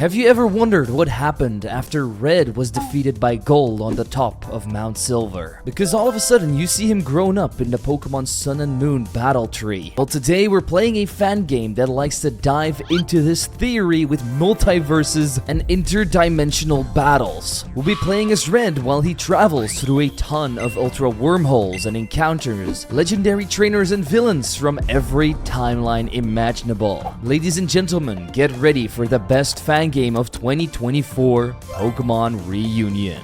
Have you ever wondered what happened after Red was defeated by Gold on the top of Mount Silver? Because all of a sudden you see him grown up in the Pokemon Sun and Moon battle tree. Well, today we're playing a fan game that likes to dive into this theory with multiverses and interdimensional battles. We'll be playing as Red while he travels through a ton of ultra wormholes and encounters legendary trainers and villains from every timeline imaginable. Ladies and gentlemen, get ready for the best fan game of 2024, Pokemon Reunion.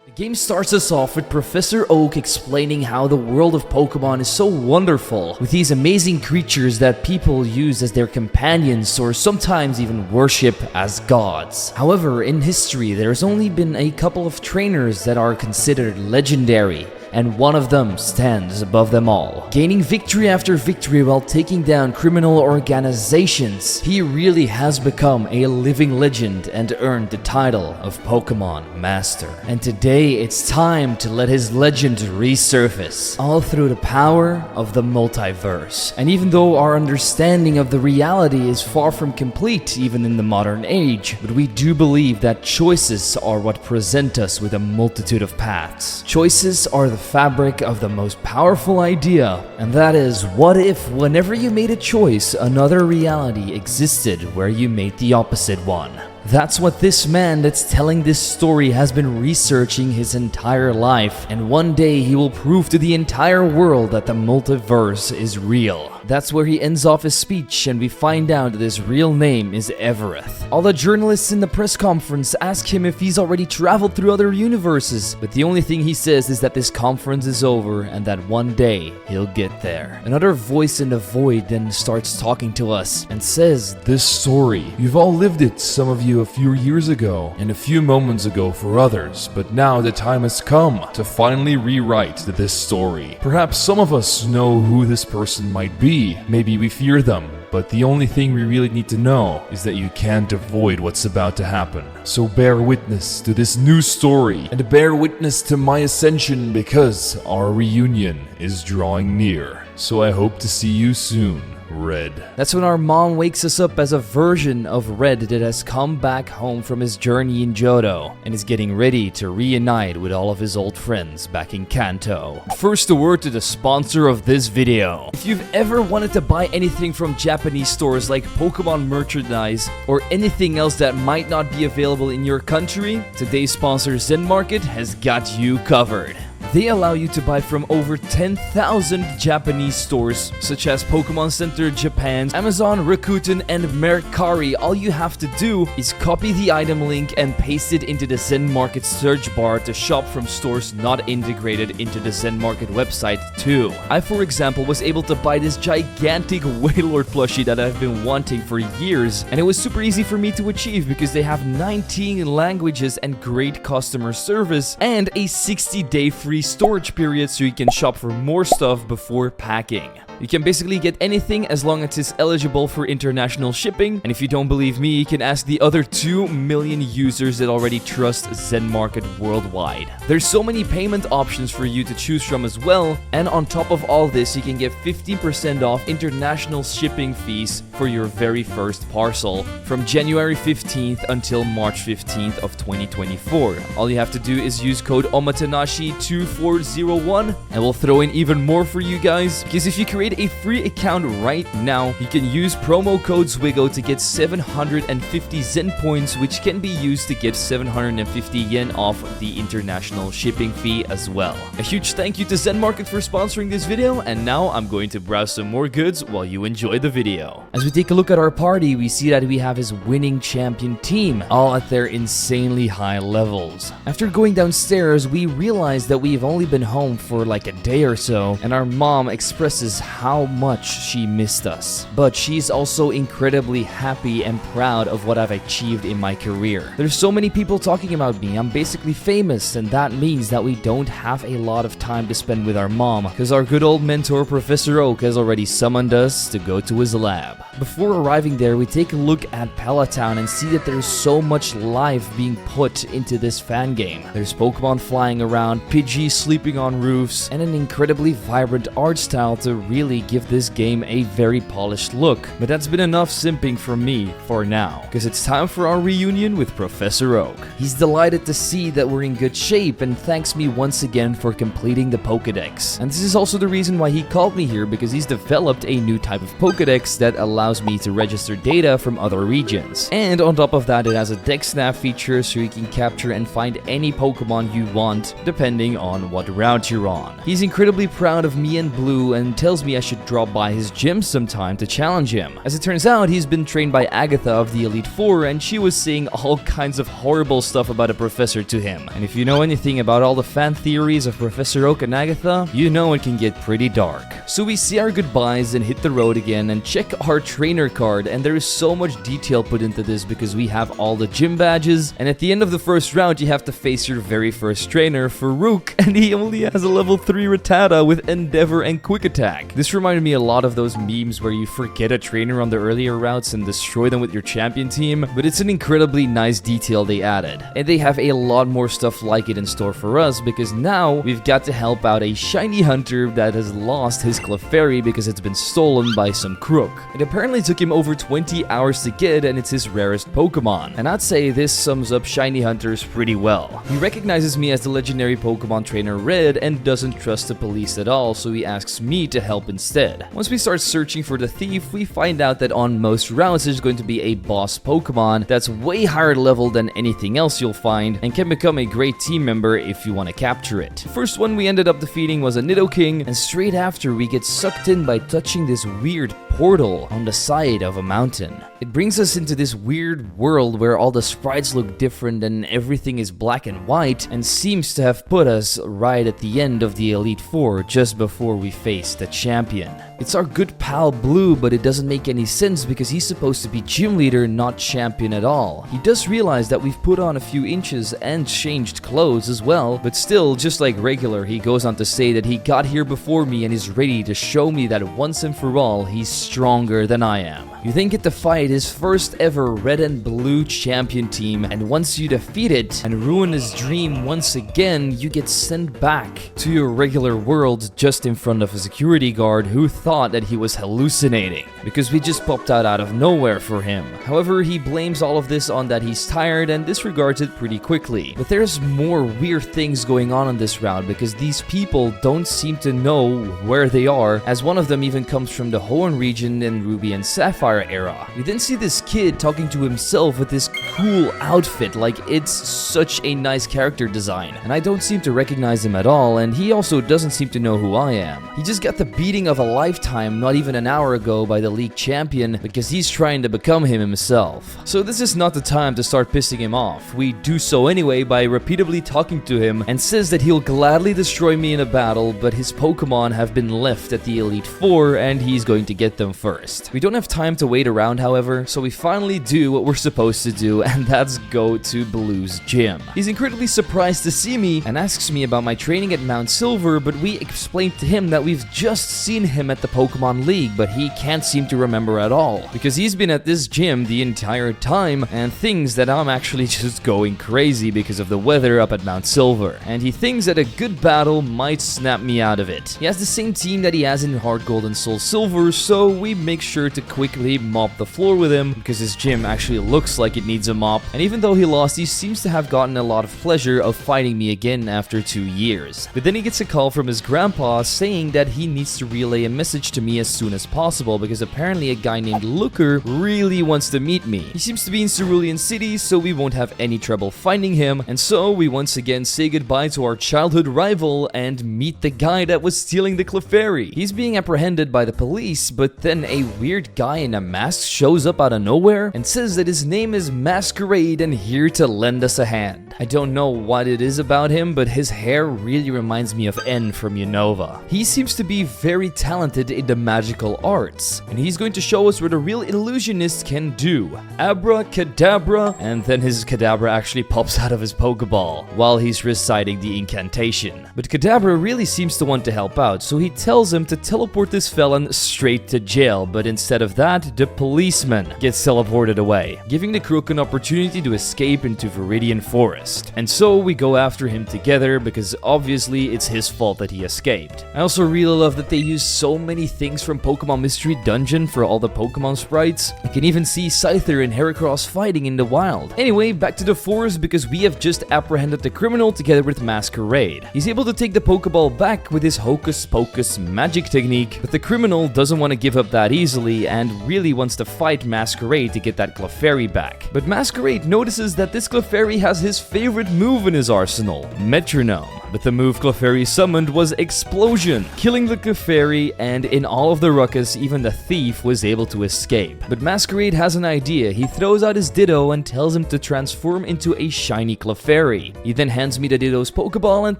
The game starts us off with Professor Oak explaining how the world of Pokemon is so wonderful, with these amazing creatures that people use as their companions or sometimes even worship as gods. However, in history, there's only been a couple of trainers that are considered legendary, and one of them stands above them all. Gaining victory after victory while taking down criminal organizations, he really has become a living legend and earned the title of Pokemon Master. And today it's time to let his legend resurface, all through the power of the multiverse. And even though our understanding of the reality is far from complete even in the modern age, but we do believe that choices are what present us with a multitude of paths. Choices are the fabric of the most powerful idea, and that is, what if whenever you made a choice, another reality existed where you made the opposite one? That's what this man that's telling this story has been researching his entire life, and one day he will prove to the entire world that the multiverse is real. That's where he ends off his speech, and we find out that his real name is Evereth. All the journalists in the press conference ask him if he's already traveled through other universes, but the only thing he says is that this conference is over and that one day he'll get there. Another voice in the void then starts talking to us and says, "This story, you've all lived it, some of you a few years ago and a few moments ago for others, but now the time has come to finally rewrite this story. Perhaps some of us know who this person might be, maybe we fear them, but the only thing we really need to know is that you can't avoid what's about to happen. So bear witness to this new story and bear witness to my ascension, because our reunion is drawing near. So I hope to see you soon, Red." That's when our mom wakes us up as a version of Red that has come back home from his journey in Johto and is getting ready to reunite with all of his old friends back in Kanto. First, a word to the sponsor of this video. If you've ever wanted to buy anything from Japanese stores like Pokemon merchandise or anything else that might not be available in your country, today's sponsor Zen Market has got you covered. They allow you to buy from over 10,000 Japanese stores, such as Pokemon Center Japan, Amazon, Rakuten, and Mercari. All you have to do is copy the item link and paste it into the Zen Market search bar to shop from stores not integrated into the Zen Market website too. I, for example, was able to buy this gigantic Wailord plushie that I've been wanting for years, and it was super easy for me to achieve because they have 19 languages and great customer service and a 60-day free storage period, so you can shop for more stuff before packing. You can basically get anything as long as it's eligible for international shipping, and if you don't believe me, you can ask the other 2 million users that already trust Zen Market worldwide. There's so many payment options for you to choose from as well, and on top of all this, you can get 15% off international shipping fees for your very first parcel from January 15th until March 15th of 2024. All you have to do is use code OMATENASHI2401, and we'll throw in even more for you guys, because if you create a free account right now, you can use promo code ZWIGGO to get 750 Zen points, which can be used to get 750 yen off the international shipping fee as well. A huge thank you to Zen Market for sponsoring this video, and now I'm going to browse some more goods while you enjoy the video. As we take a look at our party, we see that we have his winning champion team, all at their insanely high levels. After going downstairs, we realize that we've only been home for like a day or so, and our mom expresses how much she missed us. But she's also incredibly happy and proud of what I've achieved in my career. There's so many people talking about me. I'm basically famous, and that means that we don't have a lot of time to spend with our mom, because our good old mentor Professor Oak has already summoned us to go to his lab. Before arriving there, we take a look at Palatown and see that there's so much life being put into this fan game. There's Pokemon flying around, Pidgey families sleeping on roofs, and an incredibly vibrant art style to really give this game a very polished look. But that's been enough simping from me for now, because it's time for our reunion with Professor Oak. He's delighted to see that we're in good shape and thanks me once again for completing the Pokédex. And this is also the reason why he called me here, because he's developed a new type of Pokédex that allows me to register data from other regions. And on top of that, it has a deck snap feature so you can capture and find any Pokemon you want depending on what route you're on. He's incredibly proud of me and Blue and tells me I should drop by his gym sometime to challenge him. As it turns out, he's been trained by Agatha of the Elite Four, and she was saying all kinds of horrible stuff about a professor to him. And if you know anything about all the fan theories of Professor Oak and Agatha, you know it can get pretty dark. So we say our goodbyes and hit the road again and check our trainer card, and there is so much detail put into this because we have all the gym badges, and at the end of the first round you have to face your very first trainer, Farouk, and he only has a level 3 Rattata with Endeavor and Quick Attack. This reminded me a lot of those memes where you forget a trainer on the earlier routes and destroy them with your champion team, but it's an incredibly nice detail they added. And they have a lot more stuff like it in store for us, because now we've got to help out a shiny hunter that has lost his Clefairy because it's been stolen by some crook. It apparently took him over 20 hours to get, and it's his rarest Pokemon. And I'd say this sums up shiny hunters pretty well. He recognizes me as the legendary Pokemon trainer Red and doesn't trust the police at all, so he asks me to help instead. Once we start searching for the thief, we find out that on most routes there's going to be a boss Pokemon that's way higher level than anything else you'll find and can become a great team member if you want to capture it. The first one we ended up defeating was a Nidoking, and straight after we get sucked in by touching this weird portal on the side of a mountain. It brings us into this weird world where all the sprites look different and everything is black and white, and seems to have put us right at the end of the Elite Four just before we face the champion. It's our good pal Blue, but it doesn't make any sense because he's supposed to be gym leader, not champion at all. He does realize that we've put on a few inches and changed clothes as well, but still, just like regular, he goes on to say that he got here before me and is ready to show me that once and for all, he's stronger than I am. You then get to fight his first ever red and blue champion team, and once you defeat it and ruin his dream once again, you get sent back to your regular world just in front of a security guard who thought that he was hallucinating because we just popped out of nowhere for him. However, he blames all of this on that he's tired and disregards it pretty quickly. But there's more weird things going on this route because these people don't seem to know where they are, as one of them even comes from the Hoenn region in Ruby and Sapphire era. We then see this kid talking to himself with this cool outfit, like it's such a nice character design, and I don't seem to recognize him at all, and he also doesn't seem to know who I am. He just got the beating of a lifetime not even an hour ago by the league champion because he's trying to become him himself. So this is not the time to start pissing him off. We do so anyway by repeatedly talking to him, and says that he'll gladly destroy me in a battle, but his Pokemon have been left at the Elite Four and he's going to get them first. We don't have time to wait around, however, so we finally do what we're supposed to do, and that's go to Blue's gym. He's incredibly surprised to see me and asks me about my training at Mount Silver, but we explained to him that we've just seen him at the Pokemon League, but he can't seem to remember at all because he's been at this gym the entire time and thinks that I'm actually just going crazy because of the weather up at Mount Silver, and he thinks that a good battle might snap me out of it. He has the same team that he has in Heart Gold and Soul Silver, so we make sure to quickly mop the floor with him because his gym actually looks like it needs a mop, and even though he lost, he seems to have gotten a lot of pleasure of fighting me again after 2 years. But then he gets a call from his grandpa saying that he needs to relay a message to me as soon as possible because apparently a guy named Looker really wants to meet me. He seems to be in Cerulean City, so we won't have any trouble finding him, and so we once again say goodbye to our childhood rival and meet the guy that was stealing the Clefairy. He's being apprehended by the police, but then a weird guy in a mask shows up out of nowhere and says that his name is Masquerade and here to lend us a hand. I don't know what it is about him, but his hair really reminds me of N from Unova. He seems to be very talented talented in the magical arts, and he's going to show us what a real illusionist can do. Abracadabra, and then his Kadabra actually pops out of his Pokeball while he's reciting the incantation. But Kadabra really seems to want to help out, so he tells him to teleport this felon straight to jail, but instead of that, the policeman gets teleported away, giving the Crook an opportunity to escape into Viridian Forest. And so we go after him together because obviously it's his fault that he escaped. I also really love that they use so many things from Pokemon Mystery Dungeon for all the Pokemon sprites. You can even see Scyther and Heracross fighting in the wild. Anyway, back to the forest because we have just apprehended the criminal together with Masquerade. He's able to take the Pokeball back with his Hocus Pocus magic technique, but the criminal doesn't want to give up that easily and really wants to fight Masquerade to get that Clefairy back. But Masquerade notices that this Clefairy has his favorite move in his arsenal, Metronome. But the move Clefairy summoned was Explosion, killing the Clefairy, and in all of the ruckus, even the thief was able to escape. But Masquerade has an idea. He throws out his Ditto and tells him to transform into a shiny Clefairy. He then hands me the Ditto's Pokeball and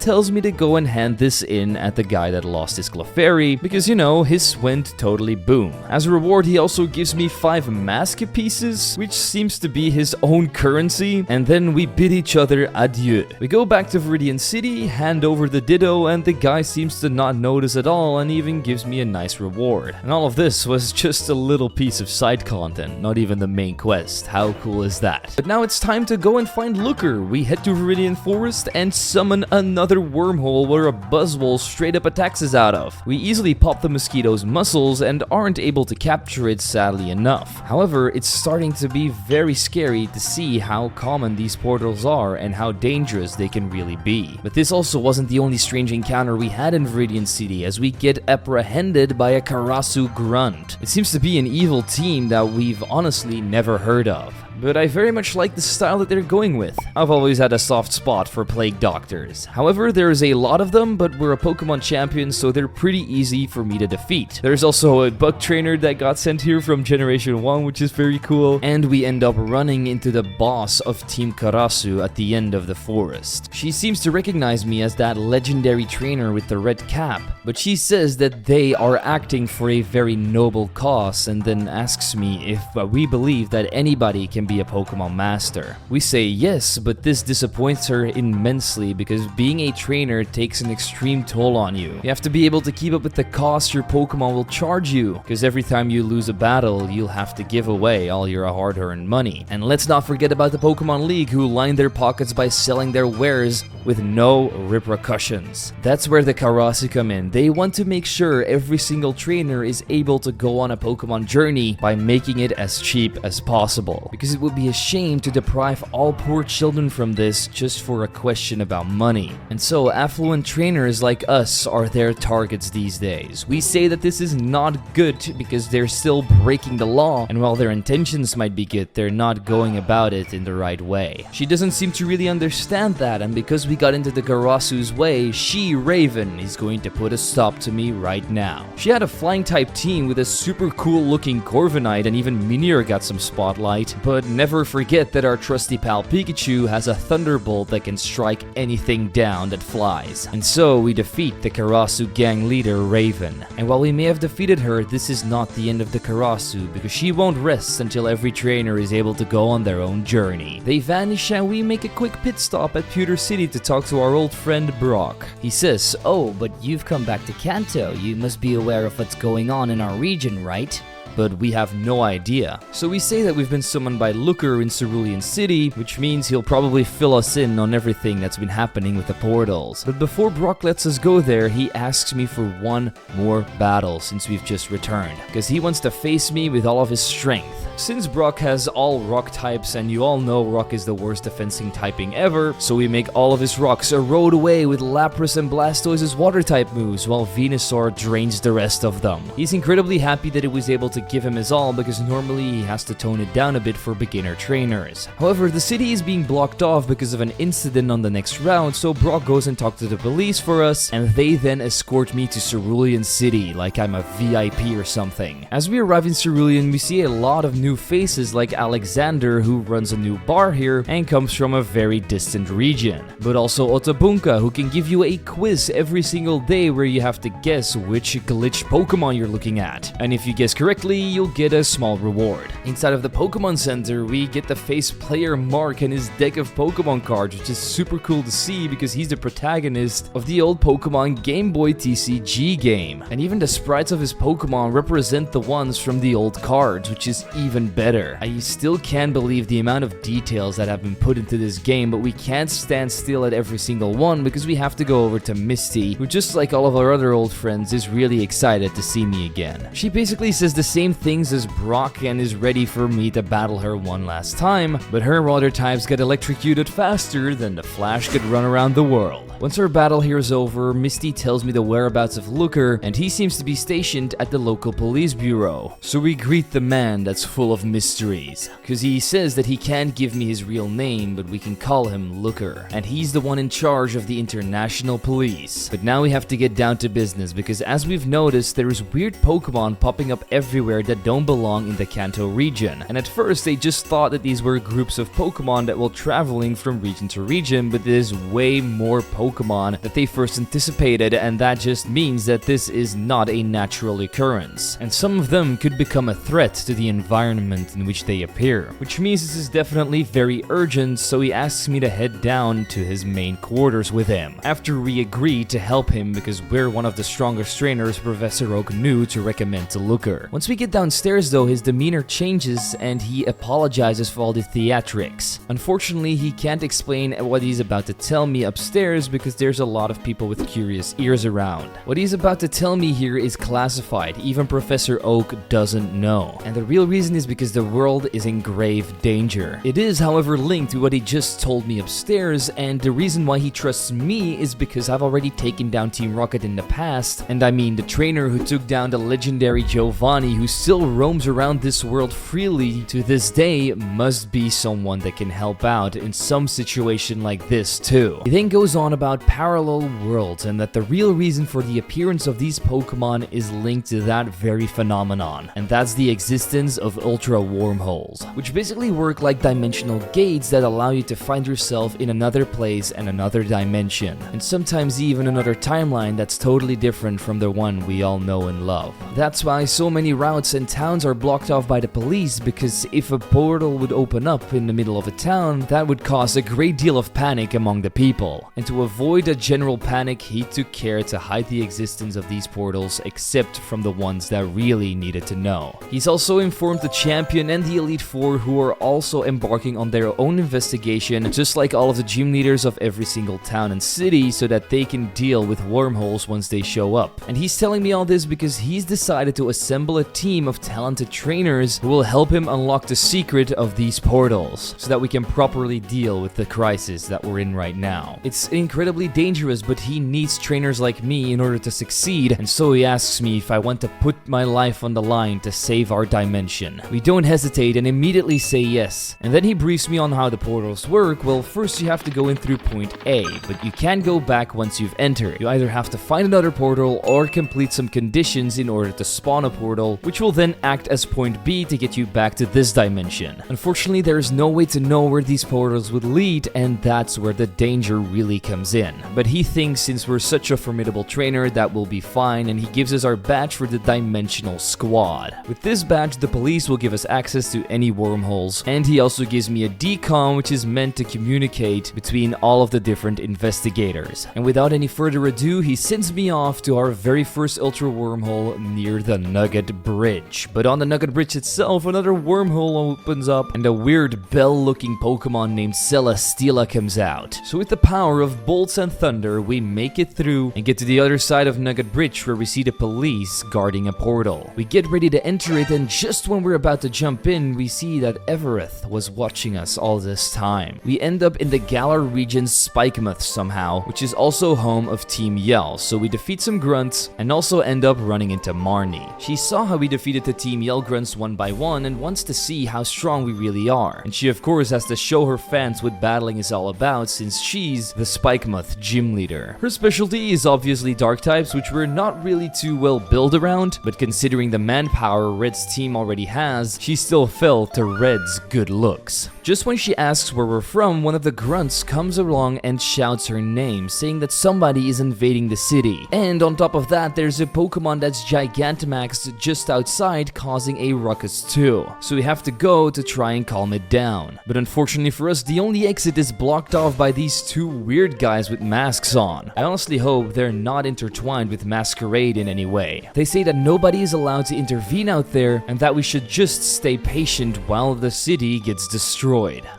tells me to go and hand this in at the guy that lost his Clefairy, because you know, his went totally boom. As a reward, he also gives me 5 mask pieces, which seems to be his own currency, and then we bid each other adieu. We go back to Viridian City, hand over the Ditto, and the guy seems to not notice at all and even gives me a nice reward. And all of this was just a little piece of side content, not even the main quest. How cool is that? But now it's time to go and find Looker. We head to Viridian Forest and summon another wormhole where a Buzzwole straight up attacks us out of. We easily pop the mosquito's muscles and aren't able to capture it, sadly enough. However, it's starting to be very scary to see how common these portals are and how dangerous they can really be. But this also wasn't the only strange encounter we had in Viridian City, as we get apprehended by a Karasu Grunt. It seems to be an evil team that we've honestly never heard of, but I very much like the style that they're going with. I've always had a soft spot for Plague Doctors. However, there's a lot of them, but we're a Pokemon champion, so they're pretty easy for me to defeat. There's also a Bug Trainer that got sent here from Generation 1, which is very cool, and we end up running into the boss of Team Karasu at the end of the forest. She seems to recognize me as that legendary trainer with the red cap, but she says that they are acting for a very noble cause, and then asks me if we believe that anybody can be a Pokemon master. We say yes, but this disappoints her immensely because being a trainer takes an extreme toll on you. You have to be able to keep up with the cost your Pokemon will charge you, because every time you lose a battle, you'll have to give away all your hard-earned money. And let's not forget about the Pokemon League, who line their pockets by selling their wares with no repercussions. That's where the Karasu come in. They want to make sure every single trainer is able to go on a Pokemon journey by making it as cheap as possible, because it would be a shame to deprive all poor children from this just for a question about money. And so affluent trainers like us are their targets these days. We say that this is not good because they're still breaking the law, and while their intentions might be good, they're not going about it in the right way. She doesn't seem to really understand that, and because we got into the Karasu's way, she, Raven, is going to put a stop to me right now. She had a flying type team with a super cool looking Corviknight, and even Minior got some spotlight, but never forget that our trusty pal Pikachu has a Thunderbolt that can strike anything down that flies. And so we defeat the Karasu gang leader, Raven. And while we may have defeated her, this is not the end of the Karasu, because she won't rest until every trainer is able to go on their own journey. They vanish and we make a quick pit stop at Pewter City to talk to our old friend Brock. He says, "Oh, but you've come back to Kanto. You must be aware of what's going on in our region, right?" But we have no idea. So we say that we've been summoned by Looker in Cerulean City, which means he'll probably fill us in on everything that's been happening with the portals. But before Brock lets us go there, he asks me for one more battle since we've just returned, because he wants to face me with all of his strength. Since Brock has all rock types, and you all know rock is the worst defensing typing ever, so we make all of his rocks erode away with Lapras and Blastoise's water type moves, while Venusaur drains the rest of them. He's incredibly happy that he was able to give him his all because normally he has to tone it down a bit for beginner trainers. However, the city is being blocked off because of an incident on the next route, so Brock goes and talks to the police for us, and they then escort me to Cerulean City like I'm a VIP or something. As we arrive in Cerulean, we see a lot of new faces like Alexander, who runs a new bar here and comes from a very distant region, but also Otabunka, who can give you a quiz every single day where you have to guess which glitch Pokemon you're looking at, and if you guess correctly, you'll get a small reward. Inside of the Pokemon Center, we get the face player Mark and his deck of Pokemon cards, which is super cool to see because he's the protagonist of the old Pokemon Game Boy TCG game, and even the sprites of his Pokemon represent the ones from the old cards, which is even better. I still can't believe the amount of details that have been put into this game, but we can't stand still at every single one because we have to go over to Misty, who, just like all of our other old friends, is really excited to see me again. She basically says the same things as Brock and is ready for me to battle her one last time, but her water types get electrocuted faster than the Flash could run around the world. Once our battle here is over, Misty tells me the whereabouts of Looker, and he seems to be stationed at the local police bureau. So we greet the man that's full of mysteries, cause he says that he can't give me his real name, but we can call him Looker, and he's the one in charge of the international police. But now we have to get down to business, because as we've noticed, there's weird Pokemon popping up everywhere that don't belong in the Kanto region, and at first they just thought that these were groups of Pokemon that were traveling from region to region, but there's way more Pokemon that they first anticipated, and that just means that this is not a natural occurrence, and some of them could become a threat to the environment in which they appear, which means this is definitely very urgent, so he asks me to head down to his main quarters with him, after we agree to help him because we're one of the strongest trainers Professor Oak knew to recommend to Looker. Once we get downstairs though, his demeanor changes and he apologizes for all the theatrics. Unfortunately, he can't explain what he's about to tell me upstairs because there's a lot of people with curious ears around. What he's about to tell me here is classified, even Professor Oak doesn't know. And the real reason is because the world is in grave danger. It is, however, linked to what he just told me upstairs, and the reason why he trusts me is because I've already taken down Team Rocket in the past, and I mean the trainer who took down the legendary Giovanni, who still roams around this world freely to this day, must be someone that can help out in some situation like this too. He then goes on about parallel worlds and that the real reason for the appearance of these Pokemon is linked to that very phenomenon, and that's the existence of ultra wormholes, which basically work like dimensional gates that allow you to find yourself in another place and another dimension, and sometimes even another timeline that's totally different from the one we all know and love. That's why so many routes and towns are blocked off by the police, because if a portal would open up in the middle of a town, that would cause a great deal of panic among the people, and to avoid a general panic, he took care to hide the existence of these portals except from the ones that really needed to know. He's also informed the champion and the Elite Four, who are also embarking on their own investigation, just like all of the gym leaders of every single town and city, so that they can deal with wormholes once they show up. And he's telling me all this because he's decided to assemble a team of talented trainers who will help him unlock the secret of these portals, so that we can properly deal with the crisis that we're in right now. It's incredibly dangerous, but he needs trainers like me in order to succeed, and so he asks me if I want to put my life on the line to save our dimension. We don't hesitate and immediately say yes, and then he briefs me on how the portals work. Well, first you have to go in through point A, but you can't go back once you've entered. You either have to find another portal or complete some conditions in order to spawn a portal, which will then act as point B to get you back to this dimension. Unfortunately, there is no way to know where these portals would lead, and that's where the danger really comes in. But he thinks since we're such a formidable trainer that we'll be fine, and he gives us our badge for the Dimensional Squad. With this badge, the police will give us access to any wormholes, and he also gives me a decom, which is meant to communicate between all of the different investigators. And without any further ado, he sends me off to our very first ultra wormhole near the Nugget Bridge. But on the Nugget Bridge itself, another wormhole opens up, and a weird bell-looking Pokemon named Celesteela comes out. So with the power of bolts and thunder, we make it through and get to the other side of Nugget Bridge, where we see the police guarding a portal. We get ready to enter it, and just when we're about to jump in, we see that Evereth was watching us all this time. We end up in the Galar region's Spikemuth somehow, which is also home of Team Yell, so we defeat some grunts and also end up running into Marnie. She saw how we defeated the Team Yell Grunts one by one and wants to see how strong we really are. And she of course has to show her fans what battling is all about since she's the Spikemuth gym leader. Her specialty is obviously dark types, which we're not really too well built around, but considering the manpower Red's team already has, she still fell to Red's good looks. Just when she asks where we're from, one of the grunts comes along and shouts her name, saying that somebody is invading the city. And on top of that, there's a Pokemon that's Gigantamaxed just outside, causing a ruckus too. So we have to go to try and calm it down. But unfortunately for us, the only exit is blocked off by these two weird guys with masks on. I honestly hope they're not intertwined with Masquerade in any way. They say that nobody is allowed to intervene out there and that we should just stay patient while the city gets destroyed.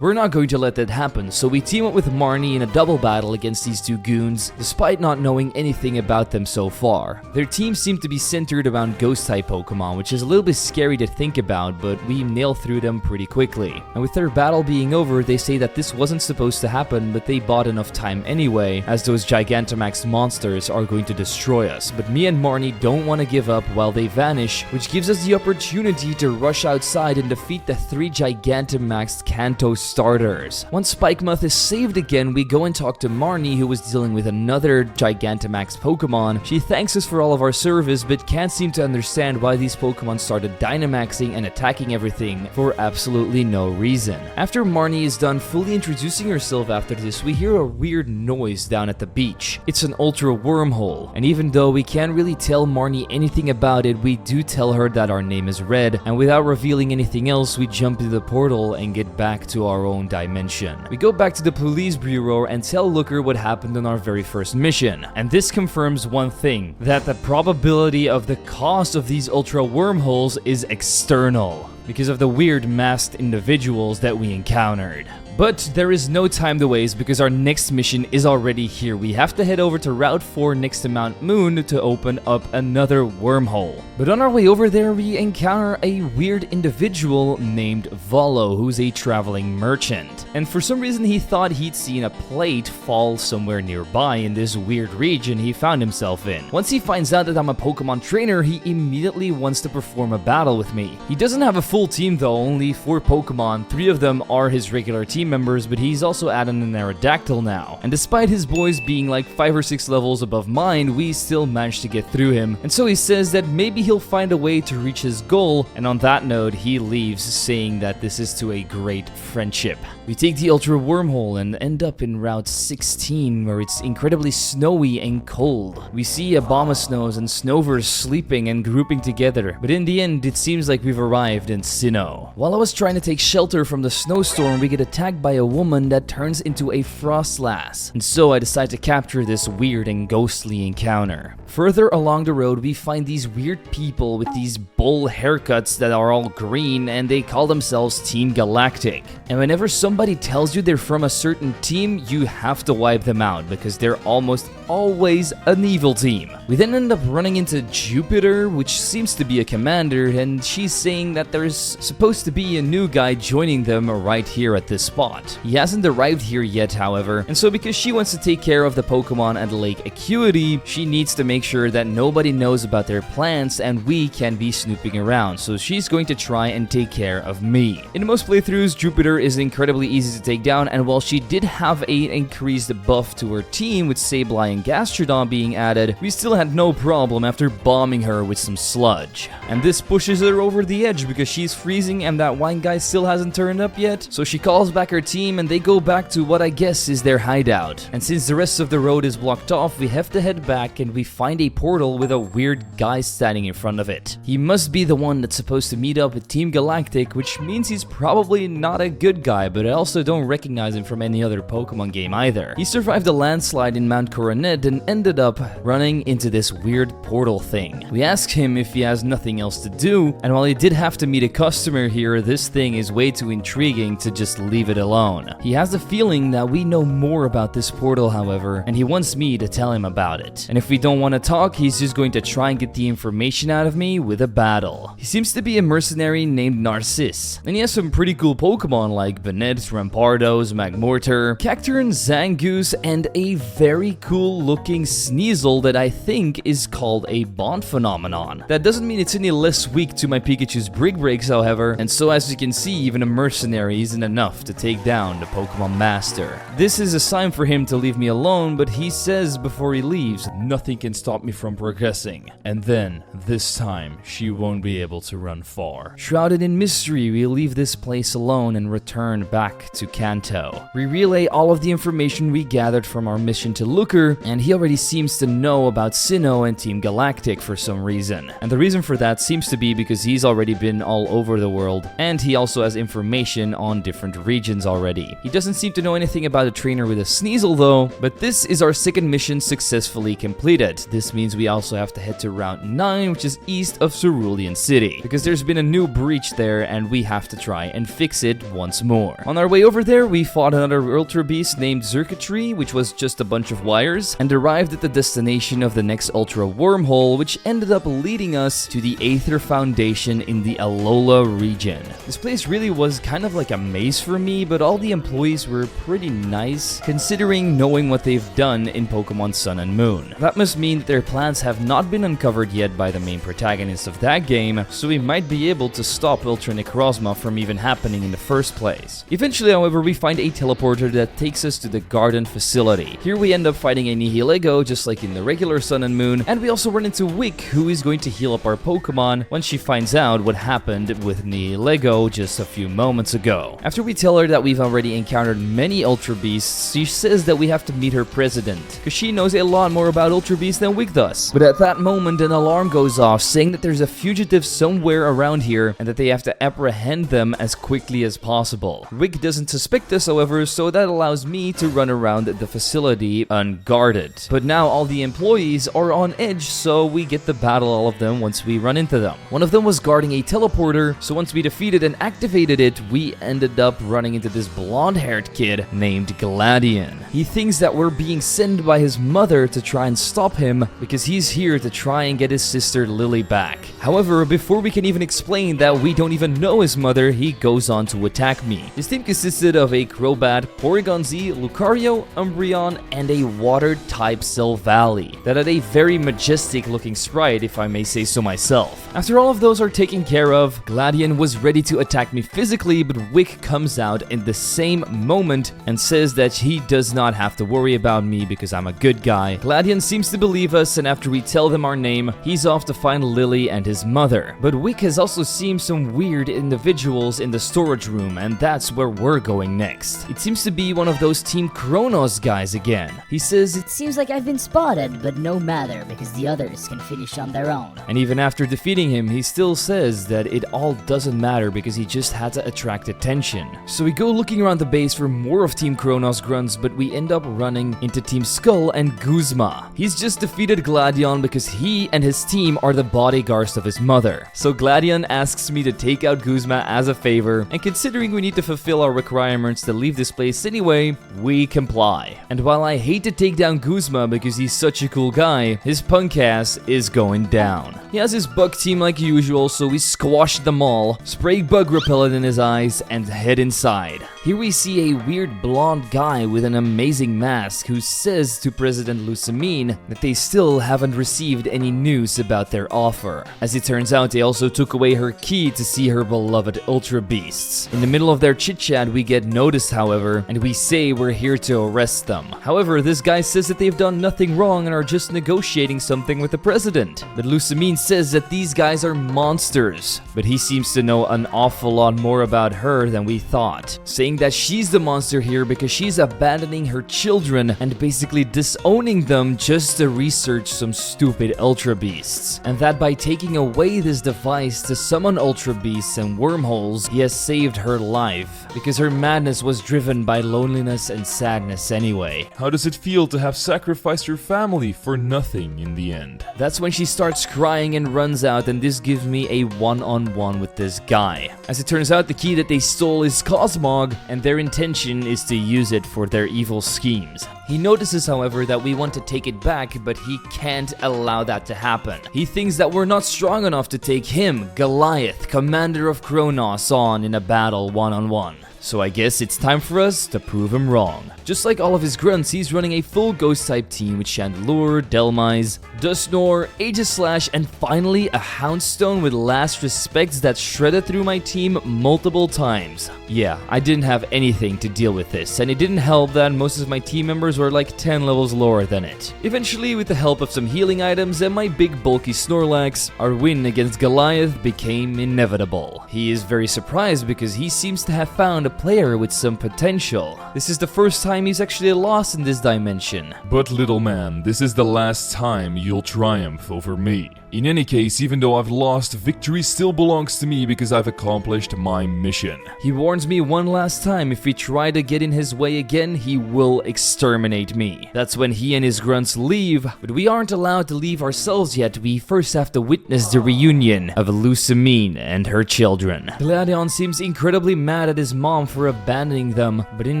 We're not going to let that happen, so we team up with Marnie in a double battle against these two goons, despite not knowing anything about them so far. Their team seemed to be centered around ghost-type Pokemon, which is a little bit scary to think about, but we nail through them pretty quickly. And with their battle being over, they say that this wasn't supposed to happen, but they bought enough time anyway, as those Gigantamax monsters are going to destroy us. But me and Marnie don't want to give up while they vanish, which gives us the opportunity to rush outside and defeat the 3 Gigantamax Kanto starters. Once Spikemuth is saved again, we go and talk to Marnie, who was dealing with another Gigantamax Pokemon. She thanks us for all of our service, but can't seem to understand why these Pokemon started Dynamaxing and attacking everything for absolutely no reason. After Marnie is done fully introducing herself after this, we hear a weird noise down at the beach. It's an ultra wormhole, and even though we can't really tell Marnie anything about it, we do tell her that our name is Red, and without revealing anything else, we jump into the portal and get back to our own dimension. We go back to the police bureau and tell Looker what happened on our very first mission. And this confirms one thing, that the probability of the cause of these ultra wormholes is external, because of the weird masked individuals that we encountered. But there is no time to waste because our next mission is already here. We have to head over to Route 4 next to Mount Moon to open up another wormhole. But on our way over there, we encounter a weird individual named Volo, who's a traveling merchant. And for some reason, he thought he'd seen a plate fall somewhere nearby in this weird region he found himself in. Once he finds out that I'm a Pokemon trainer, he immediately wants to perform a battle with me. He doesn't have a full team though, only 4 Pokemon. 3 of them are his regular team members, but he's also added an Aerodactyl now. And despite his boys being like 5 or 6 levels above mine, we still managed to get through him. And so he says that maybe he'll find a way to reach his goal, and on that note, he leaves saying that this is to a great friendship. We take the Ultra Wormhole and end up in Route 16, where it's incredibly snowy and cold. We see Abomasnows and Snovers sleeping and grouping together, but in the end, it seems like we've arrived in Sinnoh. While I was trying to take shelter from the snowstorm, we get attacked by a woman that turns into a Frostlass, and so I decide to capture this weird and ghostly encounter. Further along the road, we find these weird people with these bowl haircuts that are all green, and they call themselves Team Galactic. And whenever somebody tells you they're from a certain team, you have to wipe them out because they're almost always an evil team. We then end up running into Jupiter, which seems to be a commander, and she's saying that there's supposed to be a new guy joining them right here at this spot. He hasn't arrived here yet, however, and so because she wants to take care of the Pokemon at Lake Acuity, she needs to make sure that nobody knows about their plans and we can be snooping around, so she's going to try and take care of me. In most playthroughs, Jupiter is incredibly easy to take down, and while she did have an increased buff to her team with Sableye and Gastrodon being added, we still had no problem after bombing her with some sludge. And this pushes her over the edge because she's freezing and that wine guy still hasn't turned up yet, so she calls back her team and they go back to what I guess is their hideout. And since the rest of the road is blocked off, we have to head back and we find a portal with a weird guy standing in front of it. He must be the one that's supposed to meet up with Team Galactic, which means he's probably not a good guy, but I also don't recognize him from any other Pokemon game either. He survived a landslide in Mount Coronet and ended up running into this weird portal thing. We asked him if he has nothing else to do, and while he did have to meet a customer here, this thing is way too intriguing to just leave it alone. He has the feeling that we know more about this portal, however, and he wants me to tell him about it. And if we don't want to talk, he's just going to try and get the information out of me with a battle. He seems to be a mercenary named Narcisse, and he has some pretty cool Pokemon like Banette, Rampardos, Magmortar, Cacturne, Zangoose, and a very cool looking Sneasel that I think is called a Bond Phenomenon. That doesn't mean it's any less weak to my Pikachu's Brick Breaks, however, and so as you can see, even a mercenary isn't enough to take down the Pokemon Master. This is a sign for him to leave me alone, but he says before he leaves, nothing can stop me from progressing. And then, this time, she won't be able to run far. Shrouded in mystery, we leave this place alone and return back to Kanto. We relay all of the information we gathered from our mission to Looker, and he already seems to know about Sinnoh and Team Galactic for some reason. And the reason for that seems to be because he's already been all over the world, and he also has information on different regions already. He doesn't seem to know anything about a trainer with a Sneasel though, but this is our second mission successfully completed. This means we also have to head to Route 9, which is east of Cerulean City, because there's been a new breach there and we have to try and fix it once more. On our way over there, we fought another Ultra Beast named Circuitry, which was just a bunch of wires, and arrived at the destination of the next Ultra Wormhole, which ended up leading us to the Aether Foundation in the Alola region. This place really was kind of like a maze for me, but all the employees were pretty nice, considering knowing what they've done in Pokemon Sun and Moon. That must mean that their plans have not been uncovered yet by the main protagonist of that game, so we might be able to stop Ultra Necrozma from even happening in the first place. Eventually, however, we find a teleporter that takes us to the garden facility. Here we end up fighting a Nihilego, just like in the regular Sun and Moon, and we also run into Wick, who is going to heal up our Pokemon when she finds out what happened with Nihilego just a few moments ago. After we tell her that we've already encountered many Ultra Beasts, she says that we have to meet her president, because she knows a lot more about Ultra Beasts than Wick does. But at that moment, an alarm goes off saying that there's a fugitive somewhere around here and that they have to apprehend them as quickly as possible. Wick doesn't suspect this, however, so that allows me to run around the facility unguarded. But now all the employees are on edge, so we get to battle all of them once we run into them. One of them was guarding a teleporter, so once we defeated and activated it, we ended up running into this blonde-haired kid named Gladion. He thinks that we're being sent by his mother to try and stop him because he's here to try and get his sister Lily back. However, before we can even explain that we don't even know his mother, he goes on to attack me. His team consisted of a Crobat, Porygon-Z, Lucario, Umbreon, and a water-type Silvally that had a very majestic looking sprite, if I may say so myself. After all of those are taken care of, Gladion was ready to attack me physically, but Wick comes out in the same moment and says that he does not have to worry about me because I'm a good guy. Gladion seems to believe us, and after we tell them our name, he's off to find Lily and his mother. But Wick has also seen some weird individuals in the storage room, and that's where we're going next. It seems to be one of those Team Kronos guys again. He says, It seems like I've been spotted, but no matter because the others can finish on their own. And even after defeating him, he still says that it all doesn't matter because he just had to attract attention. So we go looking around the base for more of Team Kronos grunts, but we end up running into Team Skull and Guzma. He's just defeated Gladion because he and his team are the bodyguards of his mother. So Gladion asks me to take out Guzma as a favor, and considering we need to fulfill our requirements to leave this place anyway, we comply. And while I hate to take down Guzma because he's such a cool guy, his punk ass is going down. He has his bug team like usual, so we squash them all, spray bug repellent in his eyes, and head inside. Here we see a weird blonde guy with an amazing mask who says to President Lucamine that they still haven't received any news about their offer. As it turns out, they also took away her key to see her beloved Ultra Beasts. In the middle of their chit-chat, we get noticed, however, and we say we're here to arrest them. However, this guy says that they've done nothing wrong and are just negotiating something with the president. But Lucamine says that these guys are monsters, but he seems to know an awful lot more about her than we thought, saying that she's the monster here because she's abandoning her children and basically disowning them just to research some stupid Ultra Beasts, and that by taking away this device to summon Ultra Beasts and wormholes, he has saved her life, because her madness was driven by loneliness and sadness anyway. How does it feel to have sacrificed your family for nothing in the end? That's when she starts crying and runs out, and this gives me a one-on-one with this guy. guy. As it turns out, the key that they stole is Cosmog, and their intention is to use it for their evil schemes. He notices, however, that we want to take it back, but he can't allow that to happen. He thinks that we're not strong enough to take him, Goliath, commander of Kronos, on in a battle one-on-one. So I guess it's time for us to prove him wrong. Just like all of his grunts, he's running a full ghost-type team with Chandelure, Delmise, Dustnor, Aegislash, and finally a Houndstone with last respects that shredded through my team multiple times. Yeah, I didn't have anything to deal with this, and it didn't help that most of my team members were like 10 levels lower than it. Eventually, with the help of some healing items and my big bulky Snorlax, our win against Goliath became inevitable. He is very surprised because he seems to have found a player with some potential. This is the first time he's actually lost in this dimension. But little man, this is the last time you'll triumph over me. In any case, even though I've lost, victory still belongs to me because I've accomplished my mission. He warns me one last time, if we try to get in his way again, he will exterminate me. That's when he and his grunts leave, but we aren't allowed to leave ourselves yet. We first have to witness the reunion of Lusamine and her children. Gladion seems incredibly mad at his mom for abandoning them, but in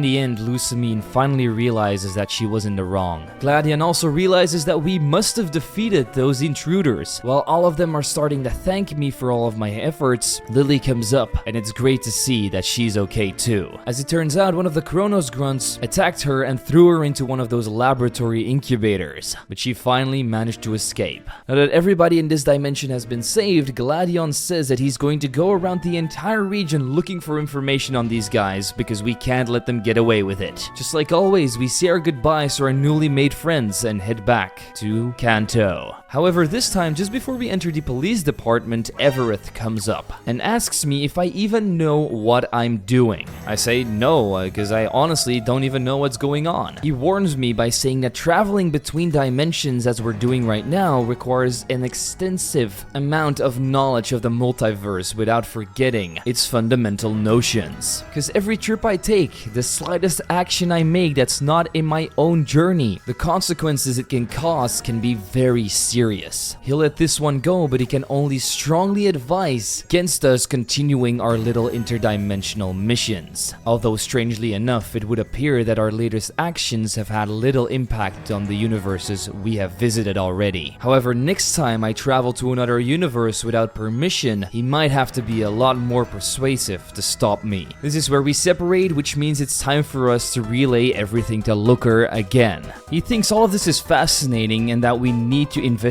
the end, Lusamine finally realizes that she was in the wrong. Gladion also realizes that we must have defeated those intruders. While all of them are starting to thank me for all of my efforts, Lily comes up, and it's great to see that she's okay too. As it turns out, one of the Kronos grunts attacked her and threw her into one of those laboratory incubators, but she finally managed to escape. Now that everybody in this dimension has been saved, Gladion says that he's going to go around the entire region looking for information on these guys because we can't let them get away with it. Just like always, we say our goodbyes to our newly made friends and head back to Kanto. However, this time, just before we enter the police department, Everett comes up and asks me if I even know what I'm doing. I say no, because I honestly don't even know what's going on. He warns me by saying that traveling between dimensions as we're doing right now requires an extensive amount of knowledge of the multiverse without forgetting its fundamental notions. Because every trip I take, the slightest action I make that's not in my own journey, the consequences it can cause can be very serious. He'll let this one go, but he can only strongly advise against us continuing our little interdimensional missions. Although strangely enough, it would appear that our latest actions have had little impact on the universes we have visited already. However, next time I travel to another universe without permission, he might have to be a lot more persuasive to stop me. This is where we separate, which means it's time for us to relay everything to Looker again. He thinks all of this is fascinating and that we need to investigate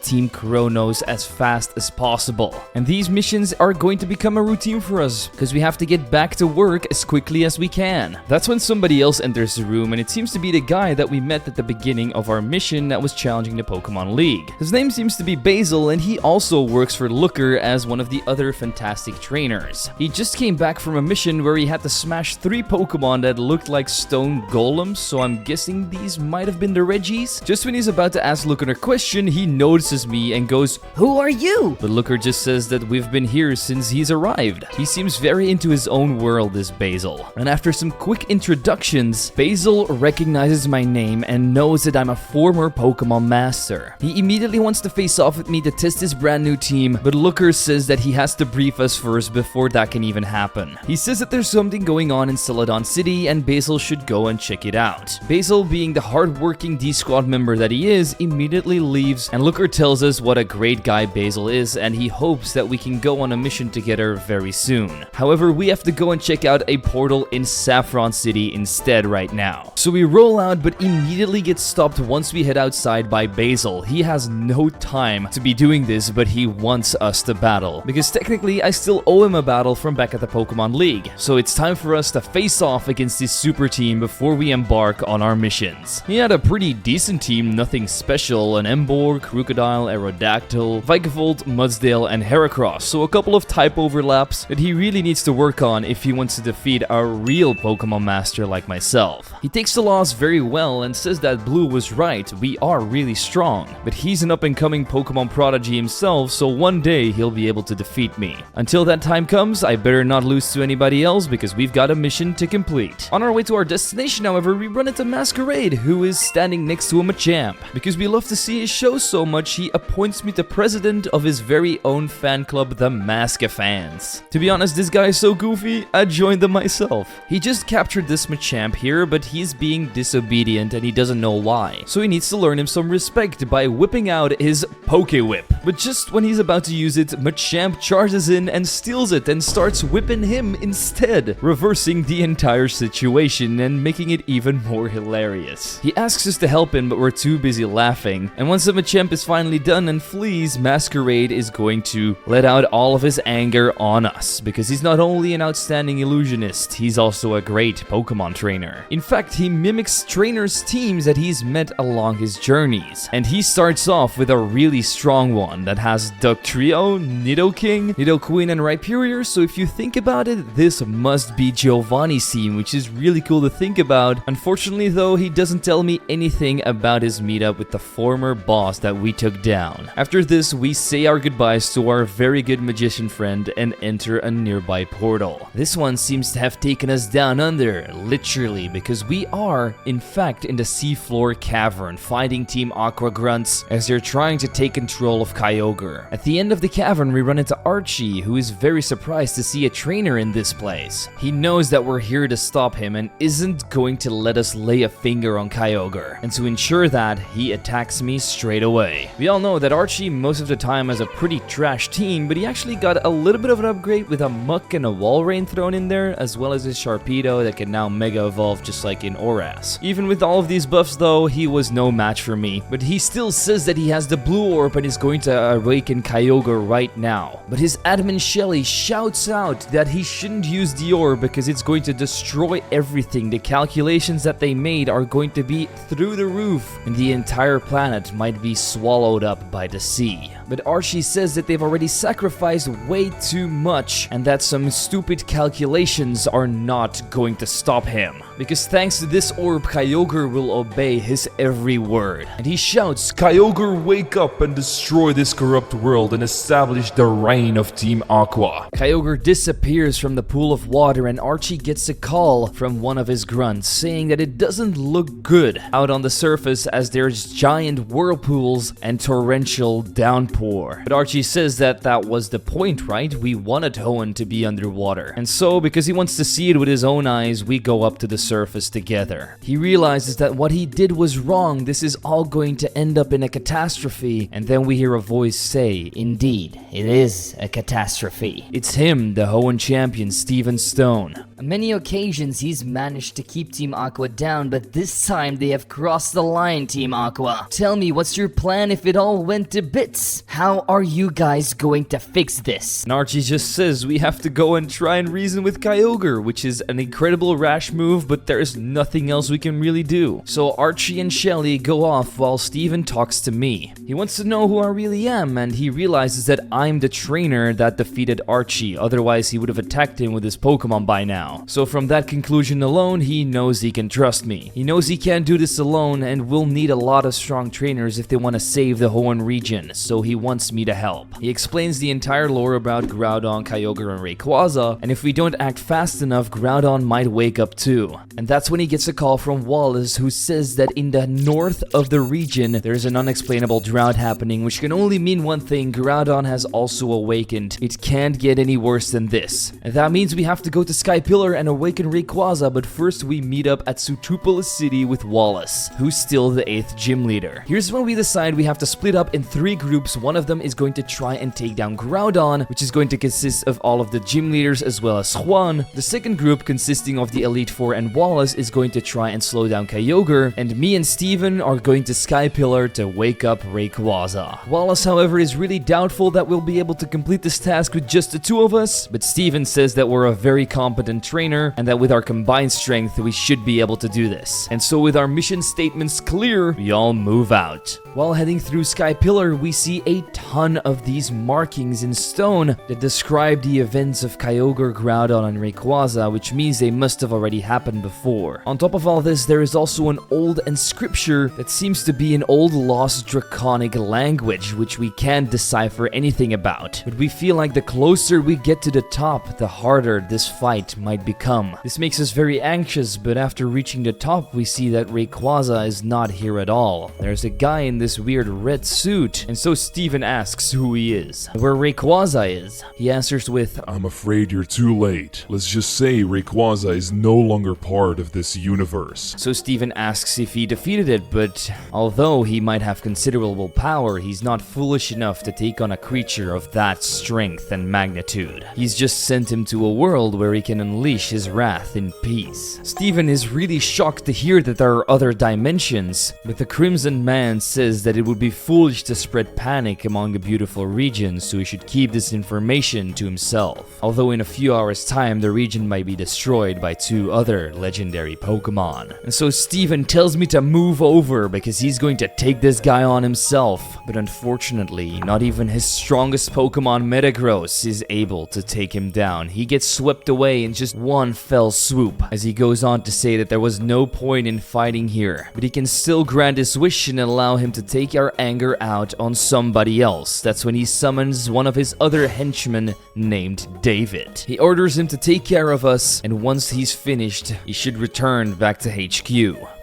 Team Kronos as fast as possible. And these missions are going to become a routine for us, because we have to get back to work as quickly as we can. That's when somebody else enters the room, and it seems to be the guy that we met at the beginning of our mission that was challenging the Pokemon League. His name seems to be Basil, and he also works for Looker as one of the other fantastic trainers. He just came back from a mission where he had to smash 3 Pokemon that looked like stone golems, so I'm guessing these might have been the Reggies. Just when he's about to ask Looker a question, he notices me and goes, "Who are you?" But Looker just says that we've been here since he's arrived. He seems very into his own world, this Basil. And after some quick introductions, Basil recognizes my name and knows that I'm a former Pokemon master. He immediately wants to face off with me to test his brand new team, but Looker says that he has to brief us first before that can even happen. He says that there's something going on in Celadon City and Basil should go and check it out. Basil, being the hard-working D-Squad member that he is, immediately leaves, and Looker tells us what a great guy Basil is, and he hopes that we can go on a mission together very soon. However, we have to go and check out a portal in Saffron City instead right now. So we roll out, but immediately get stopped once we head outside by Basil. He has no time to be doing this, but he wants us to battle, because technically I still owe him a battle from back at the Pokemon League. So it's time for us to face off against this super team before we embark on our missions. He had a pretty decent team, nothing special, an Emboar, Crocodile, Aerodactyl, Vikavolt, Mudsdale, and Heracross, so a couple of type overlaps that he really needs to work on if he wants to defeat a real Pokemon master like myself. He takes the loss very well and says that Blue was right, we are really strong, but he's an up-and-coming Pokemon prodigy himself, so one day he'll be able to defeat me. Until that time comes, I better not lose to anybody else because we've got a mission to complete. On our way to our destination, however, we run into Masquerade, who is standing next to a Machamp, because we love to see his show goes so much, he appoints me the president of his very own fan club, the Maska Fans. To be honest, this guy is so goofy, I joined them myself. He just captured this Machamp here, but he's being disobedient and he doesn't know why. So he needs to learn him some respect by whipping out his Poke Whip. But just when he's about to use it, Machamp charges in and steals it and starts whipping him instead, reversing the entire situation and making it even more hilarious. He asks us to help him, but we're too busy laughing. And once the Machamp is finally done and flees, Masquerade is going to let out all of his anger on us, because he's not only an outstanding illusionist, he's also a great Pokemon trainer. In fact, he mimics trainers' teams that he's met along his journeys. And he starts off with a really strong one that has Dugtrio, Nidoking, Nidoqueen, and Rhyperior, so if you think about it, this must be Giovanni's team, which is really cool to think about. Unfortunately though, he doesn't tell me anything about his meetup with the former boss that we took down. After this, we say our goodbyes to our very good magician friend and enter a nearby portal. This one seems to have taken us down under, literally, because we are, in fact, in the seafloor cavern fighting Team Aqua Grunts as they're trying to take control of Kyogre. At the end of the cavern, we run into Archie, who is very surprised to see a trainer in this place. He knows that we're here to stop him and isn't going to let us lay a finger on Kyogre. And to ensure that, he attacks me straight away. We all know that Archie most of the time has a pretty trash team, but he actually got a little bit of an upgrade with a Muck and a Walrein thrown in there, as well as his Sharpedo that can now Mega Evolve just like in Oras. Even with all of these buffs though, he was no match for me, but he still says that he has the blue orb and is going to awaken Kyogre right now. But his admin Shelly shouts out that he shouldn't use the orb because it's going to destroy everything. The calculations that they made are going to be through the roof, and the entire planet might be swallowed up by the sea. But Archie says that they've already sacrificed way too much and that some stupid calculations are not going to stop him. Because thanks to this orb, Kyogre will obey his every word. And he shouts, Kyogre, wake up and destroy this corrupt world and establish the reign of Team Aqua. Kyogre disappears from the pool of water and Archie gets a call from one of his grunts saying that it doesn't look good out on the surface as there's giant whirlpools and torrential downpour. But Archie says that that was the point, right? We wanted Hoenn to be underwater. And so, because he wants to see it with his own eyes, we go up to the surface together. He realizes that what he did was wrong. This is all going to end up in a catastrophe. And then we hear a voice say, Indeed, it is a catastrophe. it's him, the Hoenn champion, Steven Stone. On many occasions, he's managed to keep Team Aqua down, but this time they have crossed the line, Team Aqua. Tell me, what's your plan if it all went to bits? How are you guys going to fix this? And Archie just says we have to go and try and reason with Kyogre, which is an incredible rash move, but there's nothing else we can really do. So Archie and Shelly go off while Steven talks to me. He wants to know who I really am, and he realizes that I'm the trainer that defeated Archie, otherwise he would have attacked him with his Pokemon by now. So from that conclusion alone, he knows he can trust me. He knows he can't do this alone and will need a lot of strong trainers if they want to save the Hoenn region, so he wants me to help. He explains the entire lore about Groudon, Kyogre, and Rayquaza, and if we don't act fast enough, Groudon might wake up too. And that's when he gets a call from Wallace, who says that in the north of the region, there's an unexplainable drought happening, which can only mean one thing: Groudon has also awakened. It can't get any worse than this. And that means we have to go to Sky Pillar and awaken Rayquaza, but first we meet up at Sutupolis City with Wallace, who's still the 8th gym leader. Here's when we decide we have to split up in 3 groups. One of them is going to try and take down Groudon, which is going to consist of all of the gym leaders as well as Juan. The second group, consisting of the Elite Four and Wallace, is going to try and slow down Kyogre, and me and Steven are going to Sky Pillar to wake up Rayquaza. Wallace, however, is really doubtful that we'll be able to complete this task with just the 2 of us, but Steven says that we're a very competent trainer and that with our combined strength we should be able to do this. And so with our mission statements clear, we all move out. While heading through Sky Pillar, we see a ton of these markings in stone that describe the events of Kyogre, Groudon, and Rayquaza, which means they must have already happened before. On top of all this, there is also an old inscription that seems to be an old lost draconic language, which we can't decipher anything about. But we feel like the closer we get to the top, the harder this fight might might become. This makes us very anxious, but after reaching the top, we see that Rayquaza is not here at all. There's a guy in this weird red suit, and so Steven asks who he is, where Rayquaza is. He answers with, I'm afraid you're too late. Let's just say Rayquaza is no longer part of this universe. So Steven asks if he defeated it, but although he might have considerable power, he's not foolish enough to take on a creature of that strength and magnitude. He's just sent him to a world where he can unleash his wrath in peace. Steven is really shocked to hear that there are other dimensions, but the Crimson Man says that it would be foolish to spread panic among the beautiful regions, so he should keep this information to himself. Although in a few hours time the region might be destroyed by 2 other legendary Pokemon. And so Steven tells me to move over because he's going to take this guy on himself. But unfortunately, not even his strongest Pokemon Metagross is able to take him down. He gets swept away in just one fell swoop, as he goes on to say that there was no point in fighting here, but he can still grant his wish and allow him to take our anger out on somebody else. That's when he summons one of his other henchmen named David. He orders him to take care of us, and once he's finished, he should return back to HQ.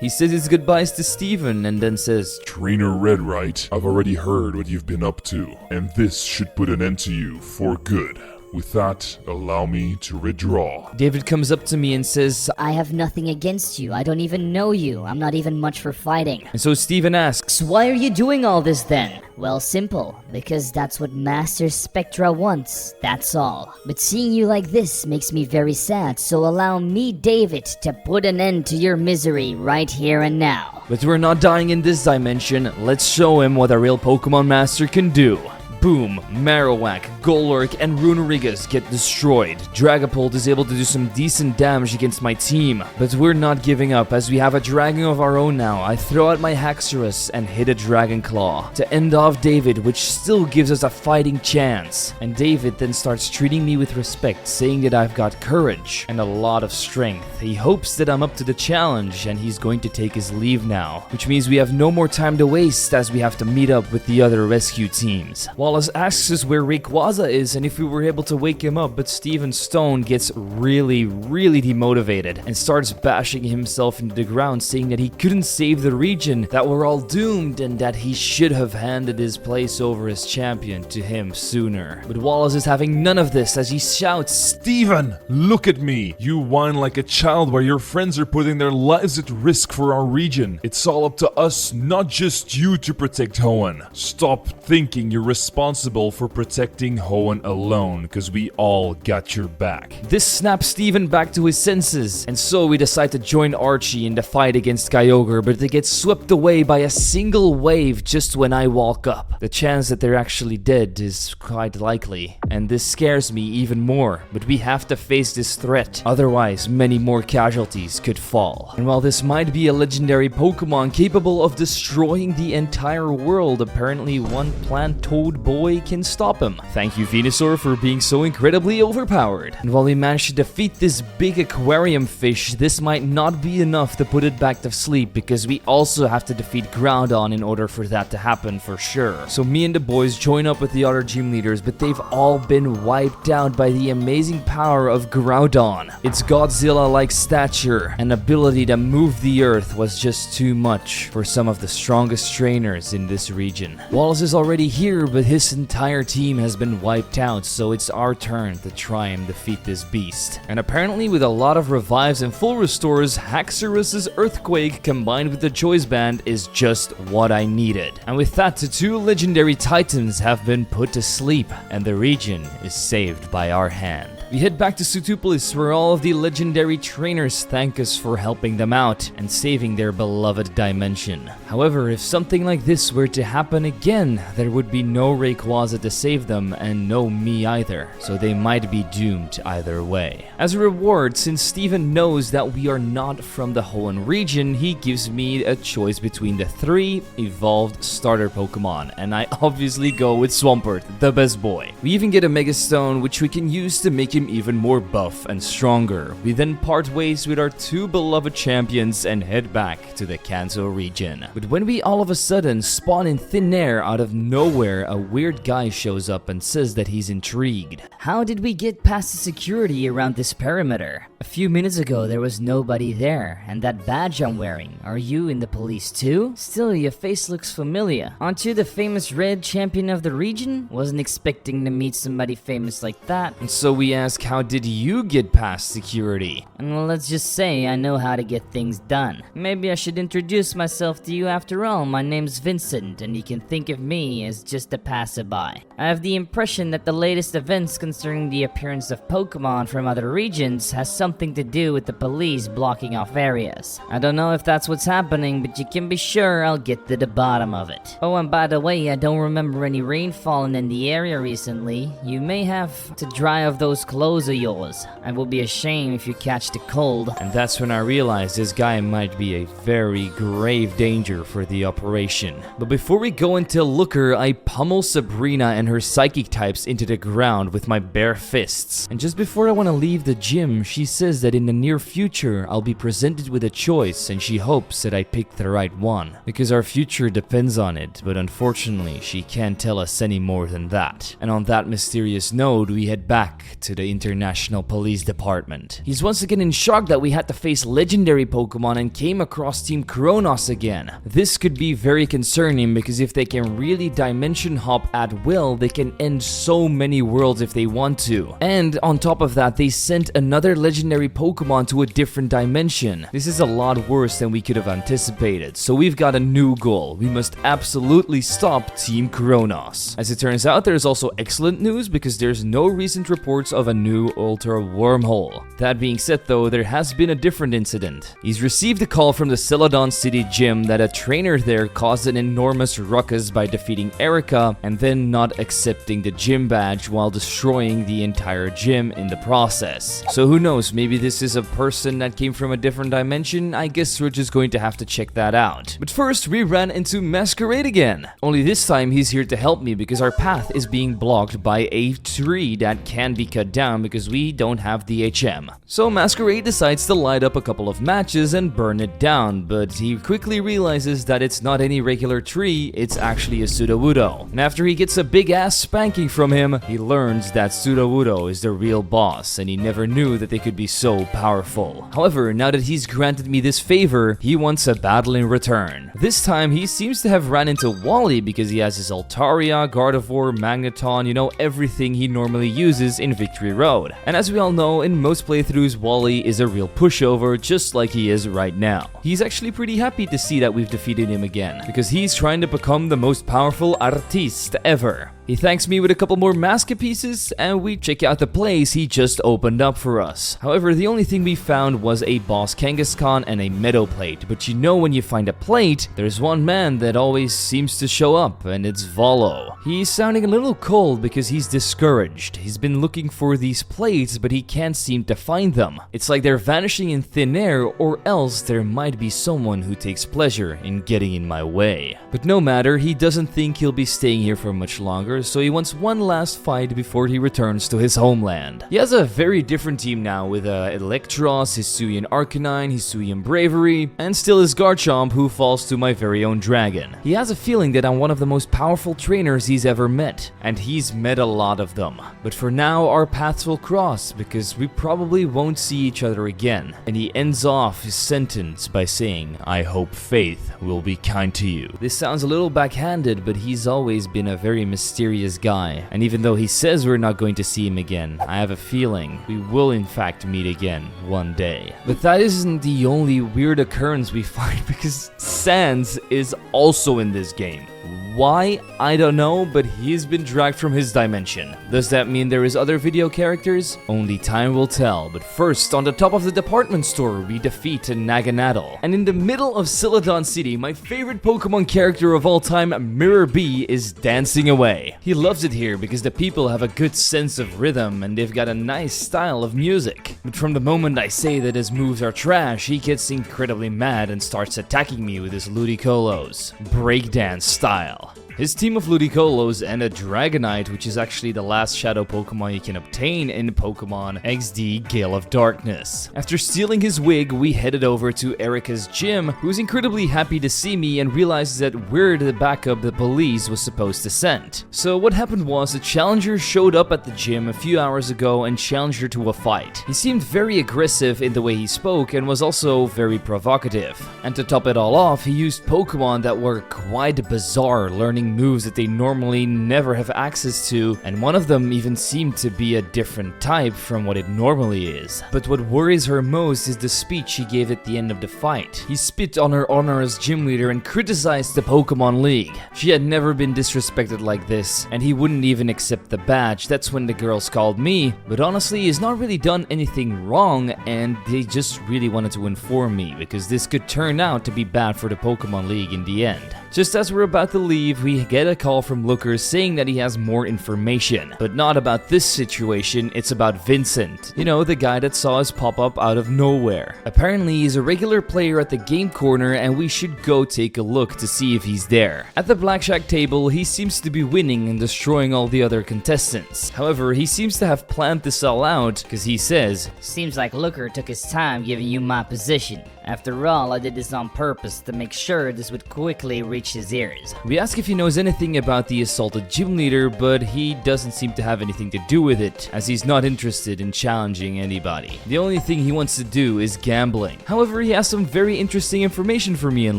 He says his goodbyes to Steven and then says, Trainer Red, right? I've already heard what you've been up to, and this should put an end to you for good. With that, allow me to withdraw. David comes up to me and says, I have nothing against you. I don't even know you. I'm not even much for fighting. and so Steven asks, So why are you doing all this then? Well, simple. Because that's what Master Spectra wants. That's all. But seeing you like this makes me very sad, so allow me, David, to put an end to your misery right here and now. but we're not dying in this dimension. Let's show him what a real Pokemon Master can do. Boom, Marowak, Golurk, and Runerigus get destroyed. Dragapult is able to do some decent damage against my team, but we're not giving up as we have a dragon of our own now. I throw out my Haxorus and hit a Dragon Claw to end off David, which still gives us a fighting chance. And David then starts treating me with respect, saying that I've got courage and a lot of strength. He hopes that I'm up to the challenge and he's going to take his leave now, which means we have no more time to waste as we have to meet up with the other rescue teams. Wallace asks us where Rayquaza is and if we were able to wake him up, but Steven Stone gets really demotivated and starts bashing himself into the ground, saying that he couldn't save the region, that we're all doomed, and that he should have handed his place over as champion to him sooner. But Wallace is having none of this as he shouts, Steven, look at me. You whine like a child while your friends are putting their lives at risk for our region. It's all up to us, not just you, to protect Hoenn. Stop thinking you're responsible for protecting Hoenn alone, because we all got your back. This snaps Steven back to his senses, and so we decide to join Archie in the fight against Kyogre, but they get swept away by a single wave just when I walk up. The chance that they're actually dead is quite likely, and this scares me even more, but we have to face this threat, otherwise many more casualties could fall. And while this might be a legendary Pokemon capable of destroying the entire world, apparently one plant toad boy can stop him. Thank you, Venusaur, for being so incredibly overpowered. And while we manage to defeat this big aquarium fish, this might not be enough to put it back to sleep, because we also have to defeat Groudon in order for that to happen for sure. So me and the boys join up with the other gym leaders, but they've all been wiped out by the amazing power of Groudon. Its Godzilla-like stature and ability to move the earth was just too much for some of the strongest trainers in this region. Wallace is already here, but his entire team has been wiped out, so it's our turn to try and defeat this beast. And apparently with a lot of revives and full restores, Haxorus's Earthquake combined with the Choice Band is just what I needed. And with that, the two legendary titans have been put to sleep, and the region is saved by our hand. We head back to Sutupolis, where all of the legendary trainers thank us for helping them out and saving their beloved dimension. However, if something like this were to happen again, there would be no Rayquaza to save them and no me either, so they might be doomed either way. As a reward, since Steven knows that we are not from the Hoenn region, he gives me a choice between the 3 evolved starter Pokemon, and I obviously go with Swampert, the best boy. We even get a Mega Stone, which we can use to make him team even more buff and stronger. We then part ways with our two beloved champions and head back to the Kanto region. But when we all of a sudden spawn in thin air out of nowhere, a weird guy shows up and says that he's intrigued. How did we get past the security around this perimeter? A few minutes ago there was nobody there, and that badge I'm wearing, are you in the police too? Still, your face looks familiar. Aren't you the famous red champion of the region? Wasn't expecting to meet somebody famous like that. And so we ask, how did you get past security? And well, let's just say I know how to get things done. Maybe I should introduce myself to you after all. My name's Vincent, and you can think of me as just a passerby. I have the impression that the latest events concerning the appearance of Pokemon from other regions has something to do with the police blocking off areas. I don't know if that's what's happening, but you can be sure I'll get to the bottom of it. Oh, and by the way, I don't remember any rain falling in the area recently. You may have to dry off those clothes of yours. It will be a shame if you catch the cold. And that's when I realized this guy might be a very grave danger for the operation. But before we go and tell Looker, I pummel Sabrina and her psychic types into the ground with my bare fists. And just before I want to leave the gym, she says that in the near future I'll be presented with a choice, and she hopes that I pick the right one, because our future depends on it. But unfortunately she can't tell us any more than that. And on that mysterious note, we head back to the International Police Department. He's once again in shock that we had to face legendary Pokemon and came across Team Kronos again. This could be very concerning, because if they can really dimension hop at will, they can end so many worlds if they want to. And on top of that, they sent another legendary Pokemon to a different dimension. This is a lot worse than we could have anticipated, so we've got a new goal. We must absolutely stop Team Kronos. As it turns out, there's also excellent news, because there's no recent reports of a new Ultra Wormhole. That being said though, there has been a different incident. He's received a call from the Celadon City gym that a trainer there caused an enormous ruckus by defeating Erica and then not accepting the gym badge while destroying the entire gym in the process. So who knows, maybe this is a person that came from a different dimension. I guess we're just going to have to check that out. But first, we ran into Masquerade again. Only this time he's here to help me, because our path is being blocked by a tree that can be cut down because we don't have the HM. So Masquerade decides to light up a couple of matches and burn it down, but he quickly realizes that it's not any regular tree, it's actually a Sudowoodo. And after he gets a big ass spanking from him, he learns that Sudowoodo is the real boss, and he never knew that they could be so powerful. However, now that he's granted me this favor, he wants a battle in return. This time he seems to have ran into Wally, because he has his Altaria, Gardevoir, Magneton, you know, everything he normally uses in Victory Road. And as we all know, in most playthroughs, Wally is a real pushover, just like he is right now. He's actually pretty happy to see that we've defeated him again, because he's trying to become the most powerful artiste ever. He thanks me with a couple more Maska pieces, and we check out the place he just opened up for us. However, the only thing we found was a boss Kangaskhan and a meadow plate, but you know, when you find a plate, there's one man that always seems to show up, and it's Volo. He's sounding a little cold because he's discouraged. He's been looking for these plates, but he can't seem to find them. It's like they're vanishing in thin air, or else there might be someone who takes pleasure in getting in my way. But no matter, he doesn't think he'll be staying here for much longer, so he wants one last fight before he returns to his homeland. He has a very different team now, with Electros, Hisuian Arcanine, Hisuian Bravery, and still his Garchomp, who falls to my very own dragon. He has a feeling that I'm one of the most powerful trainers he's ever met, and he's met a lot of them. But for now, our paths will cross, because we probably won't see each other again. And he ends off his sentence by saying, "I hope faith will be kind to you." This sounds a little backhanded, but he's always been a very mysterious guy, and even though he says we're not going to see him again, I have a feeling we will in fact meet again one day. But that isn't the only weird occurrence we find, because Sans is also in this game. Why? I don't know, but he's been dragged from his dimension. Does that mean there is other video characters? Only time will tell. But first, on the top of the department store, we defeat Naganadel. And in the middle of Celadon City, my favorite Pokemon character of all time, Mirror B, is dancing away. He loves it here because the people have a good sense of rhythm and they've got a nice style of music. But from the moment I say that his moves are trash, he gets incredibly mad and starts attacking me with his Ludicolo's breakdance style. his team of Ludicolo's, and a Dragonite, which is actually the last shadow Pokemon you can obtain in Pokemon XD Gale of Darkness. After stealing his wig, we headed over to Erica's gym, who's incredibly happy to see me and realizes that we're the backup the police was supposed to send. So what happened was, a challenger showed up at the gym a few hours ago and challenged her to a fight. He seemed very aggressive in the way he spoke and was also very provocative. And to top it all off, he used Pokemon that were quite bizarre, learning moves that they normally never have access to, and one of them even seemed to be a different type from what it normally is. But what worries her most is the speech he gave at the end of the fight. He spit on her honor as gym leader and criticized the Pokemon League. She had never been disrespected like this, and he wouldn't even accept the badge. That's when the girls called me, but honestly, he's not really done anything wrong, and they just really wanted to inform me, because this could turn out to be bad for the Pokemon League in the end. Just as we're about to leave, we get a call from Looker saying that he has more information. But not about this situation, it's about Vincent. You know, the guy that saw us pop up out of nowhere. Apparently, he's a regular player at the game corner and we should go take a look to see if he's there. At the blackjack table, he seems to be winning and destroying all the other contestants. However, he seems to have planned this all out, because he says, Seems like Looker took his time giving you my position. After all, I did this on purpose to make sure this would quickly reach his ears. We ask if he knows anything about the assaulted gym leader, but he doesn't seem to have anything to do with it, as he's not interested in challenging anybody. The only thing he wants to do is gambling. However, he has some very interesting information for me and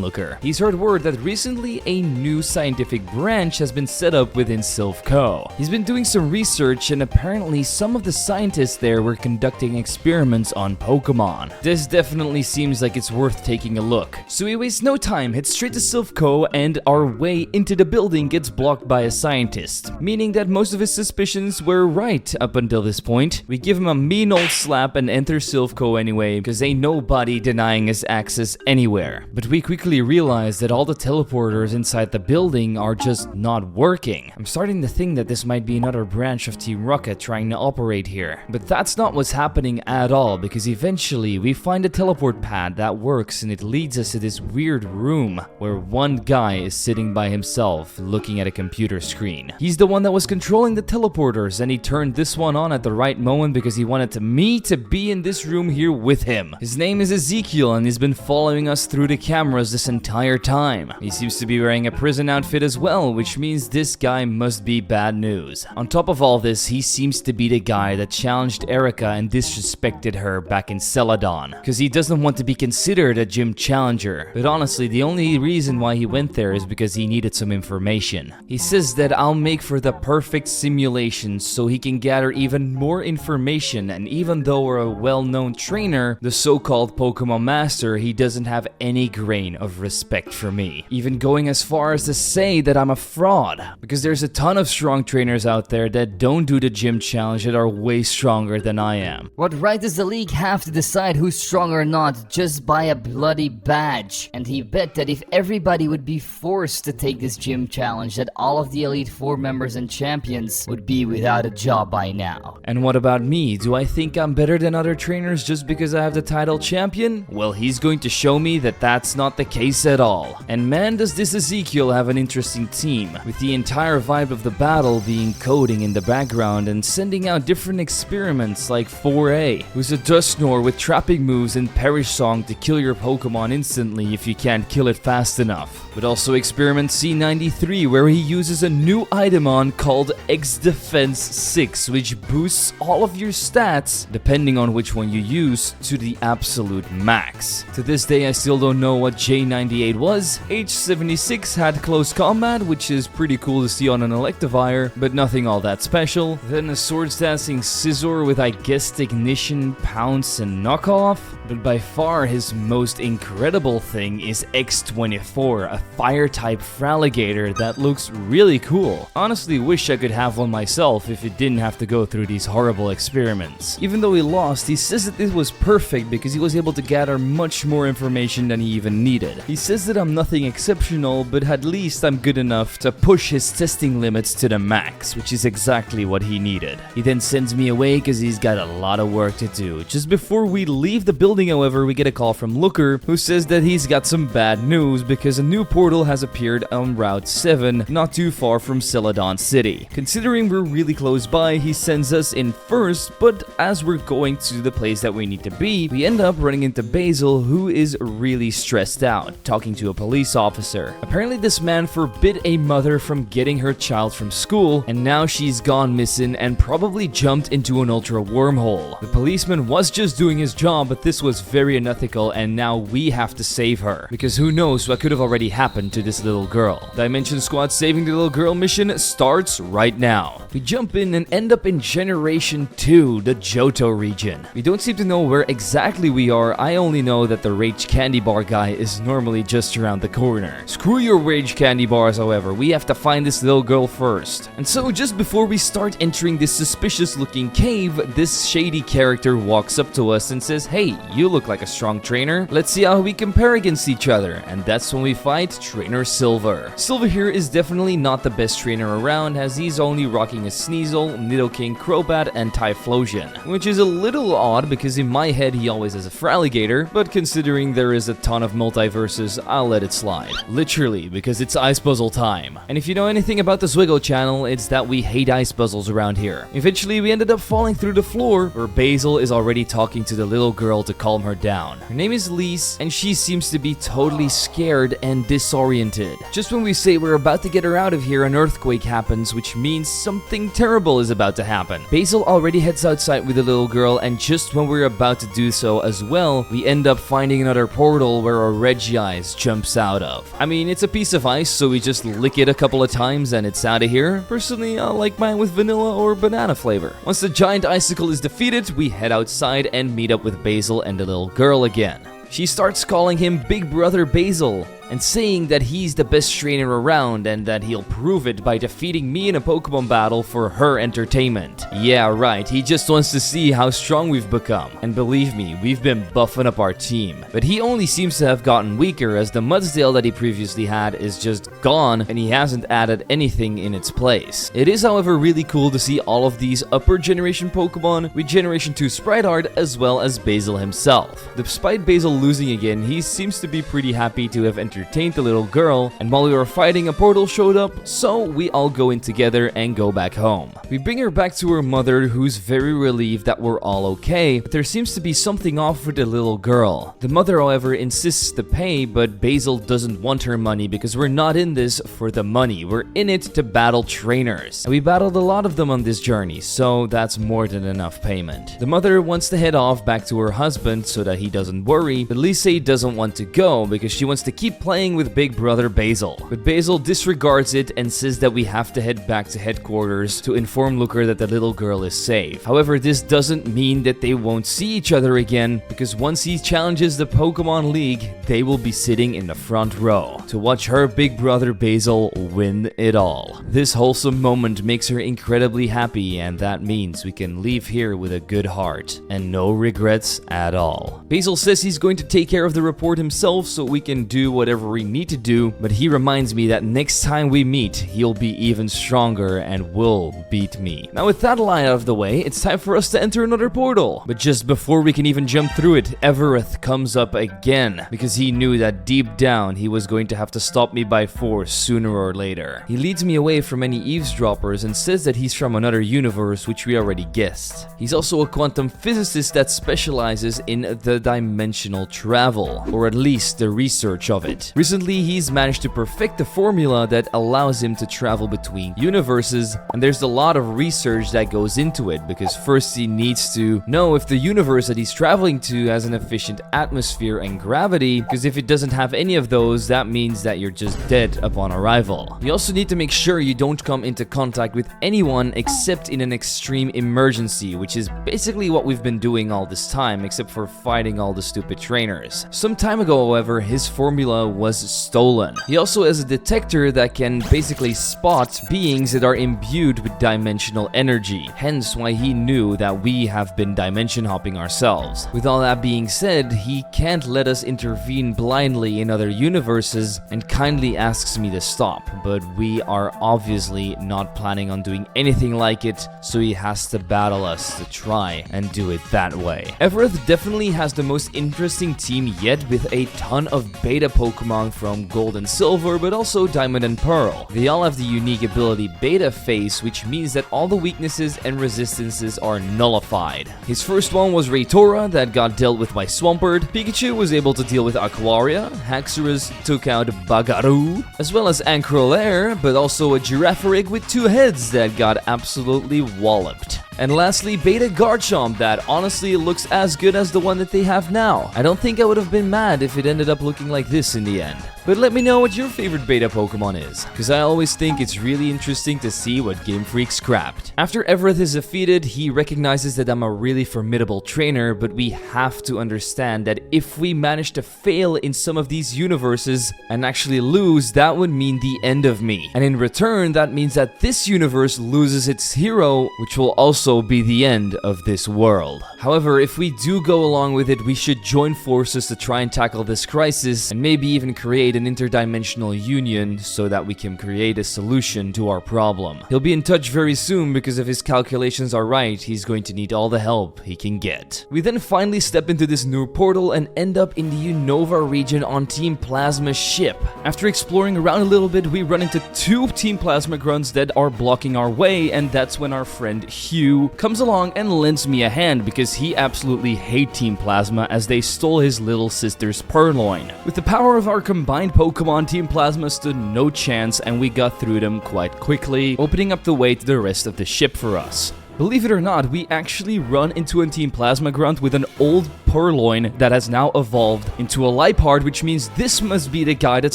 Looker. He's heard word that recently a new scientific branch has been set up within Silph Co. He's been doing some research, and apparently some of the scientists there were conducting experiments on Pokemon. This definitely seems like it's worth taking a look. So we waste no time, head straight to Silph Co, and our way into the building gets blocked by a scientist, meaning that most of his suspicions were right up until this point. We give him a mean old slap and enter Silph Co anyway, because ain't nobody denying us access anywhere. But we quickly realize that all the teleporters inside the building are just not working. I'm starting to think that this might be another branch of Team Rocket trying to operate here. But that's not what's happening at all, because eventually we find a teleport pad that works, and it leads us to this weird room where one guy is sitting by himself looking at a computer screen. He's the one that was controlling the teleporters, and he turned this one on at the right moment because he wanted me to be in this room here with him. His name is Ezekiel, and he's been following us through the cameras this entire time. He seems to be wearing a prison outfit as well, which means this guy must be bad news. On top of all this, he seems to be the guy that challenged Erica and disrespected her back in Celadon, because he doesn't want to be considered a gym challenger. But honestly, the only reason why he went there is because he needed some information. He says that I'll make for the perfect simulation so he can gather even more information, and even though we're a well-known trainer, the so-called Pokemon Master, he doesn't have any grain of respect for me. Even going as far as to say that I'm a fraud, because there's a ton of strong trainers out there that don't do the gym challenge that are way stronger than I am. What right does the league have to decide who's strong or not just by a bloody badge? And he bet that if everybody would be forced to take this gym challenge, that all of the Elite Four members and champions would be without a job by now. And what about me? Do I think I'm better than other trainers just because I have the title champion? Well, he's going to show me that that's not the case at all. And man, does this Ezekiel have an interesting team, with the entire vibe of the battle being coding in the background and sending out different experiments like 4A, who's a Dusknoir with trapping moves and Perish Song to kill your Pokemon instantly if you can't kill it fast enough. But also experiment C93, where he uses a new Itemon called X Defense 6, which boosts all of your stats, depending on which one you use, to the absolute max. To this day, I still don't know what J98 was. H76 had close combat, which is pretty cool to see on an Electivire, but nothing all that special. Then a Swords Dancing Scizor with, I guess, Ignition, Pounce, and Knockoff. But by far his most incredible thing is X24, a Fire-type Fraligator that looks really cool. Honestly, wish I could have one myself if it didn't have to go through these horrible experiments. Even though he lost, he says that this was perfect because he was able to gather much more information than he even needed. He says that I'm nothing exceptional, but at least I'm good enough to push his testing limits to the max, which is exactly what he needed. He then sends me away because he's got a lot of work to do. Just before we leave the building, however, we get a call from Looker, who says that he's got some bad news because a new portal has appeared en route Route 7, not too far from Celadon City. Considering we're really close by, he sends us in first, but as we're going to the place that we need to be, we end up running into Basil, who is really stressed out, talking to a police officer. Apparently this man forbid a mother from getting her child from school, and now she's gone missing and probably jumped into an ultra wormhole. The policeman was just doing his job, but this was very unethical, and now we have to save her, because who knows what could have already happened to this little girl. Dimension Squad Saving the Little Girl mission starts right now. We jump in and end up in Generation 2, the Johto region. We don't seem to know where exactly we are. I only know that the Rage Candy Bar guy is normally just around the corner. Screw your Rage Candy Bars, however, we have to find this little girl first. And so just before we start entering this suspicious looking cave, this shady character walks up to us and says, "Hey, you look like a strong trainer. Let's see how we compare against each other." And that's when we fight Trainer Silver. Silver here is definitely not the best trainer around, as he's only rocking a Sneasel, Nidoking, Crobat, and Typhlosion, which is a little odd because in my head he always has a Feraligatr, but considering there is a ton of multiverses, I'll let it slide. Literally, because it's ice puzzle time. And if you know anything about the ZWIGGO channel, it's that we hate ice puzzles around here. Eventually we ended up falling through the floor, where Basil is already talking to the little girl to calm her down. Her name is Lise, and she seems to be totally scared and disoriented. Just when we say we're about to get her out of here, an earthquake happens, which means something terrible is about to happen. Basil already heads outside with the little girl, and just when we're about to do so as well, we end up finding another portal where a Regice jumps out of. I mean, it's a piece of ice, so we just lick it a couple of times and it's out of here. Personally, I like mine with vanilla or banana flavor. Once the giant icicle is defeated, we head outside and meet up with Basil and the little girl again. She starts calling him Big Brother Basil, and saying that he's the best trainer around and that he'll prove it by defeating me in a Pokemon battle for her entertainment. Yeah, right, he just wants to see how strong we've become. And believe me, we've been buffing up our team. But he only seems to have gotten weaker, as the Mudsdale that he previously had is just gone and he hasn't added anything in its place. It is, however, really cool to see all of these upper generation Pokemon with Generation 2 Sprite Art as well as Basil himself. Despite Basil losing again, he seems to be pretty happy to have entertained the little girl, and while we were fighting, a portal showed up, so we all go in together and go back home. We bring her back to her mother, who's very relieved that we're all okay, but there seems to be something off with the little girl. The mother, however, insists to pay, but Basil doesn't want her money because we're not in this for the money, we're in it to battle trainers. And we battled a lot of them on this journey, so that's more than enough payment. The mother wants to head off back to her husband so that he doesn't worry, but Lise doesn't want to go because she wants to keep playing with Big Brother Basil. But Basil disregards it and says that we have to head back to headquarters to inform Looker that the little girl is safe. However, this doesn't mean that they won't see each other again, because once he challenges the Pokemon League, they will be sitting in the front row to watch her Big Brother Basil win it all. This wholesome moment makes her incredibly happy, and that means we can leave here with a good heart and no regrets at all. Basil says he's going to take care of the report himself so we can do whatever we need to do, but he reminds me that next time we meet, he'll be even stronger and will beat me. Now with that line out of the way, it's time for us to enter another portal. But just before we can even jump through it, Evereth comes up again, because he knew that deep down he was going to have to stop me by force sooner or later. He leads me away from any eavesdroppers and says that he's from another universe, which we already guessed. He's also a quantum physicist that specializes in the dimensional travel, or at least the research of it. Recently, he's managed to perfect the formula that allows him to travel between universes, and there's a lot of research that goes into it, because first he needs to know if the universe that he's traveling to has an efficient atmosphere and gravity, because if it doesn't have any of those, that means that you're just dead upon arrival. You also need to make sure you don't come into contact with anyone except in an extreme emergency, which is basically what we've been doing all this time, except for fighting all the stupid trainers. Some time ago, however, his formula was stolen. He also has a detector that can basically spot beings that are imbued with dimensional energy, hence why he knew that we have been dimension hopping ourselves. With all that being said, he can't let us intervene blindly in other universes and kindly asks me to stop, but we are obviously not planning on doing anything like it, so he has to battle us to try and do it that way. Evereth definitely has the most interesting team yet, with a ton of beta Pokemon Pokemon from Gold and Silver, but also Diamond and Pearl. They all have the unique ability Beta Phase, which means that all the weaknesses and resistances are nullified. His first one was Raytora that got dealt with by Swampert, Pikachu was able to deal with Aquaria, Haxorus took out Bagaru, as well as Ancrolair, but also a Girafarig with 2 heads that got absolutely walloped. And lastly, Beta Garchomp that honestly looks as good as the one that they have now. I don't think I would have been mad if it ended up looking like this in the end. But let me know what your favorite beta Pokemon is, because I always think it's really interesting to see what Game Freak scrapped. After Everett is defeated, he recognizes that I'm a really formidable trainer, but we have to understand that if we manage to fail in some of these universes and actually lose, that would mean the end of me. And in return, that means that this universe loses its hero, which will also be the end of this world. However, if we do go along with it, we should join forces to try and tackle this crisis and maybe even create an interdimensional union so that we can create a solution to our problem. He'll be in touch very soon because if his calculations are right, he's going to need all the help he can get. We then finally step into this new portal and end up in the Unova region on Team Plasma's ship. After exploring around a little bit, we run into 2 Team Plasma grunts that are blocking our way, and that's when our friend Hugh comes along and lends me a hand because he absolutely hates Team Plasma as they stole his little sister's Purloin. With the power of our combined Pokemon, Team Plasma stood no chance and we got through them quite quickly, opening up the way to the rest of the ship for us. Believe it or not, we actually run into a Team Plasma grunt with an old Purloin that has now evolved into a Liepard, which means this must be the guy that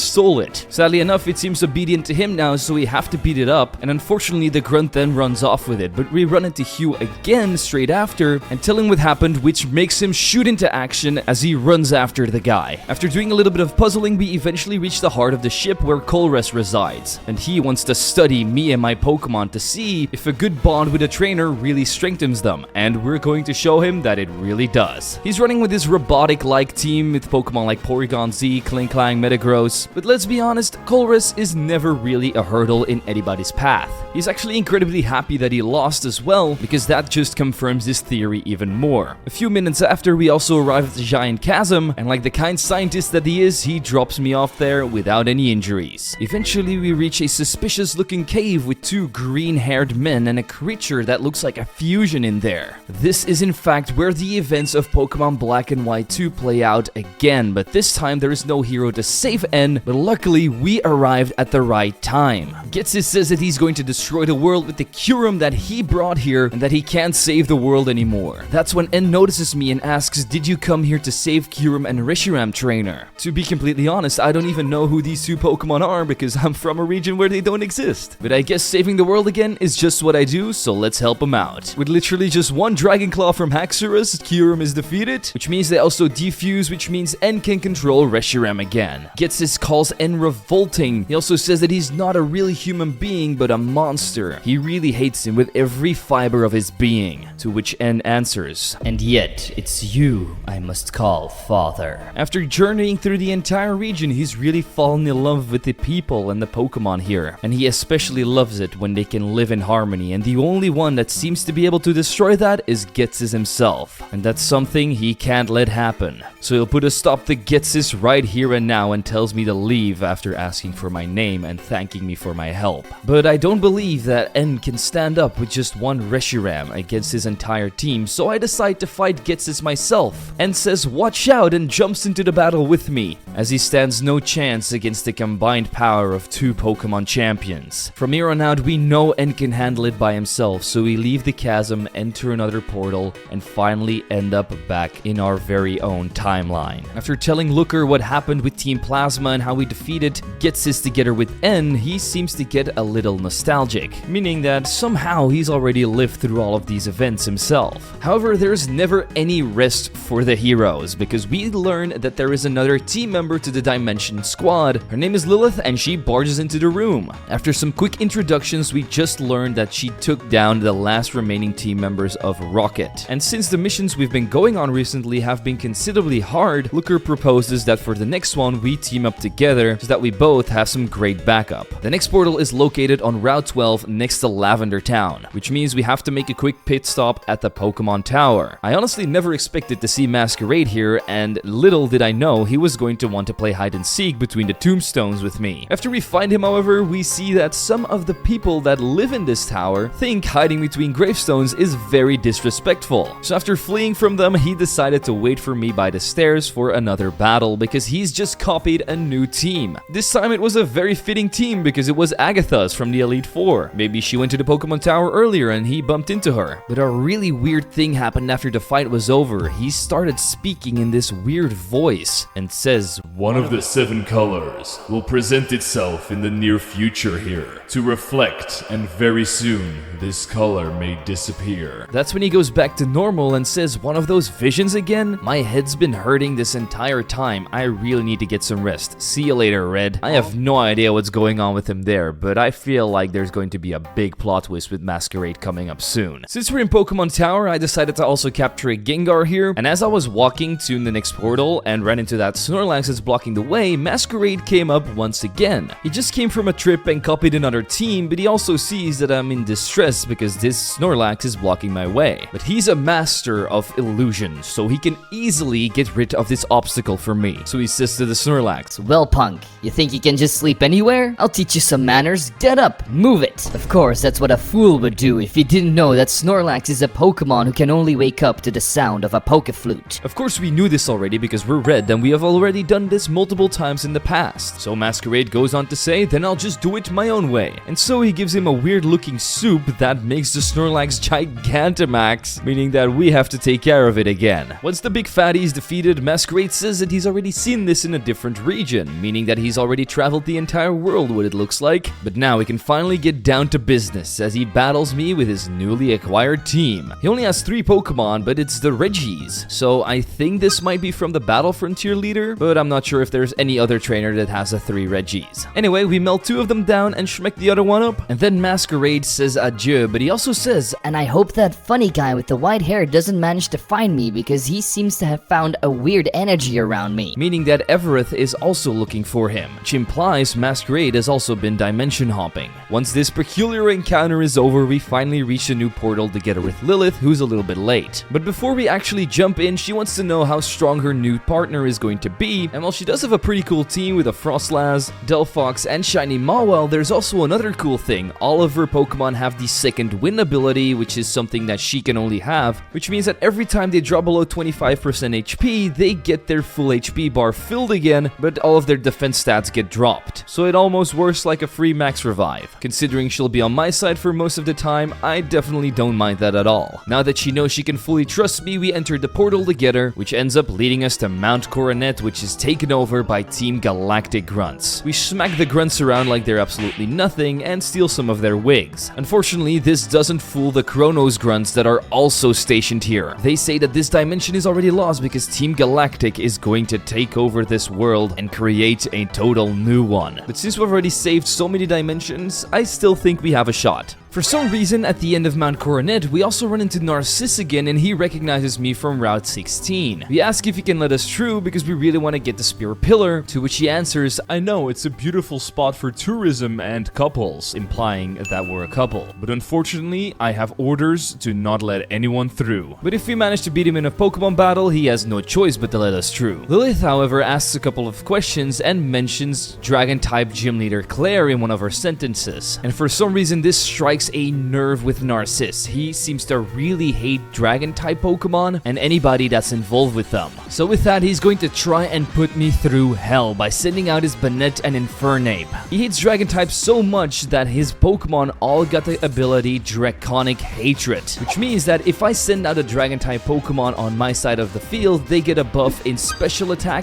stole it. Sadly enough, it seems obedient to him now, so we have to beat it up, and unfortunately the grunt then runs off with it, but we run into Hugh again straight after and tell him what happened, which makes him shoot into action as he runs after the guy. After doing a little bit of puzzling, we eventually reach the heart of the ship where Colress resides, and he wants to study me and my Pokemon to see if a good bond with a trainer really strengthens them, and we're going to show him that it really does. He's running with his robotic-like team with Pokemon like Porygon Z, Klinklang, Metagross, but let's be honest, Colress is never really a hurdle in anybody's path. He's actually incredibly happy that he lost as well, because that just confirms his theory even more. A few minutes after, we also arrive at the giant chasm, and like the kind scientist that he is, he drops me off there without any injuries. Eventually, we reach a suspicious-looking cave with 2 green-haired men and a creature that looks like a fusion in there. This is in fact where the events of Pokemon Black and White 2 play out again, but this time there is no hero to save N, but luckily we arrived at the right time. Ghetsis says that he's going to destroy the world with the Kyurem that he brought here and that he can't save the world anymore. That's when N notices me and asks, "Did you come here to save Kyurem and Reshiram, trainer?" To be completely honest, I don't even know who these 2 Pokemon are because I'm from a region where they don't exist. But I guess saving the world again is just what I do, so let's help him out. With literally just 1 Dragon Claw from Haxorus, Kyurem is defeated, which means they also defuse, which means N can control Reshiram again. Ghetsis calls N revolting. He also says that he's not a real human being, but a monster. He really hates him with every fiber of his being, to which N answers, "And yet, it's you I must call father." After journeying through the entire region, he's really fallen in love with the people and the Pokemon here, and he especially loves it when they can live in harmony, and the only one that seems to be able to destroy that is Ghetsis himself, and that's something he can't let happen. So he'll put a stop to Ghetsis right here and now and tells me to leave after asking for my name and thanking me for my help. But I don't believe that N can stand up with just 1 Reshiram against his entire team, so I decide to fight Ghetsis myself. N says watch out and jumps into the battle with me, as he stands no chance against the combined power of 2 Pokemon champions. From here on out, we know N can handle it by himself, so we leave the chasm, enter another portal, and finally end up back in our very own timeline. After telling Looker what happened with Team Plasma and how we defeated Ghetsis together with N, he seems to get a little nostalgic, meaning that somehow he's already lived through all of these events himself. However, there's never any rest for the heroes, because we learn that there is another team member to the Dimension Squad. Her name is Lilith, and she barges into the room. After some quick introductions, we just learned that she took down the last last remaining team members of Rocket. And since the missions we've been going on recently have been considerably hard, Looker proposes that for the next one we team up together so that we both have some great backup. The next portal is located on Route 12 next to Lavender Town, which means we have to make a quick pit stop at the Pokemon Tower. I honestly never expected to see Masquerade here, and little did I know he was going to want to play hide and seek between the tombstones with me. After we find him, however, we see that some of the people that live in this tower think hiding between gravestones is very disrespectful. So after fleeing from them, he decided to wait for me by the stairs for another battle because he's just copied a new team. This time it was a very fitting team because it was Agatha's from the Elite Four. Maybe she went to the Pokemon Tower earlier and he bumped into her. But a really weird thing happened after the fight was over. He started speaking in this weird voice and says, One of the 7 colors will present itself in the near future here to reflect, and very soon this color may disappear. That's when he goes back to normal and says, one of those visions again? My head's been hurting this entire time. I really need to get some rest. See you later, Red. I have no idea what's going on with him there, but I feel like there's going to be a big plot twist with Masquerade coming up soon. Since we're in Pokemon Tower, I decided to also capture a Gengar here, and as I was walking to the next portal and ran into that Snorlax that's blocking the way, Masquerade came up once again. He just came from a trip and copied another team, but he also sees that I'm in distress because this Snorlax is blocking my way. But he's a master of illusion, so he can easily get rid of this obstacle for me. So he says to the Snorlax, Well, punk, you think you can just sleep anywhere? I'll teach you some manners. Get up, move it. Of course, that's what a fool would do if he didn't know that Snorlax is a Pokemon who can only wake up to the sound of a Pokeflute. Of course we knew this already because we're Red and we have already done this multiple times in the past. So Masquerade goes on to say, then I'll just do it my own way. And so he gives him a weird looking soup that makes the Snorlax Gigantamax, meaning that we have to take care of it again. Once the big fatty is defeated, Masquerade says that he's already seen this in a different region, meaning that he's already traveled the entire world, what it looks like. But now we can finally get down to business as he battles me with his newly acquired team. He only has 3 Pokemon, but it's the Reggies. So I think this might be from the Battle Frontier leader, but I'm not sure if there's any other trainer that has the 3 Reggies. Anyway, we melt 2 of them down and schmeck the other one up, and then Masquerade says adieu, but he also says, And I hope that funny guy with the white hair doesn't manage to find me because he seems to have found a weird energy around me. meaning that Everett is also looking for him, which implies Masquerade has also been dimension hopping. Once this peculiar encounter is over, we finally reach a new portal together with Lilith, who's a little bit late. But before we actually jump in, she wants to know how strong her new partner is going to be, and while she does have a pretty cool team with a Frostlass, Delphox, and Shiny Mawile, there's also another cool thing. All of her Pokemon have the second win ability, which is something that she can only have, which means that every time they drop below 25% HP, they get their full HP bar filled again, but all of their defense stats get dropped. So it almost works like a free max revive. Considering she'll be on my side for most of the time, I definitely don't mind that at all. Now that she knows she can fully trust me, we enter the portal together, which ends up leading us to Mount Coronet, which is taken over by Team Galactic Grunts. We smack the Grunts around like they're absolutely nothing and steal some of their wigs. Unfortunately, this doesn't fool the Chronos Grunts that are also stationed here. They say that this dimension is already lost because Team Galactic is going to take over this world and create a total new one. But since we've already saved so many dimensions, I still think we have a shot. For some reason, at the end of Mount Coronet, we also run into Narciss again and he recognizes me from Route 16. We ask if he can let us through because we really want to get the Spear Pillar, to which he answers, I know, it's a beautiful spot for tourism and couples, implying that we're a couple. but unfortunately, I have orders to not let anyone through. But if we manage to beat him in a Pokemon battle, he has no choice but to let us through. Lilith, however, asks a couple of questions and mentions Dragon-type Gym Leader Claire in one of her sentences. And for some reason, this strikes a nerve with Narciss. He seems to really hate Dragon-type Pokemon and anybody that's involved with them. So with that, he's going to try and put me through hell by sending out his Banette and Infernape. He hates Dragon-type so much that his Pokemon all got the ability Draconic Hatred, which means that if I send out a Dragon-type Pokemon on my side of the field, they get a buff in special attack,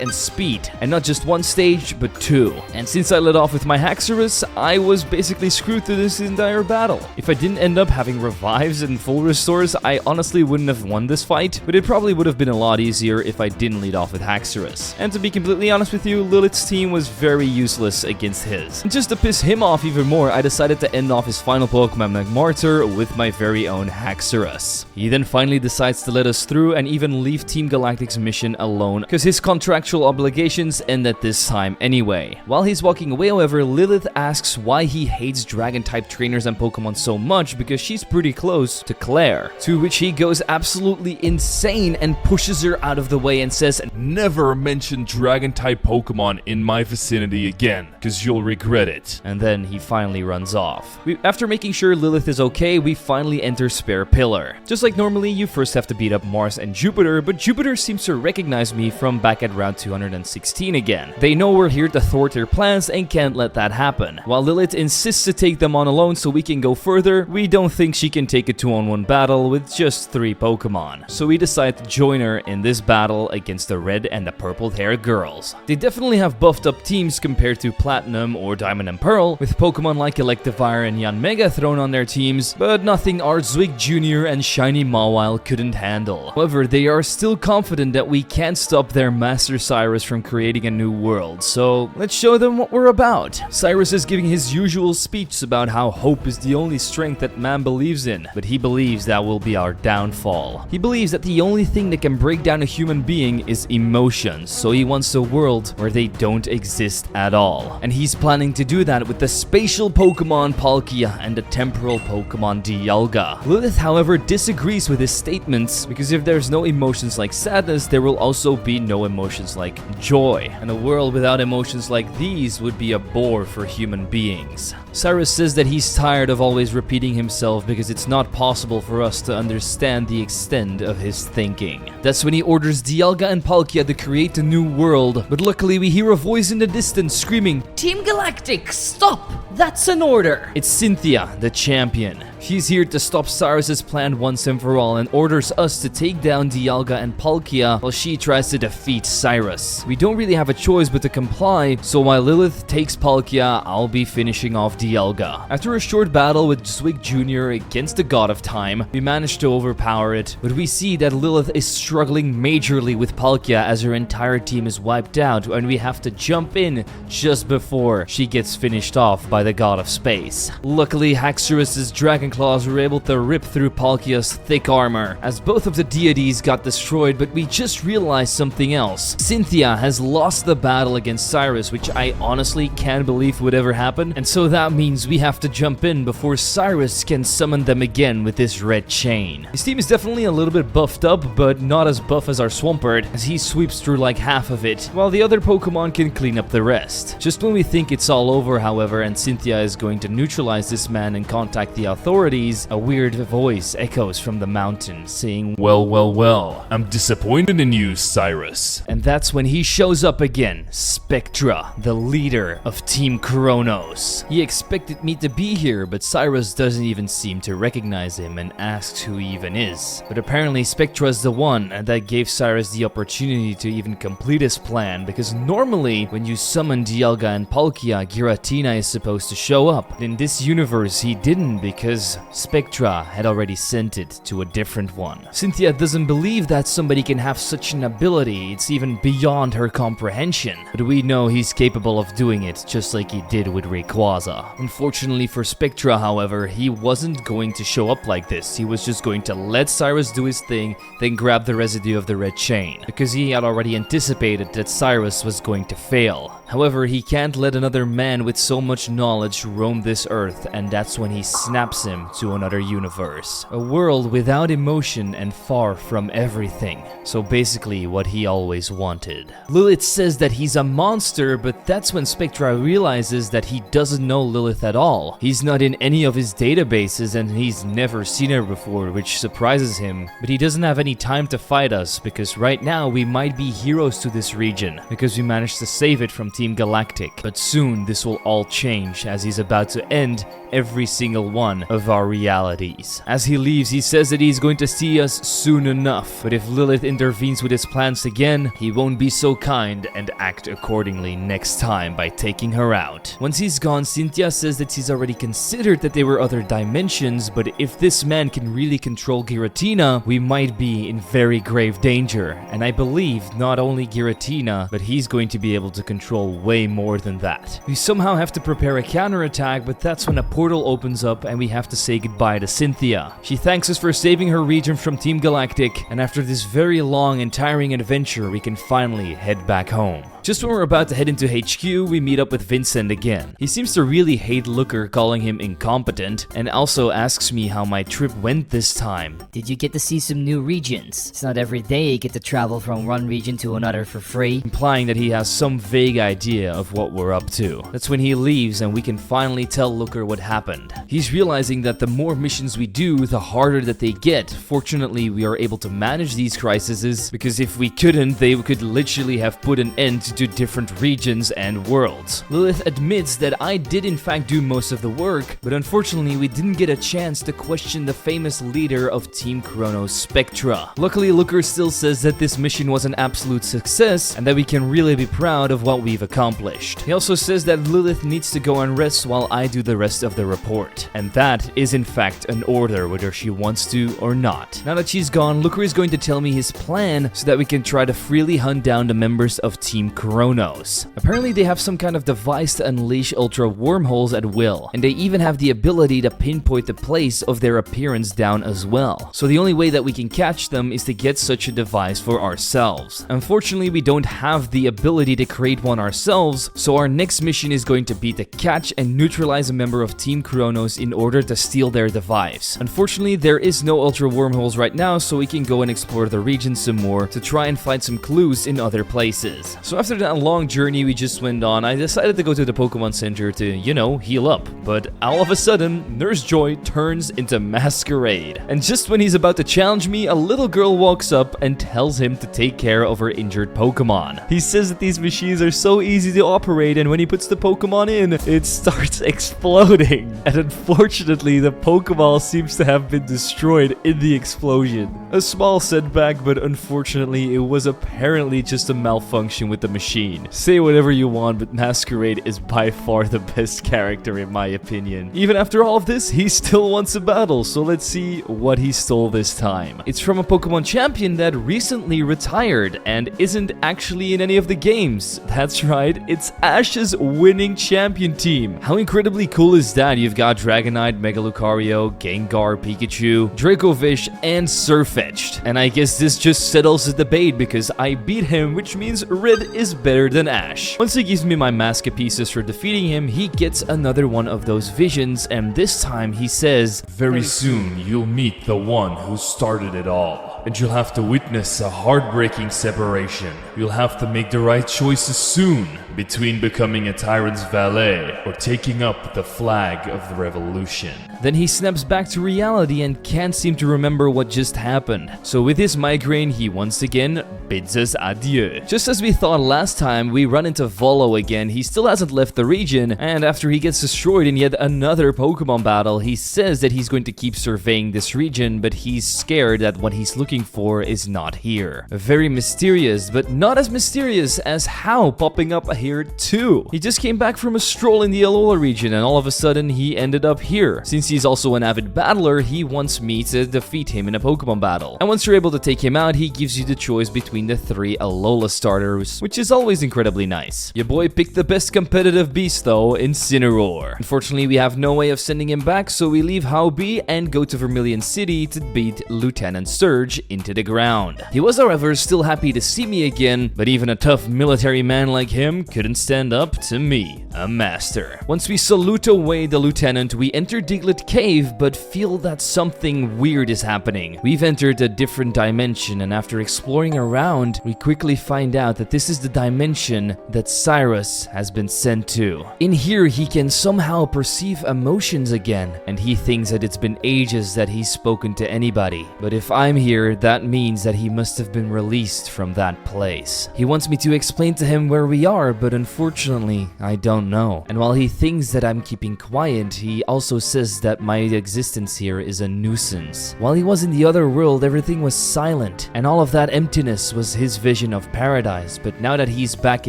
and speed. And not just one stage, but 2. And since I let off with my Haxorus, I was basically screwed through this entire entire battle. If I didn't end up having revives and full restores, I honestly wouldn't have won this fight, but it probably would have been a lot easier if I didn't lead off with Haxorus. And to be completely honest with you, Lilith's team was very useless against his. And just to piss him off even more, I decided to end off his final Pokemon McMartyr with my very own Haxorus. He then finally decides to let us through and even leave Team Galactic's mission alone, because his contractual obligations end at this time anyway. While he's walking away, however, Lilith asks why he hates Dragon-type trainers and Pokemon so much because she's pretty close to Claire, to which he goes absolutely insane and pushes her out of the way and says, Never mention Dragon-type Pokemon in my vicinity again, because you'll regret it. And then he finally runs off. After making sure Lilith is okay, we finally enter Spare Pillar. Just like normally, you first have to beat up Mars and Jupiter, but Jupiter seems to recognize me from back at round 216 again. They know we're here to thwart their plans and can't let that happen. While Lilith insists to take them on alone so we can go further, we don't think she can take a 2-on-1 battle with just 3 Pokemon. So we decide to join her in this battle against the red and the purple-haired girls. They definitely have buffed up teams compared to Platinum or Diamond and Pearl, with Pokemon like Electivire and Yanmega thrown on their teams, but nothing our ZWIGGO and Shiny Mawile couldn't handle. However, they are still confident that we can't stop their Master Cyrus from creating a new world, so let's show them what we're about. Cyrus is giving his usual speech about how hope is the only strength that man believes in, but he believes that will be our downfall. He believes that the only thing that can break down a human being is emotions, so he wants a world where they don't exist at all. And he's planning to do that with the spatial Pokemon Palkia and the temporal Pokemon Dialga. Lilith, however, disagrees with his statements, because if there's no emotions like sadness, there will also be no emotions like joy. And a world without emotions like these would be a bore for human beings. Cyrus says that he's tired of always repeating himself because it's not possible for us to understand the extent of his thinking. That's when he orders Dialga and Palkia to create a new world, but luckily we hear a voice in the distance screaming, Team Galactic, stop! That's an order! It's Cynthia, the champion. She's here to stop Cyrus's plan once and for all and orders us to take down Dialga and Palkia while she tries to defeat Cyrus. We don't really have a choice but to comply, so while Lilith takes Palkia, I'll be finishing off Dialga. After a short battle with ZWIGGO against the God of Time, we manage to overpower it, but we see that Lilith is struggling majorly with Palkia as her entire team is wiped out and we have to jump in just before she gets finished off by the God of Space. Luckily, Haxorus's Dragon Claws were able to rip through Palkia's thick armor, as both of the deities got destroyed, but we just realized something else. Cynthia has lost the battle against Cyrus, which I honestly can't believe would ever happen, and so that means we have to jump in before Cyrus can summon them again with this red chain. His team is definitely a little bit buffed up, but not as buff as our Swampert, as he sweeps through like half of it, while the other Pokemon can clean up the rest. Just when we think it's all over, however, and Cynthia is going to neutralize this man and contact the authorities, a weird voice echoes from the mountain, saying, Well, I'm disappointed in you, Cyrus. And that's when he shows up again, Spectra, the leader of Team Kronos. He expected me to be here, but Cyrus doesn't even seem to recognize him and asks who he even is. But apparently Spectra's the one that gave Cyrus the opportunity to even complete his plan, because normally when you summon Dialga and Palkia, Giratina is supposed to show up. In this universe he didn't, because Spectra had already sent it to a different one. Cynthia doesn't believe that somebody can have such an ability, it's even beyond her comprehension. But we know he's capable of doing it, just like he did with Rayquaza. Unfortunately for Spectra, however, he wasn't going to show up like this. He was just going to let Cyrus do his thing, then grab the residue of the red chain, because he had already anticipated that Cyrus was going to fail. However, he can't let another man with so much knowledge roam this earth, and that's when he snaps him to another universe. A world without emotion and far from everything. So basically what he always wanted. Lilith says that he's a monster, but that's when Spectra realizes that he doesn't know Lilith at all. He's not in any of his databases and he's never seen her before, which surprises him. But he doesn't have any time to fight us, because right now we might be heroes to this region, because we managed to save it from Team Galactic. But soon this will all change, as he's about to end every single one of of our realities. As he leaves, he says that he's going to see us soon enough, but if Lilith intervenes with his plans again, he won't be so kind and act accordingly next time by taking her out. Once he's gone, Cynthia says that she's already considered that there were other dimensions, but if this man can really control Giratina, we might be in very grave danger. And I believe not only Giratina, but he's going to be able to control way more than that. We somehow have to prepare a counterattack, but that's when a portal opens up and we have to say goodbye to Cynthia. She thanks us for saving her region from Team Galactic, and after this very long and tiring adventure, we can finally head back home. Just when we're about to head into HQ, we meet up with Vincent again. He seems to really hate Looker calling him incompetent, and also asks me how my trip went this time. Did you get to see some new regions? It's not every day you get to travel from one region to another for free. Implying that he has some vague idea of what we're up to. That's when he leaves and we can finally tell Looker what happened. He's realizing that the more missions we do, the harder that they get. Fortunately, we are able to manage these crises, because if we couldn't, they could literally have put an end to different regions and worlds. Lilith admits that I did in fact do most of the work, but unfortunately we didn't get a chance to question the famous leader of Team Chronos, Spectra. Luckily, Looker still says that this mission was an absolute success and that we can really be proud of what we've accomplished. He also says that Lilith needs to go and rest while I do the rest of the report. And that is in fact an order, whether she wants to or not. Now that she's gone, Looker is going to tell me his plan so that we can try to freely hunt down the members of Team Chronos. Apparently they have some kind of device to unleash ultra wormholes at will, and they even have the ability to pinpoint the place of their appearance down as well. So the only way that we can catch them is to get such a device for ourselves. Unfortunately, we don't have the ability to create one ourselves, so our next mission is going to be to catch and neutralize a member of Team Chronos in order to steal their device. Unfortunately, there is no ultra wormholes right now, so we can go and explore the region some more to try and find some clues in other places. So after that long journey we just went on, I decided to go to the Pokemon Center to, heal up. But all of a sudden, Nurse Joy turns into Masquerade. And just when he's about to challenge me, a little girl walks up and tells him to take care of her injured Pokemon. He says that these machines are so easy to operate, and when he puts the Pokemon in, it starts exploding. And unfortunately, the Pokeball seems to have been destroyed in the explosion. A small setback, but unfortunately, it was apparently just a malfunction with the machine. Say whatever you want, but Masquerade is by far the best character in my opinion. Even after all of this, he still wants a battle, so let's see what he stole this time. It's from a Pokemon champion that recently retired and isn't actually in any of the games. That's right, it's Ash's winning champion team. How incredibly cool is that? You've got Dragonite, Mega Lucario, Gengar, Pikachu, Dracovish, and Sirfetch'd. And I guess this just settles the debate because I beat him, which means Red is better than Ash. Once he gives me my Maska pieces for defeating him, he gets another one of those visions, and this time he says, Very soon you'll meet the one who started it all, and you'll have to witness a heartbreaking separation. You'll have to make the right choices soon between becoming a tyrant's valet or taking up the flag of the revolution. Then he snaps back to reality and can't seem to remember what just happened. So with his migraine, he once again bids us adieu. Just as we thought last time, we run into Volo again. He still hasn't left the region, and after he gets destroyed in yet another Pokemon battle, he says that he's going to keep surveying this region, but he's scared that what he's looking for is not here. Very mysterious, but not as mysterious as How popping up here too. He just came back from a stroll in the Alola region, and all of a sudden he ended up here. Since he's also an avid battler, he wants me to defeat him in a Pokemon battle. And once you're able to take him out, he gives you the choice between the 3 Alola starters, which is always incredibly nice. Your boy picked the best competitive beast though, Incineroar. Unfortunately, we have no way of sending him back, so we leave Haubi and go to Vermilion City to beat Lieutenant Surge into the ground. He was, however, still happy to see me again, but even a tough military man like him couldn't stand up to me, a master. Once we salute away the lieutenant, we enter Diglett Cave, but feel that something weird is happening. We've entered a different dimension, and after exploring around, we quickly find out that this is the dimension that Cyrus has been sent to. In here, he can somehow perceive emotions again, and he thinks that it's been ages that he's spoken to anybody. But if I'm here, that means that he must have been released from that place. He wants me to explain to him where we are, but unfortunately, I don't know. And while he thinks that I'm keeping quiet, he also says that my existence here is a nuisance. While he was in the other world, everything was silent, and all of that emptiness was his vision of paradise. But now that he's back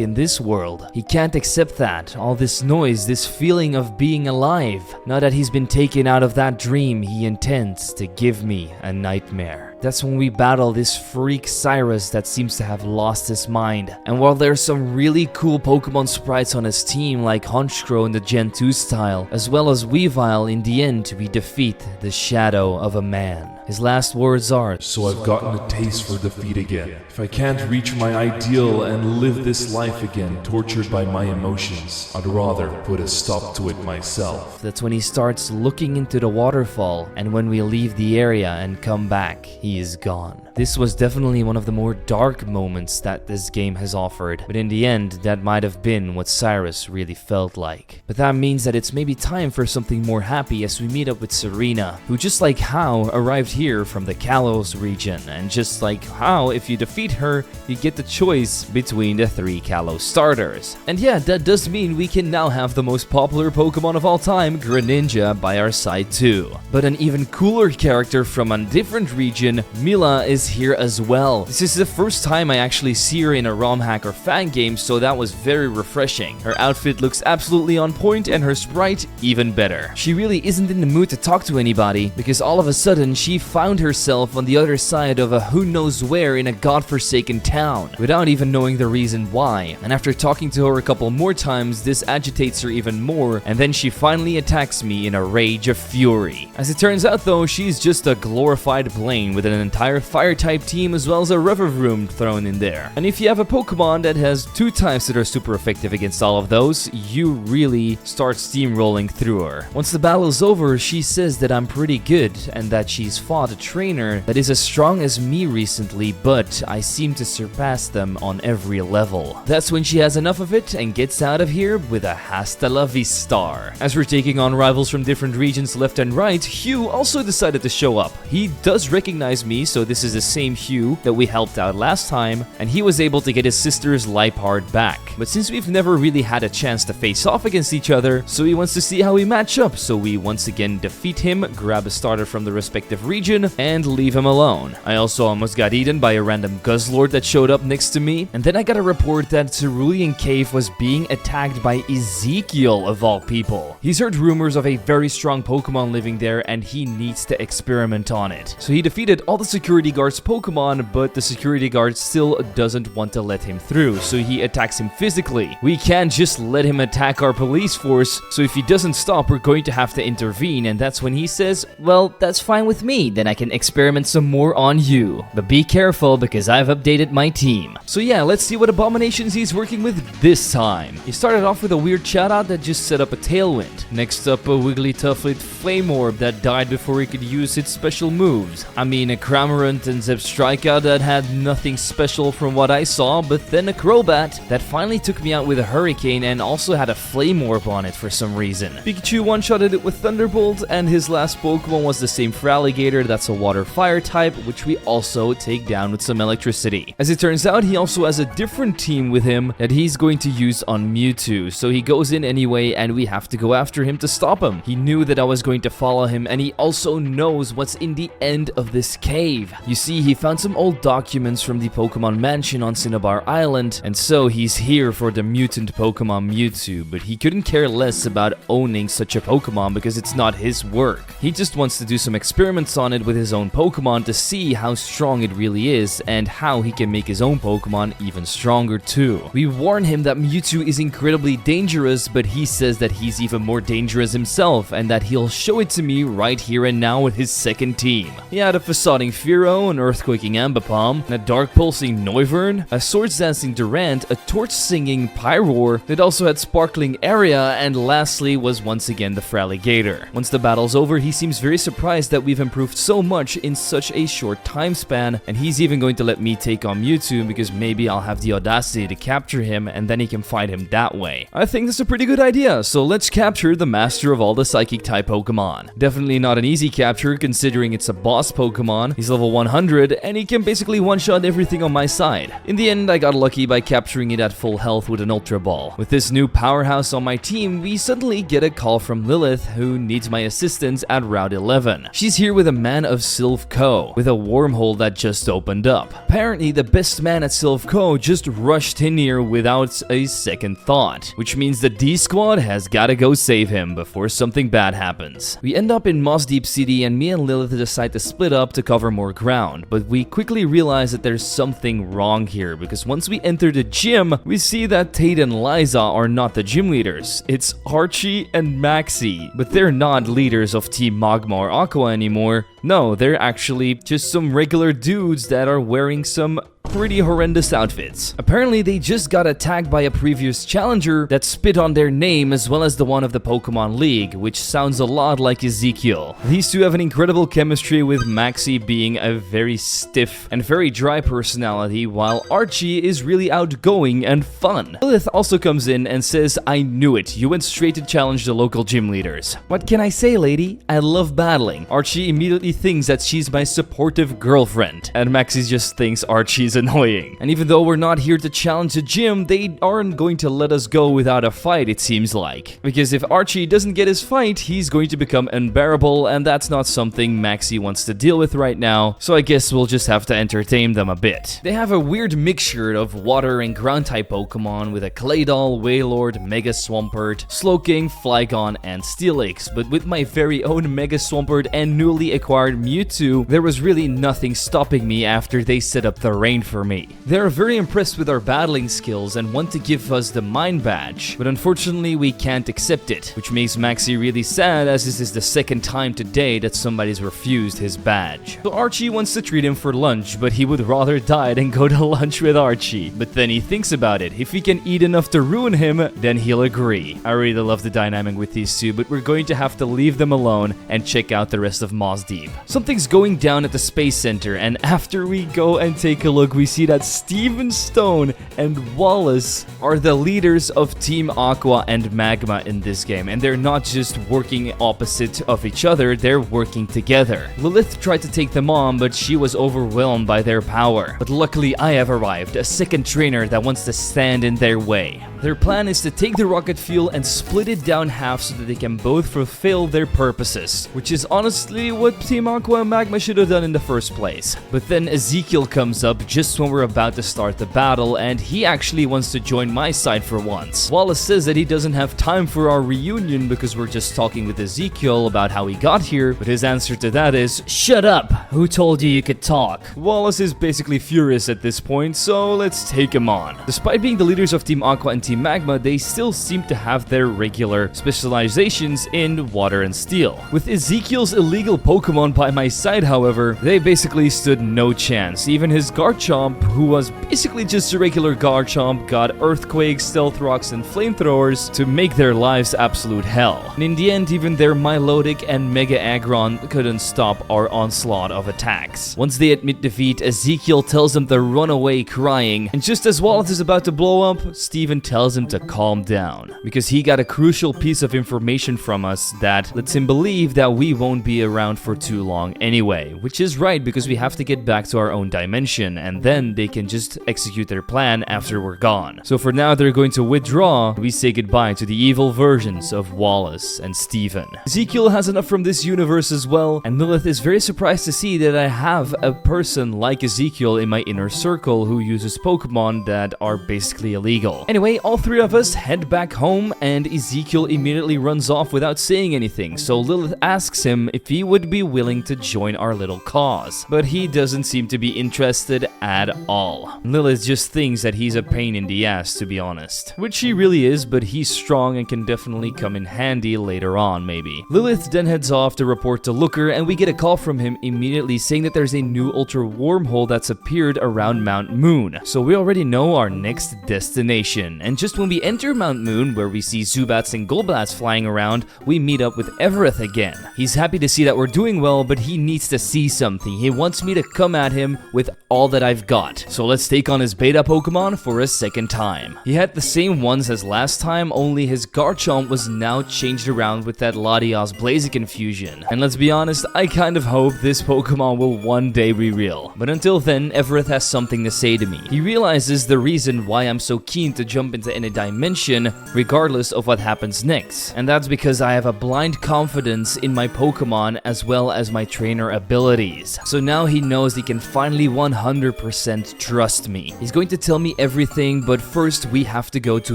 in this world, he can't accept that. All this noise, this feeling of being alive. Now that he's been taken out of that dream, he intends to give me a nightmare. That's when we battle this freak Cyrus that seems to have lost his mind. And while there's some really cool Pokemon sprites on his team like Honchkrow in the Gen 2 style, as well as Weavile, in the end we defeat the shadow of a man. His last words are, So I've gotten a taste for defeat again. If I can't reach my ideal and live this life again, tortured by my emotions, I'd rather put a stop to it myself. That's when he starts looking into the waterfall, and when we leave the area and come back, he is gone. This was definitely one of the more dark moments that this game has offered, but in the end, that might have been what Cyrus really felt like. But that means that it's maybe time for something more happy as we meet up with Serena, who just like How arrived here from the Kalos region, and just like How, if you defeat her, you get the choice between the 3 Kalos starters. And yeah, that does mean we can now have the most popular Pokemon of all time, Greninja, by our side too. But an even cooler character from a different region, Mila, is here as well. This is the first time I actually see her in a ROM hack or fan game, so that was very refreshing. Her outfit looks absolutely on point and her sprite even better. She really isn't in the mood to talk to anybody, because all of a sudden she found herself on the other side of a who knows where in a godforsaken town, without even knowing the reason why. And after talking to her a couple more times, this agitates her even more, and then she finally attacks me in a rage of fury. As it turns out though, she's just a glorified Blaine with an entire fire type team as well as a Riverroom thrown in there. And if you have a Pokemon that has 2 types that are super effective against all of those, you really start steamrolling through her. Once the battle is over, she says that I'm pretty good and that she's fought a trainer that is as strong as me recently, but I seem to surpass them on every level. That's when she has enough of it and gets out of here with a hasta la vista. As we're taking on rivals from different regions left and right, Hugh also decided to show up. He does recognize me, so this is the same Hugh that we helped out last time, and he was able to get his sister's Liepard back. But since we've never really had a chance to face off against each other, so he wants to see how we match up, so we once again defeat him, grab a starter from the respective region, and leave him alone. I also almost got eaten by a random Guzzlord that showed up next to me, and then I got a report that Cerulean Cave was being attacked by Ezekiel of all people. He's heard rumors of a very strong Pokemon living there, and he needs to experiment on it. So he defeated all the security guards' Pokemon, but the security guard still doesn't want to let him through, so he attacks him physically. We can't just let him attack our police force, so if he doesn't stop, we're going to have to intervene, and that's when he says, well, that's fine with me, then I can experiment some more on you. But be careful, because I've updated my team. So yeah, let's see what abominations he's working with this time. He started off with a weird shoutout that just set up a Tailwind. Next up, a Wigglytuff with Flame Orb that died before he could use its special moves. I mean, a Cramorant and Zebstrika that had nothing special from what I saw, but then a Crobat that finally took me out with a Hurricane and also had a Flame Orb on it for some reason. Pikachu one-shotted it with Thunderbolt, and his last Pokemon was the same Feraligatr that's a Water-Fire type, which we also take down with some electricity. As it turns out, he also has a different team with him that he's going to use on Mewtwo, so he goes in anyway and we have to go after him to stop him. He knew that I was going to follow him, and he also knows what's in the end of this cave. You see, he found some old documents from the Pokemon Mansion on Cinnabar Island, and so he's here for the mutant Pokemon Mewtwo, but he couldn't care less about owning such a Pokemon because it's not his work. He just wants to do some experiments on it with his own Pokemon to see how strong it really is and how he can make his own Pokemon even stronger too. We warn him that Mewtwo is incredibly dangerous, but he says that he's even more dangerous himself and that he'll show it to me right here and now with his second team. He had a Facading Fearow, an Earthquaking Ambipom, a Dark Pulsing Noivern, a Swords Dancing Durant, a Torch Singing Pyroar that also had Sparkling Area, and lastly was once again the Feraligatr. Once the battle's over, he seems very surprised that we've improved so much in such a short time span, and he's even going to let me take on Mewtwo because maybe I'll have the audacity to capture him and then he can fight him that way. I think that's a pretty good idea, so let's capture the master of all the Psychic type Pokemon. Definitely not an easy capture considering it's a boss Pokemon. He's level 100 100 and he can basically one-shot everything on my side. In the end, I got lucky by capturing it at full health with an Ultra Ball. With this new powerhouse on my team, we suddenly get a call from Lilith, who needs my assistance at Route 11. She's here with a man of Sylph Co, with a wormhole that just opened up. Apparently, the best man at Sylph Co just rushed in here without a second thought, which means the D-Squad has gotta go save him before something bad happens. We end up in Moss Deep City and me and Lilith decide to split up to cover more ground, but we quickly realize that there's something wrong here because once we enter the gym, we see that Tate and Liza are not the gym leaders. It's Archie and Maxie, but they're not leaders of Team Magma or Aqua anymore. No, they're actually just some regular dudes that are wearing some pretty horrendous outfits. Apparently, they just got attacked by a previous challenger that spit on their name as well as the one of the Pokemon League, which sounds a lot like Ezekiel. These two have an incredible chemistry, with Maxie being a very stiff and very dry personality, while Archie is really outgoing and fun. Lilith also comes in and says, "I knew it, you went straight to challenge the local gym leaders." What can I say, lady? I love battling. Archie immediately thinks that she's my supportive girlfriend, and Maxie just thinks Archie's annoying. And even though we're not here to challenge the gym, they aren't going to let us go without a fight, it seems like. Because if Archie doesn't get his fight, he's going to become unbearable, and that's not something Maxie wants to deal with right now, so I guess we'll just have to entertain them a bit. They have a weird mixture of water and ground type Pokemon with a Claydol, Wailord, Mega Swampert, Slowking, Flygon, and Steelix, but with my very own Mega Swampert and newly acquired Mewtwo, there was really nothing stopping me after they set up the rain for me. They're very impressed with our battling skills and want to give us the Mine Badge, but unfortunately we can't accept it, which makes Maxie really sad as this is the second time today that somebody's refused his badge. So Archie wants to treat him for lunch, but he would rather die than go to lunch with Archie. But then he thinks about it. If he can eat enough to ruin him, then he'll agree. I really love the dynamic with these two, but we're going to have to leave them alone and check out the rest of Moss Deep. Something's going down at the Space Center, and after we go and take a look, we see that Steven Stone and Wallace are the leaders of Team Aqua and Magma in this game, and they're not just working opposite of each other, they're working together. Lilith tried to take them on, but she was overwhelmed by their power. But luckily I have arrived, a second trainer that wants to stand in their way. Their plan is to take the rocket fuel and split it down half so that they can both fulfill their purposes, which is honestly what Team Aqua and Magma should have done in the first place. But then Ezekiel comes up just when we're about to start the battle, and he actually wants to join my side for once. Wallace says that he doesn't have time for our reunion because we're just talking with Ezekiel about how he got here, but his answer to that is, Shut up! Who told you you could talk? Wallace is basically furious at this point, so let's take him on. Despite being the leaders of Team Aqua and Team Magma, they still seem to have their regular specializations in water and steel. With Ezekiel's illegal Pokemon by my side, however, they basically stood no chance. Even his Garchomp, who was basically just a regular Garchomp, got Earthquakes, Stealth Rocks, and Flamethrowers to make their lives absolute hell. And in the end, even their Milotic and Mega Aggron couldn't stop our onslaught of attacks. Once they admit defeat, Ezekiel tells them to run away crying, and just as Wallace is about to blow up, Steven tells him to calm down, because he got a crucial piece of information from us that lets him believe that we won't be around for too long anyway, which is right because we have to get back to our own dimension, and then they can just execute their plan after we're gone. So for now, they're going to withdraw. We say goodbye to the evil versions of Wallace and Steven. Ezekiel has enough from this universe as well, and Lilith is very surprised to see that I have a person like Ezekiel in my inner circle who uses Pokemon that are basically illegal. Anyway, all three of us head back home, and Ezekiel immediately runs off without saying anything, so Lilith asks him if he would be willing to join our little cause, but he doesn't seem to be interested at all. Lilith just thinks that he's a pain in the ass, to be honest, which he really is, but he's strong and can definitely come in handy later on, maybe. Lilith then heads off to report to Looker, and we get a call from him immediately saying that there's a new ultra wormhole that's appeared around Mount Moon, so we already know our next destination. And just when we enter Mount Moon, where we see Zubats and Golbats flying around, we meet up with Everett again. He's happy to see that we're doing well, but he needs to see something. He wants me to come at him with all that I've I've got. So let's take on his beta Pokemon for a second time. He had the same ones as last time, only his Garchomp was now changed around with that Latias Blaziken fusion. And let's be honest, I kind of hope this Pokemon will one day be real. But until then, Everett has something to say to me. He realizes the reason why I'm so keen to jump into any dimension, regardless of what happens next. And that's because I have a blind confidence in my Pokemon as well as my trainer abilities. So now he knows he can finally 100% trust me. He's going to tell me everything, but first we have to go to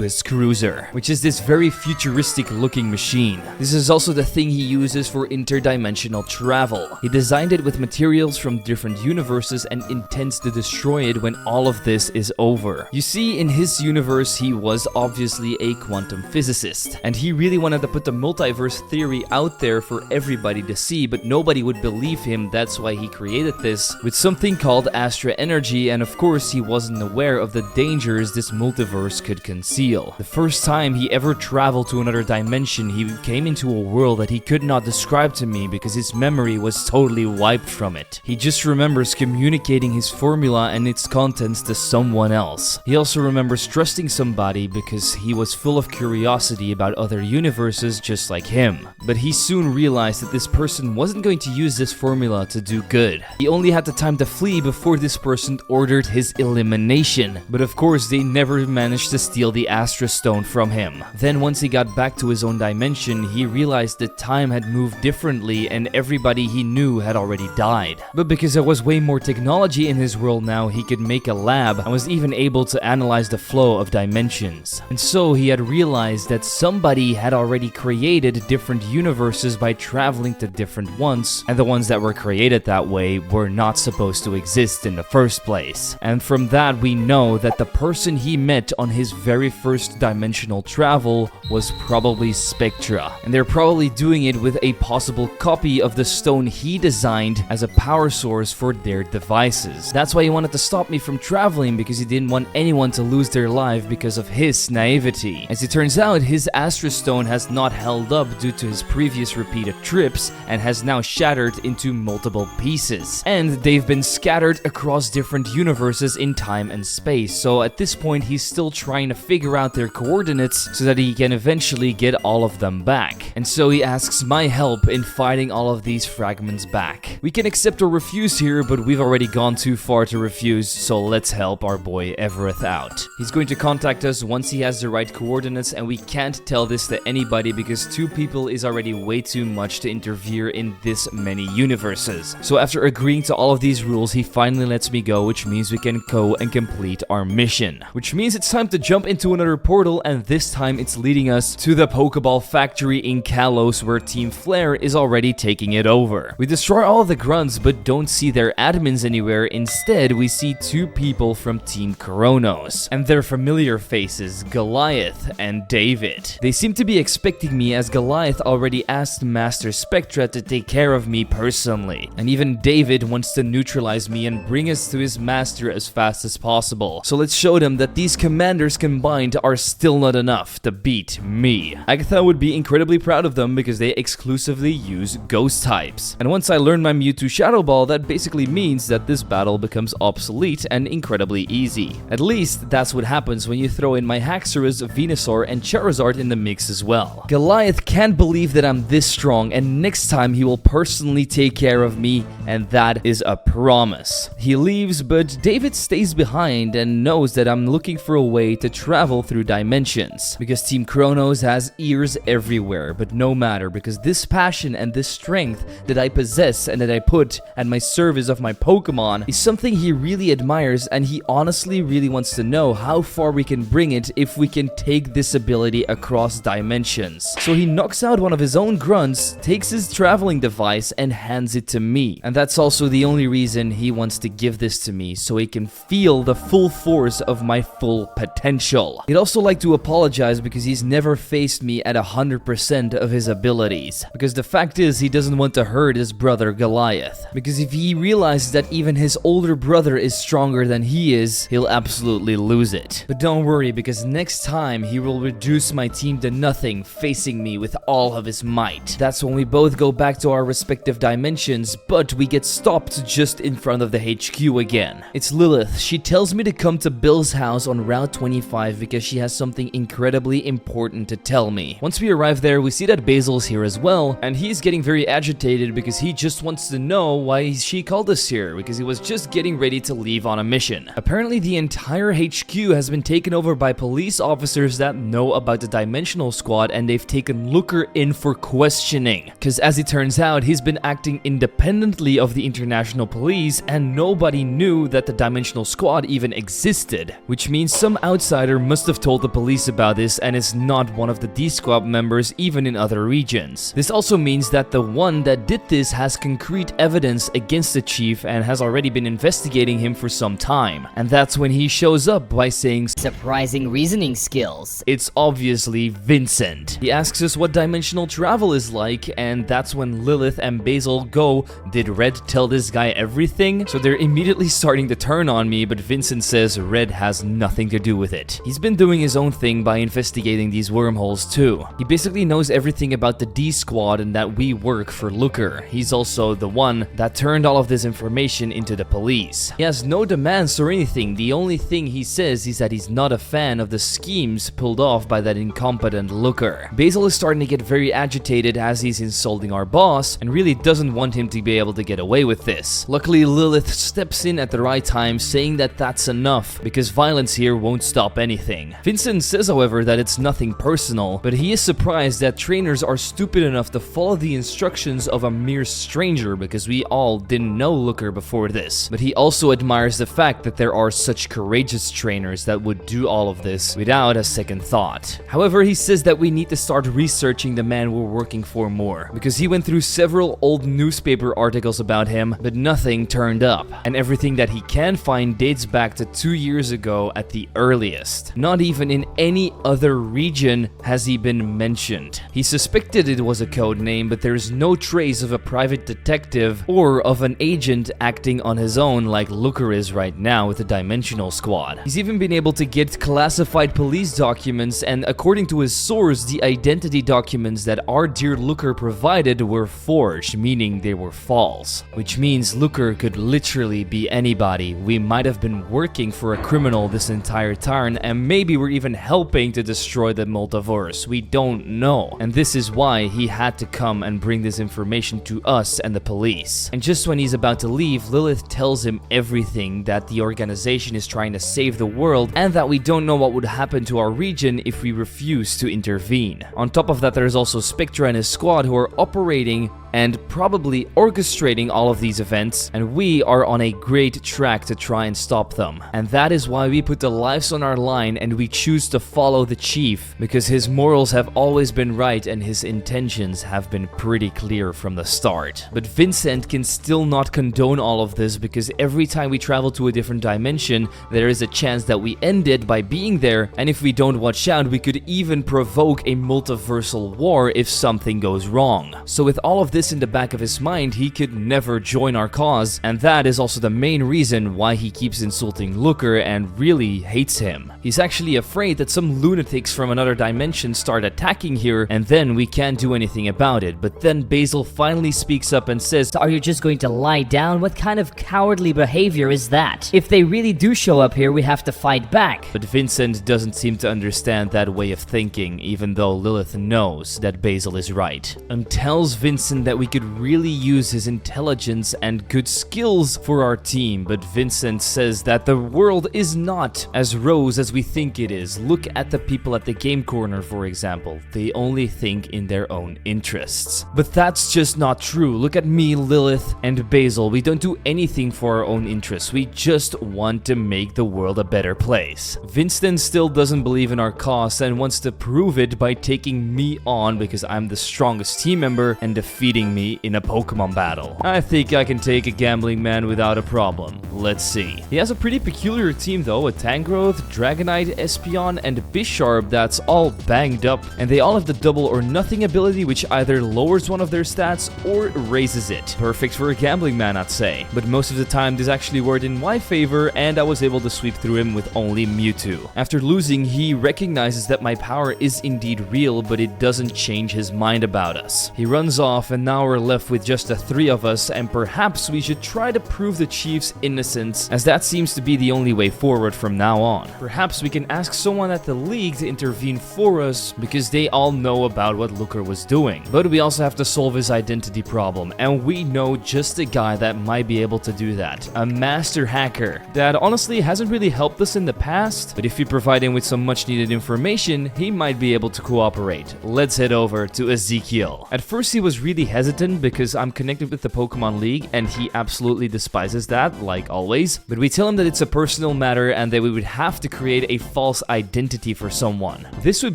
his cruiser, which is this very futuristic looking machine. This is also the thing he uses for interdimensional travel. He designed it with materials from different universes and intends to destroy it when all of this is over. You see, in his universe he was obviously a quantum physicist, and he really wanted to put the multiverse theory out there for everybody to see, but nobody would believe him. That's why he created this with something called Astra Energy, and of course he wasn't aware of the dangers this multiverse could conceal. The first time he ever traveled to another dimension, he came into a world that he could not describe to me because his memory was totally wiped from it. He just remembers communicating his formula and its contents to someone else. He also remembers trusting somebody because he was full of curiosity about other universes just like him. But he soon realized that this person wasn't going to use this formula to do good. He only had the time to flee before this person ordered his elimination. But of course they never managed to steal the Astra Stone from him. Then once he got back to his own dimension, he realized that time had moved differently and everybody he knew had already died. But because there was way more technology in his world now, he could make a lab and was even able to analyze the flow of dimensions. And so he had realized that somebody had already created different universes by traveling to different ones, and the ones that were created that way were not supposed to exist in the first place. And from that we know that the person he met on his very first dimensional travel was probably Spectra, and they're probably doing it with a possible copy of the stone he designed as a power source for their devices. That's why he wanted to stop me from traveling, because he didn't want anyone to lose their life because of his naivety. As it turns out, his Astra Stone has not held up due to his previous repeated trips and has now shattered into multiple pieces, and they've been scattered across different universes in time and space. So at this point he's still trying to figure out their coordinates so that he can eventually get all of them back. And so he asks my help in fighting all of these fragments back. We can accept or refuse here, but we've already gone too far to refuse, so let's help our boy Everett out. He's going to contact us once he has the right coordinates, and we can't tell this to anybody because 2 people is already way too much to interfere in this many universes. So after agreeing to all of these rules, he finally lets me go, which means we can go and complete our mission. Which means it's time to jump into another portal, and this time it's leading us to the Pokeball factory in Kalos, where Team Flare is already taking it over. We destroy all of the grunts but don't see their admins anywhere. Instead, we see 2 people from Team Coronos, and their familiar faces, Goliath and David. They seem to be expecting me, as Goliath already asked Master Spectra to take care of me personally, and even David wants to neutralize me and bring us to his master as fast as possible. So let's show them that these commanders combined are still not enough to beat me. Agatha would be incredibly proud of them because they exclusively use ghost types. And once I learn my Mewtwo Shadow Ball, that basically means that this battle becomes obsolete and incredibly easy. At least that's what happens when you throw in my Haxorus, Venusaur, and Charizard in the mix as well. Goliath can't believe that I'm this strong, and next time he will personally take care of me, and that is a promise. He leaves, but David stays behind and knows that I'm looking for a way to travel through dimensions, because Team Chronos has ears everywhere. But no matter, because this passion and this strength that I possess and that I put at my service of my Pokemon is something he really admires, and he honestly really wants to know how far we can bring it if we can take this ability across dimensions. So he knocks out one of his own grunts, takes his traveling device, and hands it to me. And that's also the only reason he wants to give this to me, so he can feel the full force of my full potential. He'd also like to apologize because he's never faced me at 100% of his abilities, because the fact is he doesn't want to hurt his brother Goliath, because if he realizes that even his older brother is stronger than he is, he'll absolutely lose it. But don't worry, because next time he will reduce my team to nothing, facing me with all of his might. That's when we both go back to our respective dimensions, but we get stopped just in front of the HQ again. again. It's Lilith. She tells me to come to Bill's house on Route 25 because she has something incredibly important to tell me. Once we arrive there, we see that Basil's here as well, and he's getting very agitated because he just wants to know why she called us here, because he was just getting ready to leave on a mission. Apparently, the entire HQ has been taken over by police officers that know about the Dimensional Squad, and they've taken Looker in for questioning. Because as it turns out, he's been acting independently of the international police, and nobody knew that the Dimensional Squad even existed. Which means some outsider must have told the police about this, and is not one of the D-Squad members even in other regions. This also means that the one that did this has concrete evidence against the chief and has already been investigating him for some time. And that's when he shows up by saying, Surprising reasoning skills. it's obviously Vincent. He asks us what dimensional travel is like, and that's when Lilith and Basil go, did Red tell this guy everything? So they're immediately starting to turn on me, but Vincent says Red has nothing to do with it. He's been doing his own thing by investigating these wormholes too. He basically knows everything about the D-Squad and that we work for Looker. He's also the one that turned all of this information into the police. He has no demands or anything. The only thing he says is that he's not a fan of the schemes pulled off by that incompetent Looker. Basil is starting to get very agitated as he's insulting our boss and really doesn't want him to be able to get away with this. Luckily, Lilith steps in at the right time, saying that that's enough because violence here won't stop anything. Vincent says, however, that it's nothing personal, but he is surprised that trainers are stupid enough to follow the instructions of a mere stranger because we all didn't know Looker before this. But he also admires the fact that there are such courageous trainers that would do all of this without a second thought. However, he says that we need to start researching the man we're working for more, because he went through several old newspaper articles about him, but nothing turned up. And everything that he can find dates back to 2 years ago at the earliest. Not even in any other region has he been mentioned. He suspected it was a code name, but there's no trace of a private detective or of an agent acting on his own like Looker is right now with the Dimensional Squad. He's even been able to get classified police documents, and according to his source, the identity documents that our dear Looker provided were forged, meaning they were false. Which means Looker could literally be anybody. We might have been working for a criminal this entire time, and maybe we're even helping to destroy the multiverse. We don't know. And this is why he had to come and bring this information to us and the police. And just when he's about to leave, Lilith tells him everything, that the organization is trying to save the world and that we don't know what would happen to our region if we refuse to intervene. On top of that, there's also Spectra and his squad who are operating and probably orchestrating all of these events, and we are on a great track to try and stop them. And that is why we put the lives on our line and we choose to follow the chief, because his morals have always been right and his intentions have been pretty clear from the start. But Vincent can still not condone all of this, because every time we travel to a different dimension, there is a chance that we end it by being there, and if we don't watch out, we could even provoke a multiversal war if something goes wrong. So with all of this in the back of his mind, he could never join our cause, and that is also the main reason why he keeps insulting Looker and really hates him. He's actually afraid that some lunatics from another dimension start attacking here, and then we can't do anything about it. But then Basil finally speaks up and says, Are you just going to lie down? What kind of cowardly behavior is that? If they really do show up here, we have to fight back. but Vincent doesn't seem to understand that way of thinking, even though Lilith knows that Basil is right, and tells Vincent that we could really use his intelligence and good skills for our team. But Vincent says that the world is not as rose as we think it is. Look at the people at the game corner, for example. They only think in their own interests. But that's just not true. Look at me, Lilith, and Basil. We don't do anything for our own interests. We just want to make the world a better place. Vincent still doesn't believe in our cause and wants to prove it by taking me on because I'm the strongest team member and defeating me in a Pokemon battle. I think I can take a gambling man without a problem. Let's see. He has a pretty peculiar team though, a Tangrowth, Dragonite, Espeon, and Bisharp that's all banged up, and they all have the double or nothing ability, which either lowers one of their stats or raises it. Perfect for a gambling man, I'd say. But most of the time this actually worked in my favor, and I was able to sweep through him with only Mewtwo. After losing, he recognizes that my power is indeed real, but it doesn't change his mind about us. He runs off, and now we're left with just the 3 of us, and perhaps we should try to prove the chief's innocence, as that seems to be the only way forward from now on. Perhaps we can ask someone at the league to intervene for us, because they all know about what Looker was doing. But we also have to solve his identity problem, and we know just a guy that might be able to do that. A master hacker that honestly hasn't really helped us in the past, but if we provide him with some much needed information, he might be able to cooperate. Let's head over to Ezekiel. At first he was really hesitant because I'm connected with the Pokemon League and he absolutely despises that, like always. But we tell him that it's a personal matter and that we would have to create a false identity for someone. This would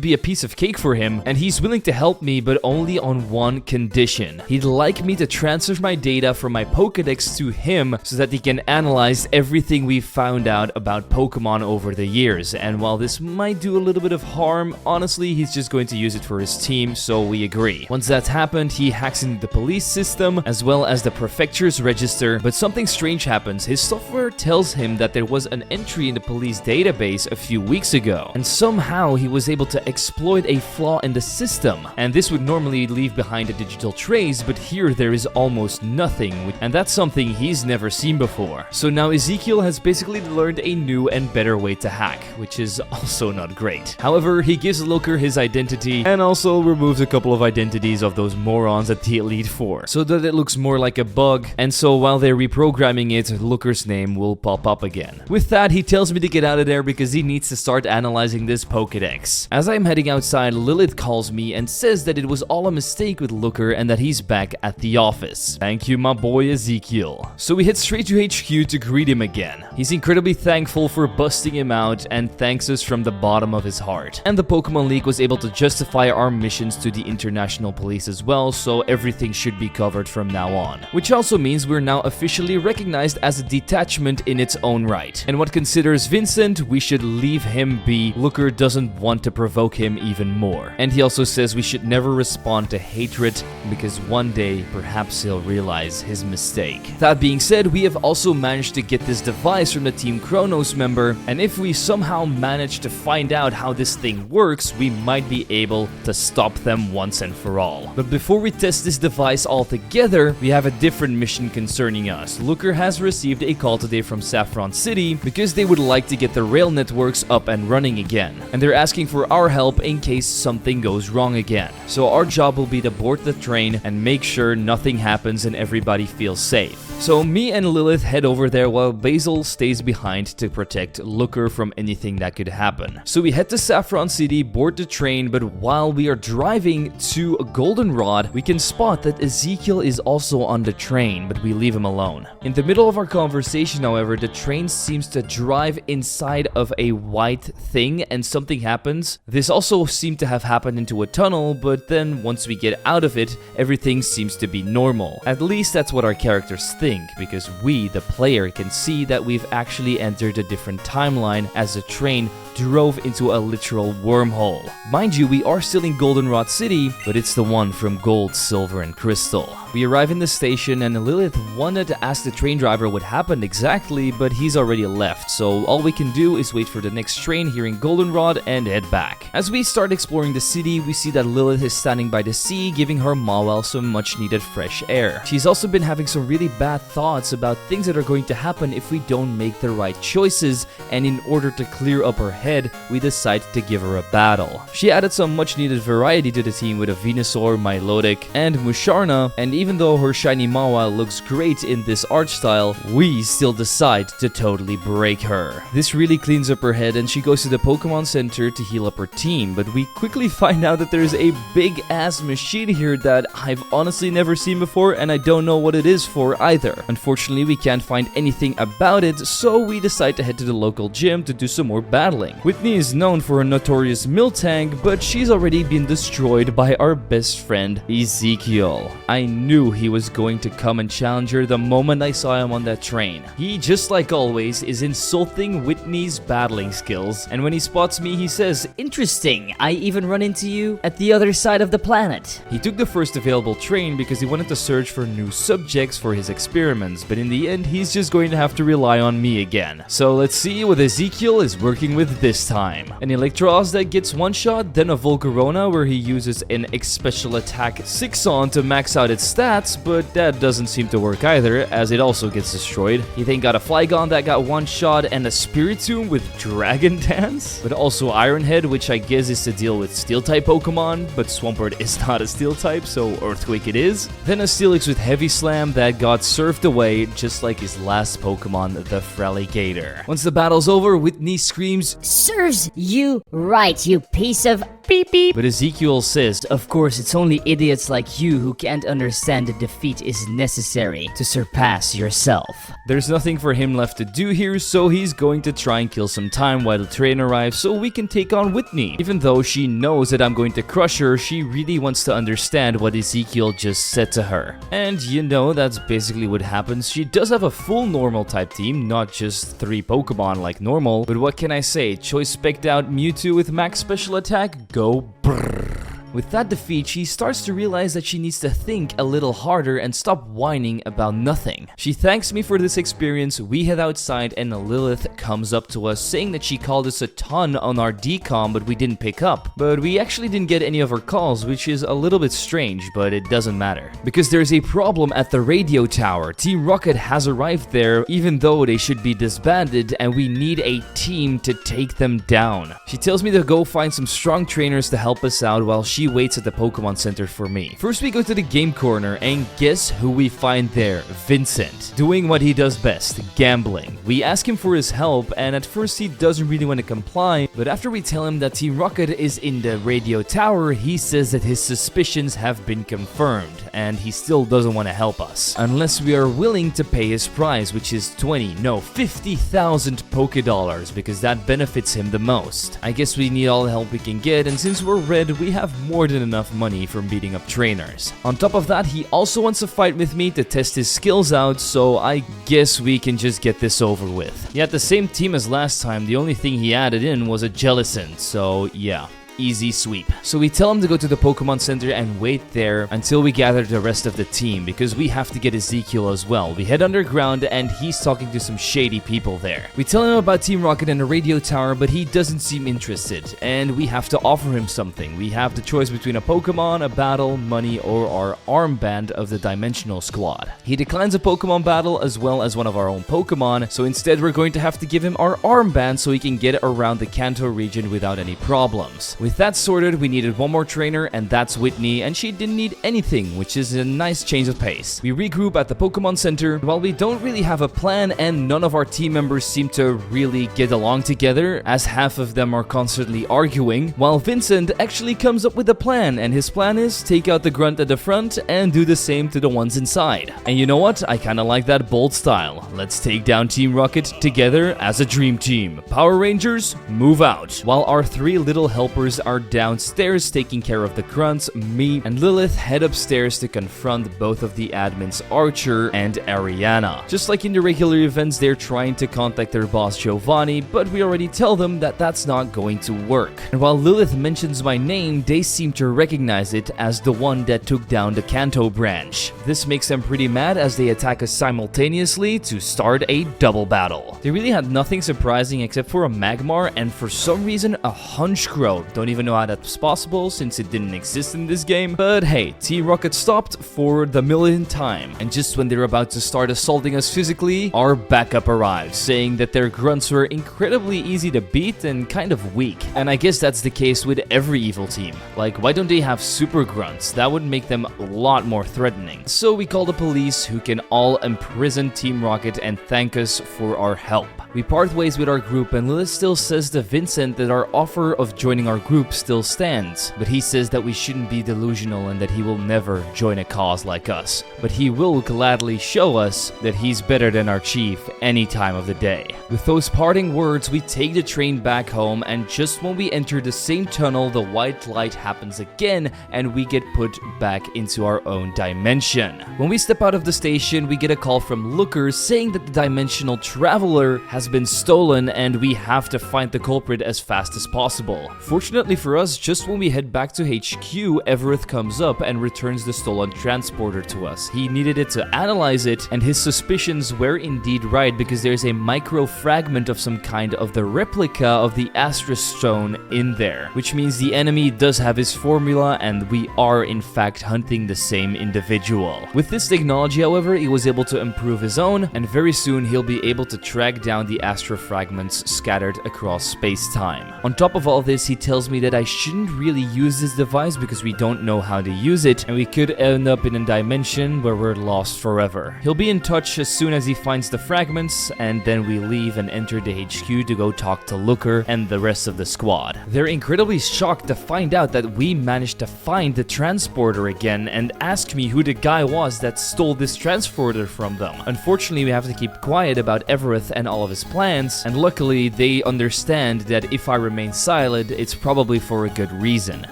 be a piece of cake for him, and he's willing to help me, but only on one condition. He'd like me to transfer my data from my Pokedex to him so that he can analyze everything we've found out about Pokemon over the years. And while this might do a little bit of harm, honestly, he's just going to use it for his team, so we agree. Once that's happened, he hacks into the police system as well as the prefecture's register, but something strange happens. His software tells him that there was an entry in the police database a few weeks ago, and somehow he was able to exploit a flaw in the system. And this would normally leave behind a digital trace, but here there is almost nothing, and that's something he's never seen before. So now Ezekiel has basically learned a new and better way to hack, which is also not great. However, he gives Looker his identity and also removes a couple of identities of those morons at the Elite Four, so that it looks more like a bug, and so while they're reprogramming it, Looker's name will pop up again. With that, he tells me to get out of there because he needs to start analyzing this Pokedex. As I'm heading outside, Lilith calls me and says that it was all a mistake with Looker and that he's back at the office. Thank you, my boy Ezekiel. So we head straight to HQ to greet him again. He's incredibly thankful for busting him out and thanks us from the bottom of his heart. And the Pokemon League was able to justify our missions to the international police as well, so everything should be covered from now on. Which also means we're now officially recognized as a detachment in its own right. And what considers Vincent, we should leave him be. Looker doesn't want to provoke him even more. And he also says we should never respond to hatred because one day perhaps he'll realize his mistake. That being said, we have also managed to get this device from the Team Chronos member, and if we somehow manage to find out how this thing works, we might be able to stop them once and for all. But before we test this device altogether, we have a different mission concerning us. Looker has received a call today from Saffron City because they would like to get the rail networks up and running again, and they're asking for our help in case something goes wrong again. So our job will be to board the train and make sure nothing happens and everybody feels safe. So me and Lilith head over there while Basil stays behind to protect Looker from anything that could happen. So we head to Saffron City, board the train, but while we are driving to Goldenrod, we can spot that Ezekiel is also on the train, but we leave him alone. In the middle of our conversation, however, the train seems to drive inside of a white thing and something happens. This also seemed to have happened into a tunnel, but then once we get out of it, everything seems to be normal. At least that's what our characters think, because we, the player, can see that we've actually entered a different timeline as the train drove into a literal wormhole. Mind you, we are still in Goldenrod City, but it's the one from Gold, Silver, and Crystal. We arrive in the station and Lilith wanted to ask the train driver what happened exactly, but he's already left, so all we can do is wait for the next train here in Goldenrod and head back. As we start exploring the city, we see that Lilith is standing by the sea, giving her Mawile some much needed fresh air. She's also been having some really bad thoughts about things that are going to happen if we don't make the right choices, and in order to clear up her head, we decide to give her a battle. She added some much needed variety to the team with a Venusaur, Milotic, and Musharna, and even though her shiny Mawile looks great in this art style, we still decide to totally break her. This really cleans up her head and she goes to the Pokemon Center to heal up her team, but we quickly find out that there's a big ass machine here that I've honestly never seen before and I don't know what it is for either. Unfortunately, we can't find anything about it, so we decide to head to the local gym to do some more battling. Whitney is known for a notorious Miltank, but she's already been destroyed by our best friend Ezekiel. I knew he was going to come and challenge her the moment I saw him on that train. He, just like always, is insulting Whitney's battling skills, and when he spots me, he says, Interesting, I even run into you at the other side of the planet. he took the first available train because he wanted to search for new subjects for his experiments, but in the end, he's just going to have to rely on me again. So let's see what Ezekiel is working with this time. An Electros that gets one shot, then a Volcarona where he uses an X special attack 6 on on to max out its stats, but that doesn't seem to work either, as it also gets destroyed. He then got a Flygon that got one shot and a Spiritomb with Dragon Dance, but also Iron Head, which I guess is to deal with Steel-type Pokemon, but Swampert is not a Steel-type, so Earthquake it is. Then a Steelix with Heavy Slam that got surfed away, just like his last Pokemon, the Fraligator. Once the battle's over, Whitney screams, Serves you right, you piece of beep beep. but Ezekiel says, Of course, it's only idiots like you who can't understand that defeat is necessary to surpass yourself. there's nothing for him left to do here, so he's going to try and kill some time while the train arrives so we can take on Whitney. Even though she knows that I'm going to crush her, she really wants to understand what Ezekiel just said to her. And you know, that's basically what happens. She does have a full normal type team, not just 3 Pokemon like normal. But what can I say? Choice spec'd out Mewtwo with max special attack, go brrrr. With that defeat, she starts to realize that she needs to think a little harder and stop whining about nothing. She thanks me for this experience, we head outside, and Lilith comes up to us saying that she called us a ton on our decom but we didn't pick up. But we actually didn't get any of her calls, which is a little bit strange, but it doesn't matter. Because there's a problem at the radio tower. Team Rocket has arrived there even though they should be disbanded, and we need a team to take them down. She tells me to go find some strong trainers to help us out while she waits at the Pokemon Center for me. First we go to the game corner, and guess who we find there? Vincent, doing what he does best, gambling. We ask him for his help, and at first he doesn't really want to comply, but after we tell him that Team Rocket is in the radio tower, he says that his suspicions have been confirmed, and he still doesn't want to help us, unless we are willing to pay his prize, which is 50,000 Pokédollars, because that benefits him the most. I guess we need all the help we can get, and since we're red, we have more than enough money from beating up trainers. On top of that, he also wants to fight with me to test his skills out, so I guess we can just get this over with. He had the same team as last time, the only thing he added in was a Jellicent, so yeah. Easy sweep. So we tell him to go to the Pokemon Center and wait there until we gather the rest of the team, because we have to get Ezekiel as well. We head underground and he's talking to some shady people there. We tell him about Team Rocket and the radio tower, but he doesn't seem interested, and we have to offer him something. We have the choice between a Pokemon, a battle, money, or our armband of the Dimensional Squad. He declines a Pokemon battle as well as one of our own Pokemon, so instead we're going to have to give him our armband so he can get around the Kanto region without any problems. With that sorted, we needed one more trainer, and that's Whitney, and she didn't need anything, which is a nice change of pace. We regroup at the Pokemon Center. While we don't really have a plan and none of our team members seem to really get along together, as half of them are constantly arguing, while Vincent actually comes up with a plan, and his plan is take out the grunt at the front and do the same to the ones inside. And you know what? I kinda like that bold style. Let's take down Team Rocket together as a dream team. Power Rangers, move out. While our 3 little helpers are downstairs taking care of the grunts, me and Lilith head upstairs to confront both of the admins, Archer and Ariana. Just like in the regular events, they're trying to contact their boss Giovanni, but we already tell them that that's not going to work. And while Lilith mentions my name, they seem to recognize it as the one that took down the Kanto branch. This makes them pretty mad as they attack us simultaneously to start a double battle. They really had nothing surprising except for a Magmar and for some reason a Honchkrow. Don't even know how that's possible since it didn't exist in this game, but hey, Team Rocket stopped for the millionth time, and just when they're about to start assaulting us physically, our backup arrives, saying that their grunts were incredibly easy to beat and kind of weak. And I guess that's the case with every evil team. Like, why don't they have super grunts? That would make them a lot more threatening. So we call the police, who can all imprison Team Rocket and thank us for our help. We part ways with our group, and Lilith still says to Vincent that our offer of joining our group still stands, but he says that we shouldn't be delusional and that he will never join a cause like us. But he will gladly show us that he's better than our chief any time of the day. With those parting words, we take the train back home, and just when we enter the same tunnel, the white light happens again, and we get put back into our own dimension. When we step out of the station, we get a call from Lookers saying that the Dimensional Traveler has been stolen and we have to find the culprit as fast as possible. Fortunately, Fortunately for us, just when we head back to HQ, Everett comes up and returns the stolen transporter to us. He needed it to analyze it, and his suspicions were indeed right because there's a micro fragment of some kind of the replica of the Astra Stone in there, which means the enemy does have his formula and we are in fact hunting the same individual. With this technology, however, he was able to improve his own, and very soon he'll be able to track down the Astra fragments scattered across space-time. On top of all this, he tells me that I shouldn't really use this device because we don't know how to use it, and we could end up in a dimension where we're lost forever. He'll be in touch as soon as he finds the fragments, and then we leave and enter the HQ to go talk to Looker and the rest of the squad. They're incredibly shocked to find out that we managed to find the transporter again and ask me who the guy was that stole this transporter from them. Unfortunately, we have to keep quiet about Everett and all of his plans, and luckily they understand that if I remain silent, it's probably for a good reason.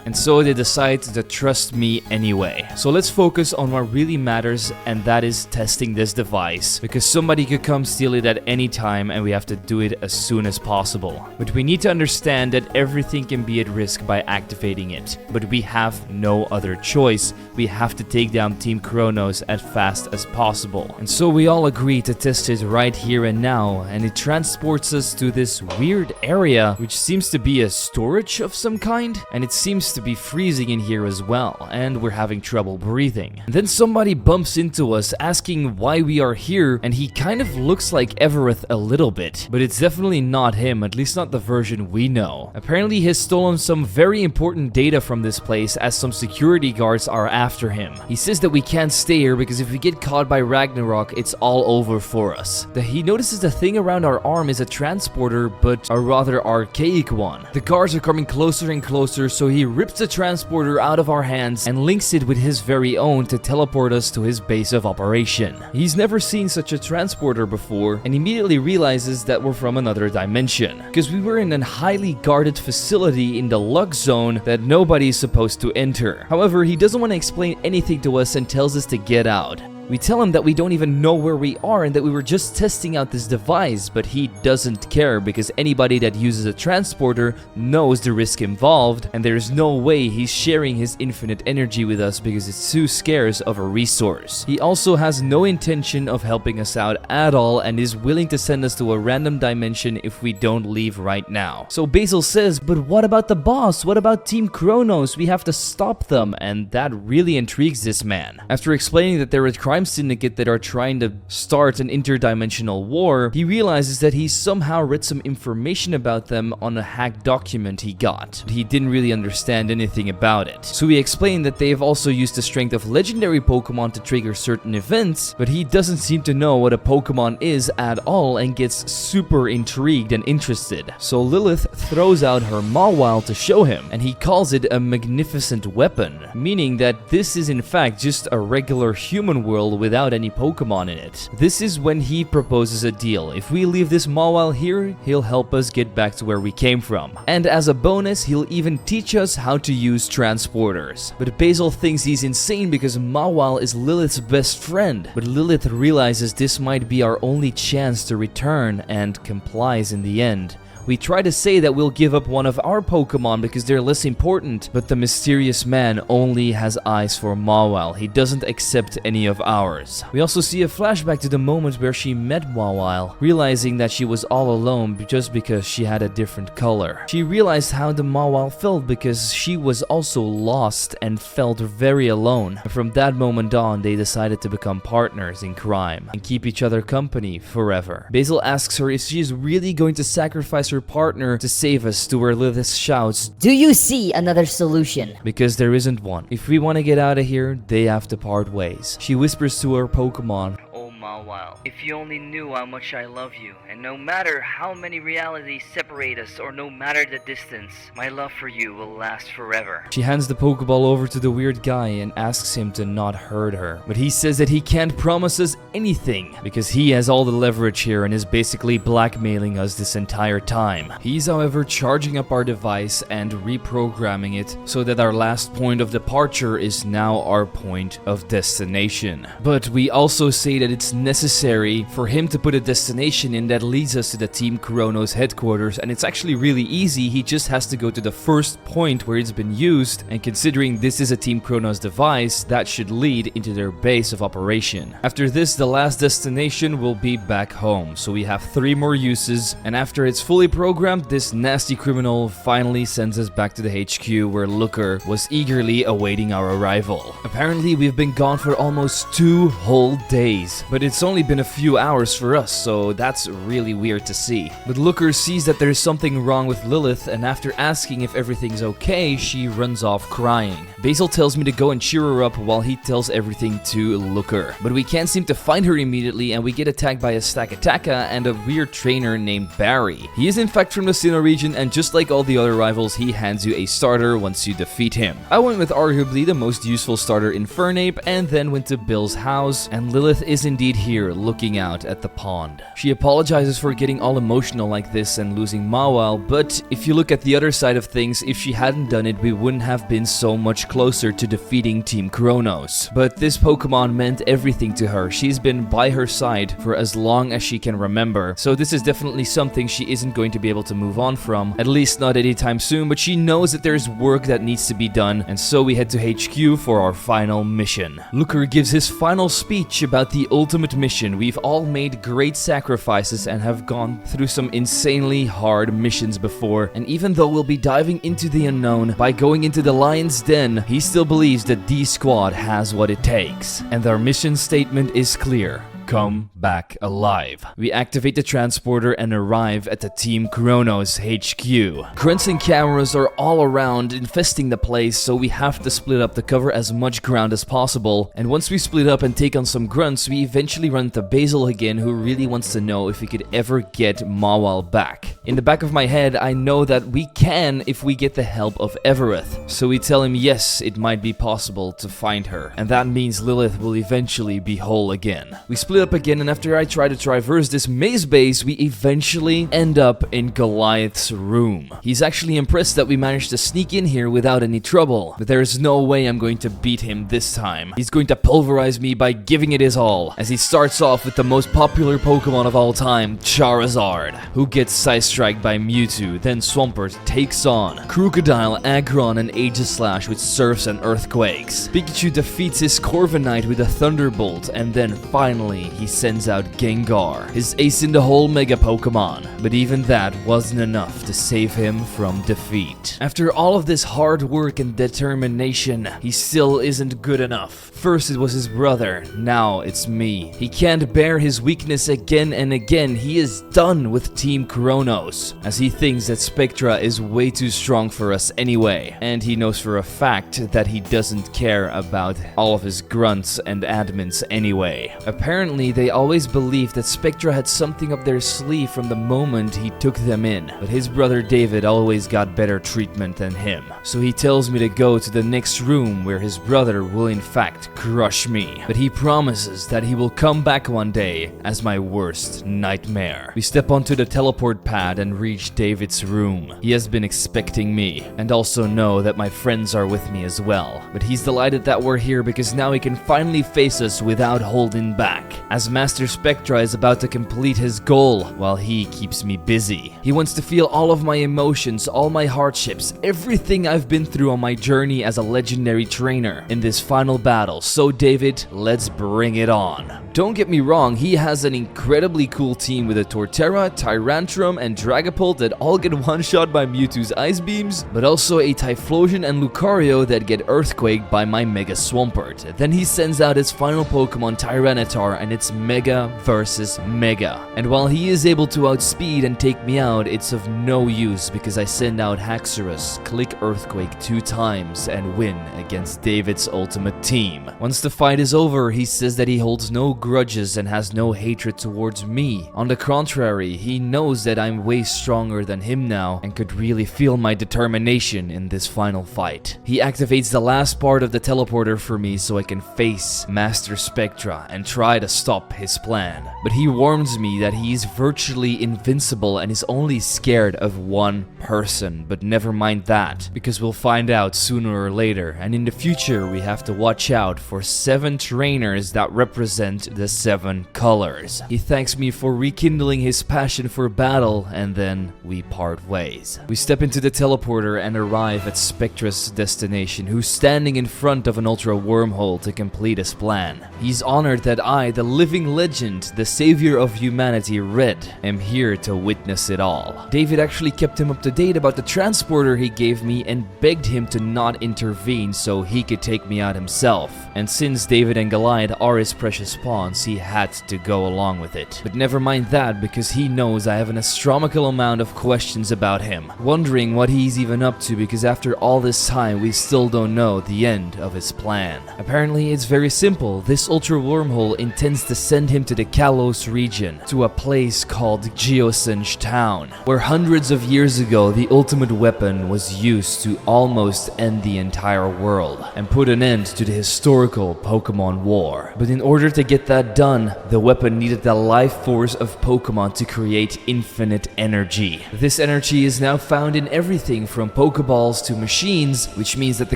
And so they decide to trust me anyway. So let's focus on what really matters, and that is testing this device, because somebody could come steal it at any time and we have to do it as soon as possible. But we need to understand that everything can be at risk by activating it, but we have no other choice. We have to take down Team Kronos as fast as possible. And so we all agree to test it right here and now, and it transports us to this weird area which seems to be a storage of some kind, and it seems to be freezing in here as well, and we're having trouble breathing. And then somebody bumps into us asking why we are here, and he kind of looks like Everett a little bit, but it's definitely not him, at least not the version we know. Apparently he has stolen some very important data from this place, as some security guards are after him. He says that we can't stay here because if we get caught by Ragnarok, it's all over for us. He notices the thing around our arm is a transporter, but a rather archaic one. The guards are coming closer and closer, so he rips the transporter out of our hands and links it with his very own to teleport us to his base of operation. He's never seen such a transporter before and immediately realizes that we're from another dimension, because we were in a highly guarded facility in the Lux Zone that nobody is supposed to enter. However, he doesn't want to explain anything to us and tells us to get out. We tell him that we don't even know where we are and that we were just testing out this device, but he doesn't care because anybody that uses a transporter knows the risk involved, and there's no way he's sharing his infinite energy with us because it's too scarce of a resource. He also has no intention of helping us out at all and is willing to send us to a random dimension if we don't leave right now. So Basil says, but what about the boss? What about Team Kronos? We have to stop them, and that really intrigues this man. After explaining that they're a crime syndicate that are trying to start an interdimensional war, he realizes that he somehow read some information about them on a hacked document he got. He didn't really understand anything about it. So he explained that they have also used the strength of legendary Pokemon to trigger certain events, but he doesn't seem to know what a Pokemon is at all and gets super intrigued and interested. So Lilith throws out her Mawile to show him, and he calls it a magnificent weapon, meaning that this is in fact just a regular human world without any Pokemon in it. This is when he proposes a deal. If we leave this Mawile here, he'll help us get back to where we came from. And as a bonus, he'll even teach us how to use transporters. But Basil thinks he's insane because Mawile is Lilith's best friend. But Lilith realizes this might be our only chance to return and complies in the end. We try to say that we'll give up one of our Pokemon because they're less important, but the mysterious man only has eyes for Mawile. He doesn't accept any of ours. We also see a flashback to the moment where she met Mawile, realizing that she was all alone just because she had a different color. She realized how the Mawile felt because she was also lost and felt very alone. And from that moment on, they decided to become partners in crime and keep each other company forever. Basil asks her if she is really going to sacrifice her partner to save us, to where Lilith shouts, Do you see another solution? because there isn't one. If we want to get out of here, they have to part ways. She whispers to her Pokemon, Oh Mawile, if you only knew how much I love you, and no matter how many realities separate us or no matter the distance, my love for you will last forever. She hands the Pokeball over to the weird guy and asks him to not hurt her. But he says that he can't promise us anything because he has all the leverage here and is basically blackmailing us this entire time. He's however charging up our device and reprogramming it so that our last point of departure is now our point of destination. But we also say that it's necessary for him to put a destination in that leads us to the Team Chronos headquarters, and it's actually really easy. He just has to go to the first point where it's been used, and considering this is a Team Chronos device, that should lead into their base of operation. After this, the last destination will be back home, so we have 3 more uses, and after it's fully programmed, this nasty criminal finally sends us back to the HQ where Looker was eagerly awaiting our arrival. Apparently, we've been gone for almost 2 whole days, but it's only been a few hours for us, so that's really weird to see. But Looker sees that there's something wrong with Lilith, and after asking if everything's okay, she runs off crying. Basil tells me to go and cheer her up while he tells everything to Looker. But we can't seem to find her immediately, and we get attacked by a Stakataka and a weird trainer named Barry. He is in fact from the Sinnoh region, and just like all the other rivals, he hands you a starter once you defeat him. I went with arguably the most useful starter, Infernape, and then went to Bill's house, and Lilith is indeed here looking out at the pond. She apologizes for getting all emotional like this and losing Mawile, but if you look at the other side of things, if she hadn't done it, we wouldn't have been so much closer to defeating Team Chronos. But this Pokemon meant everything to her. She's been by her side for as long as she can remember, so this is definitely something she isn't going to be able to move on from, at least not anytime soon, but she knows that there's work that needs to be done, and so we head to HQ for our final mission. Looker gives his final speech about the ultimate mission. We've all made great sacrifices and have gone through some insanely hard missions before, and even though we'll be diving into the unknown by going into the Lion's Den, he still believes that D-Squad has what it takes. And our mission statement is clear. Come back alive. We activate the transporter and arrive at the Team Chronos HQ. Grunts and cameras are all around, infesting the place, so we have to split up to cover as much ground as possible. And once we split up and take on some grunts, we eventually run into Basil again, who really wants to know if we could ever get Mawile back. In the back of my head, I know that we can if we get the help of Evereth. So we tell him yes, it might be possible to find her. And that means Lilith will eventually be whole again. We split up again, and after I try to traverse this maze base, we eventually end up in Goliath's room. He's actually impressed that we managed to sneak in here without any trouble, but there's no way I'm going to beat him this time. He's going to pulverize me by giving it his all, as he starts off with the most popular Pokemon of all time, Charizard, who gets Psystriked by Mewtwo. Then Swampert takes on Crocodile, Aggron, and Aegislash with Surfs and Earthquakes. Pikachu defeats his Corviknight with a Thunderbolt, and then finally he sends out Gengar, his ace in the hole Mega Pokemon. But even that wasn't enough to save him from defeat. After all of this hard work and determination, he still isn't good enough. First it was his brother, now it's me. He can't bear his weakness again and again. He is done with Team Chronos, as he thinks that Spectra is way too strong for us anyway. And he knows for a fact that he doesn't care about all of his grunts and admins anyway. Apparently, they always believed that Spectra had something up their sleeve from the moment he took them in, but his brother David always got better treatment than him. So he tells me to go to the next room where his brother will in fact crush me, but he promises that he will come back one day as my worst nightmare. We step onto the teleport pad and reach David's room. He has been expecting me, and also know that my friends are with me as well, but he's delighted that we're here because now he can finally face us without holding back, as Master Spectra is about to complete his goal while he keeps me busy. He wants to feel all of my emotions, all my hardships, everything I've been through on my journey as a legendary trainer in this final battle. So David, let's bring it on. Don't get me wrong, he has an incredibly cool team with a Torterra, Tyrantrum, and Dragapult that all get one-shot by Mewtwo's Ice Beams, but also a Typhlosion and Lucario that get Earthquaked by my Mega Swampert. Then he sends out his final Pokemon, Tyranitar, and it's Mega versus Mega. And while he is able to outspeed and take me out, it's of no use because I send out Haxorus, click Earthquake 2 times, and win against David's ultimate team. Once the fight is over, he says that he holds no grudges and has no hatred towards me. On the contrary, he knows that I'm way stronger than him now and could really feel my determination in this final fight. He activates the last part of the teleporter for me so I can face Master Spectra and try to stop his plan. But he warns me that he's virtually invincible and is only scared of one person. But never mind that, because we'll find out sooner or later, and in the future we have to watch out for 7 trainers that represent the 7 colors. He thanks me for rekindling his passion for battle, and then we part ways. We step into the teleporter and arrive at Spectra's destination, who's standing in front of an ultra wormhole to complete his plan. He's honored that I, the living legend, the savior of humanity, Red, am here to witness it all. David actually kept him up to date about the transporter he gave me and begged him to not intervene so he could take me out himself. And since David and Goliath are his precious pawns, he had to go along with it. But never mind that, because he knows I have an astronomical amount of questions about him, wondering what he's even up to, because after all this time we still don't know the end of his plan. Apparently it's very simple. This ultra wormhole intends to send him to the Kalos region, to a place called Geosenge Town, where hundreds of years ago the ultimate weapon was used to almost end the entire world and put an end to the historical Pokemon War. But in order to get that done, the weapon needed the life force of Pokemon to create infinite energy. This energy is now found in everything from Pokeballs to machines, which means that the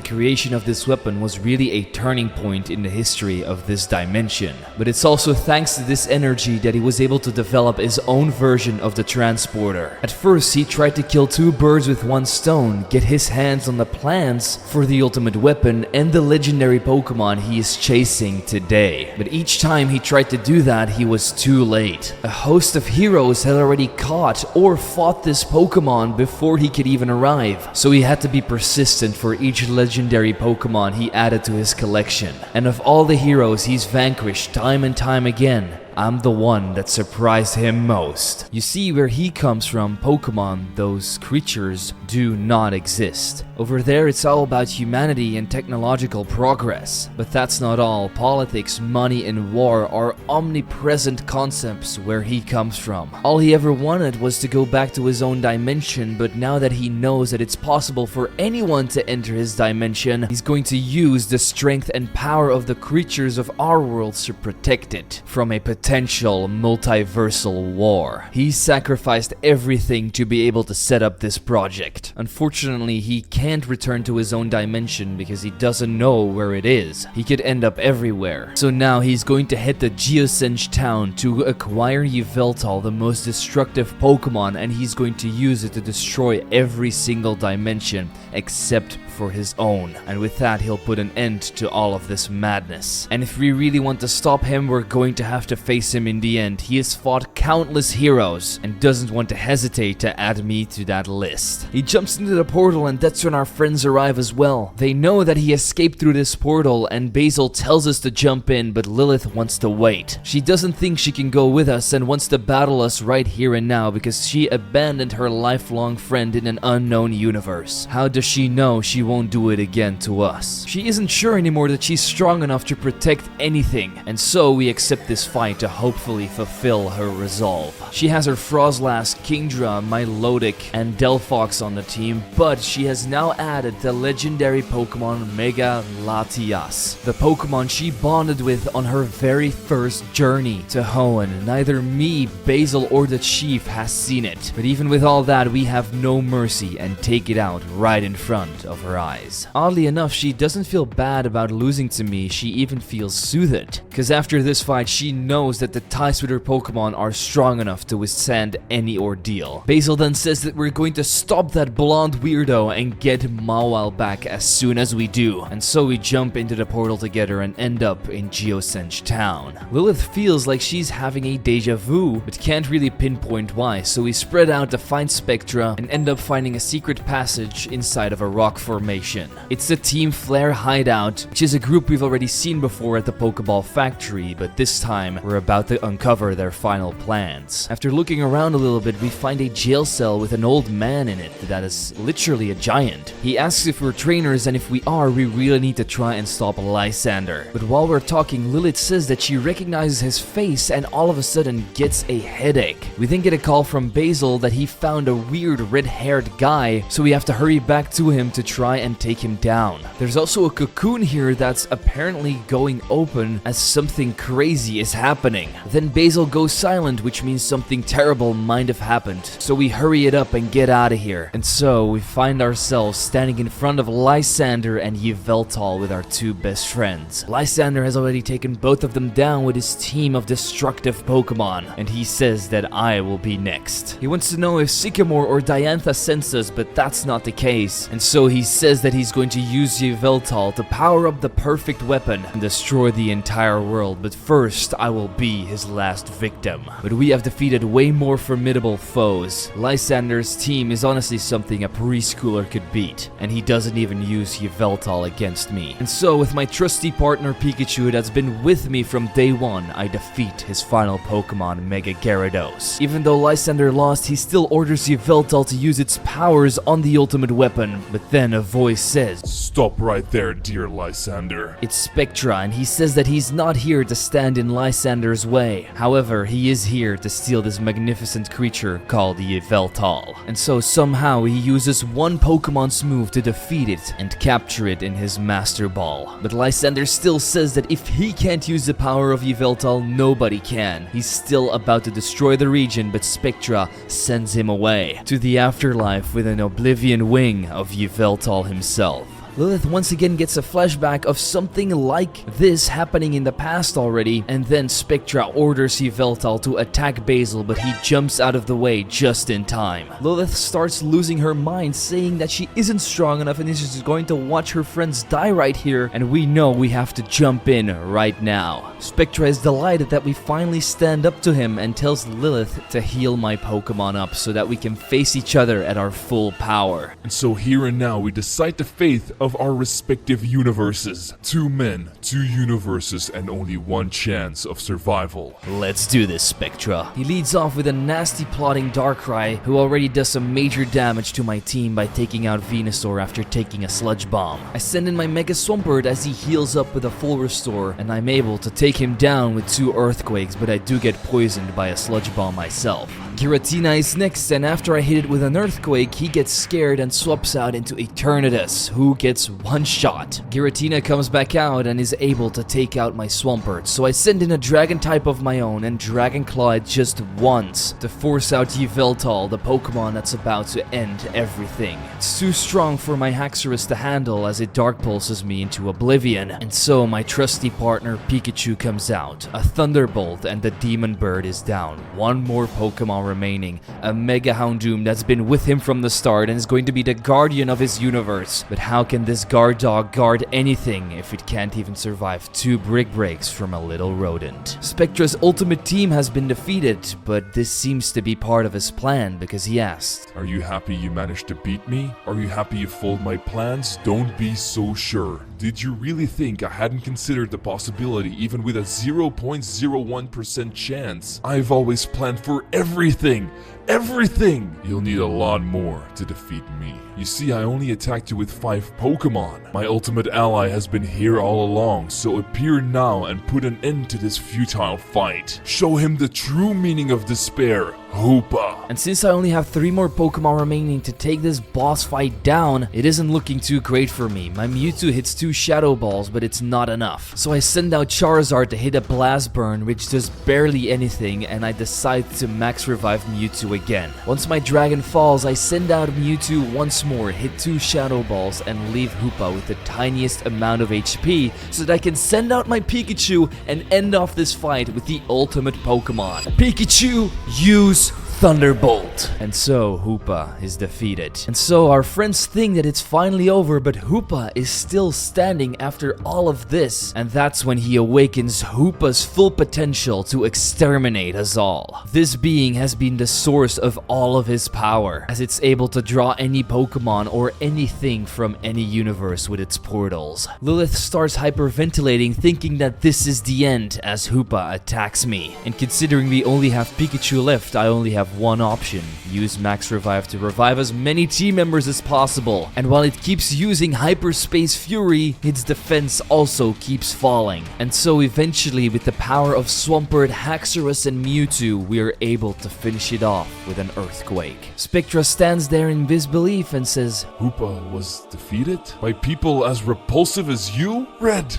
creation of this weapon was really a turning point in the history of this dimension. But it's also thanks to this energy that he was able to develop his own version of the transporter. At first, he tried to kill 2 birds with 1 stone, get his hands on the plans for the ultimate weapon and the legendary Pokemon he is chasing today. But each time he tried to do that, he was too late. A host of heroes had already caught or fought this Pokemon before he could even arrive, so he had to be persistent for each legendary Pokemon he added to his collection. And of all the heroes he's vanquished time and time again, I'm the one that surprised him most. You see, where he comes from, Pokemon, those creatures, do not exist. Over there, it's all about humanity and technological progress. But that's not all. Politics, money, and war are omnipresent concepts where he comes from. All he ever wanted was to go back to his own dimension, but now that he knows that it's possible for anyone to enter his dimension, he's going to use the strength and power of the creatures of our world to protect it from a potential multiversal war. He sacrificed everything to be able to set up this project. Unfortunately, he can't return to his own dimension because he doesn't know where it is. He could end up everywhere. So now he's going to head to Geosenge Town to acquire Yveltal, the most destructive Pokemon, and he's going to use it to destroy every single dimension except for his own. And with that, he'll put an end to all of this madness. And if we really want to stop him, we're going to have to face him in the end. He has fought countless heroes and doesn't want to hesitate to add me to that list. He jumps into the portal, and that's when our friends arrive as well. They know that he escaped through this portal, and Basil tells us to jump in, but Lilith wants to wait. She doesn't think she can go with us and wants to battle us right here and now because she abandoned her lifelong friend in an unknown universe. How does she know she won't do it again to us? She isn't sure anymore that she's strong enough to protect anything, and so we accept this fight to hopefully fulfill her resolve. She has her Frozlass, Kingdra, Milotic, and Delphox on the team, but she has now added the legendary Pokemon Mega Latias, the Pokemon she bonded with on her very first journey to Hoenn. Neither me, Basil, or the Chief has seen it, but even with all that, we have no mercy and take it out right in front of her eyes. Oddly enough, she doesn't feel bad about losing to me, she even feels soothed, because after this fight, she knows that the ties with her Pokemon are strong enough to withstand any ordeal. Basil then says that we're going to stop that blonde weirdo and get Mawile back as soon as we do, and so we jump into the portal together and end up in Geosenge Town. Lilith feels like she's having a deja vu, but can't really pinpoint why, so we spread out to find Spectra and end up finding a secret passage inside of a rock formation. It's the Team Flare hideout, which is a group we've already seen before at the Pokeball factory, but this time we're about to uncover their final plans. After looking around a little bit, we find a jail cell with an old man in it that is literally a giant. He asks if we're trainers, and if we are, we really need to try and stop Lysander. But while we're talking, Lilith says that she recognizes his face and all of a sudden gets a headache. We then get a call from Basil that he found a weird red-haired guy, so we have to hurry back to him to try and take him down. There's also a cocoon here that's apparently going open as something crazy is happening. happening. Then Basil goes silent, which means something terrible might have happened. So we hurry it up and get out of here. And so we find ourselves standing in front of Lysander and Yveltal with our two best friends. Lysander has already taken both of them down with his team of destructive Pokemon, and he says that I will be next. He wants to know if Sycamore or Diantha sense us, but that's not the case. And so he says that he's going to use Yveltal to power up the perfect weapon and destroy the entire world, but first I will be his last victim. But we have defeated way more formidable foes. Lysander's team is honestly something a preschooler could beat, and he doesn't even use Yveltal against me. And so with my trusty partner Pikachu that's been with me from day one, I defeat his final Pokemon, Mega Gyarados. Even though Lysander lost, he still orders Yveltal to use its powers on the ultimate weapon, but then a voice says, Stop right there, dear Lysander. it's Spectra, and he says that he's not here to stand in Lysander's way. However, he is here to steal this magnificent creature called Yveltal. And so somehow he uses one Pokemon's move to defeat it and capture it in his Master Ball. But Lysander still says that if he can't use the power of Yveltal, nobody can. He's still about to destroy the region, but Spectra sends him away to the afterlife with an oblivion wing of Yveltal himself. Lilith once again gets a flashback of something like this happening in the past already, and then Spectra orders Yveltal to attack Basil, but he jumps out of the way just in time. Lilith starts losing her mind, saying that she isn't strong enough and is just going to watch her friends die right here, and we know we have to jump in right now. Spectra is delighted that we finally stand up to him and tells Lilith to heal my Pokemon up so that we can face each other at our full power. And so here and now we decide the fate of our respective universes. 2 men, 2 universes, and only 1 chance of survival. Let's do this, Spectra. He leads off with a nasty plotting Darkrai, who already does some major damage to my team by taking out Venusaur after taking a Sludge Bomb. I send in my Mega Swampert as he heals up with a full restore, and I'm able to take him down with 2 Earthquakes, but I do get poisoned by a Sludge Bomb myself. Giratina is next, and after I hit it with an Earthquake, he gets scared and swaps out into Eternatus, who gets one shot. Giratina comes back out and is able to take out my Swampert, so I send in a Dragon type of my own and Dragon Claw it just once to force out Yveltal, the Pokemon that's about to end everything. It's too strong for my Haxorus to handle as it Dark Pulses me into oblivion, and so my trusty partner Pikachu comes out. A Thunderbolt and the Demon Bird is down. One more Pokemon remaining, a Mega Houndoom that's been with him from the start and is going to be the guardian of his universe. But how can this guard dog guard anything if it can't even survive 2 brick breaks from a little rodent? Spectra's ultimate team has been defeated, but this seems to be part of his plan because he asked, Are you happy you managed to beat me? Are you happy you followed my plans? Don't be so sure. Did you really think I hadn't considered the possibility even with a 0.01% chance? I've always planned for everything! Everything! You'll need a lot more to defeat me. You see, I only attacked you with 5 Pokemon. My ultimate ally has been here all along, so appear now and put an end to this futile fight. Show him the true meaning of despair, Hoopa. And since I only have 3 more Pokemon remaining to take this boss fight down, it isn't looking too great for me. My Mewtwo hits 2 Shadow Balls, but it's not enough. So I send out Charizard to hit a Blast Burn, which does barely anything, and I decide to max revive Mewtwo again. Once my Dragon falls, I send out Mewtwo once more, hit 2 Shadow Balls, and leave Hoopa with the tiniest amount of HP so that I can send out my Pikachu and end off this fight with the ultimate Pokemon. Pikachu, use Thunderbolt. And so Hoopa is defeated. And so our friends think that it's finally over, but Hoopa is still standing after all of this. And that's when he awakens Hoopa's full potential to exterminate us all. This being has been the source of all of his power, as it's able to draw any Pokemon or anything from any universe with its portals. Lilith starts hyperventilating, thinking that this is the end as Hoopa attacks me. And considering we only have Pikachu left, I only have one option: use Max Revive to revive as many team members as possible. And while it keeps using Hyperspace Fury, its defense also keeps falling. And so eventually, with the power of Swampert, Haxorus, and Mewtwo, we are able to finish it off with an Earthquake. Spectra stands there in disbelief and says, Hoopa was defeated? By people as repulsive as you? Red!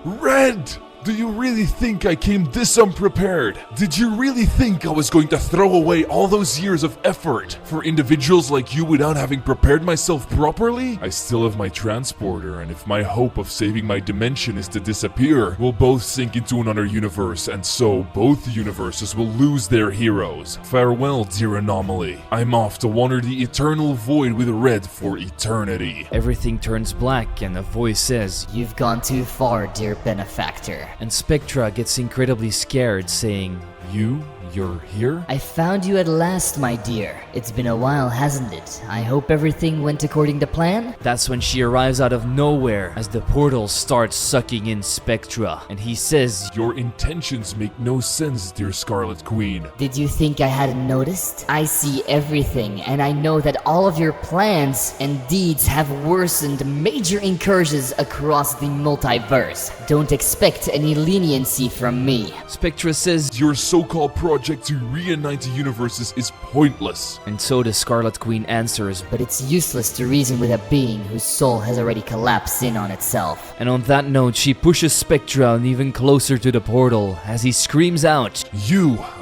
Red! Do you really think I came this unprepared? Did you really think I was going to throw away all those years of effort for individuals like you without having prepared myself properly? I still have my transporter, and if my hope of saving my dimension is to disappear, we'll both sink into another universe, and so both universes will lose their heroes. Farewell, dear anomaly. I'm off to wander the eternal void with Red for eternity. Everything turns black and a voice says, You've gone too far, dear benefactor. and Spectra gets incredibly scared, saying, You're here? I found you at last, my dear. It's been a while, hasn't it? I hope everything went according to plan? That's when she arrives out of nowhere as the portal starts sucking in Spectra, and he says, Your intentions make no sense, dear Scarlet Queen. Did you think I hadn't noticed? I see everything, and I know that all of your plans and deeds have worsened major incursions across the multiverse. Don't expect any leniency from me. Spectra says, Your so-called project to reunite the universes is pointless. and so the Scarlet Queen answers, But it's useless to reason with a being whose soul has already collapsed in on itself. and on that note, she pushes Spectra even closer to the portal as he screams out,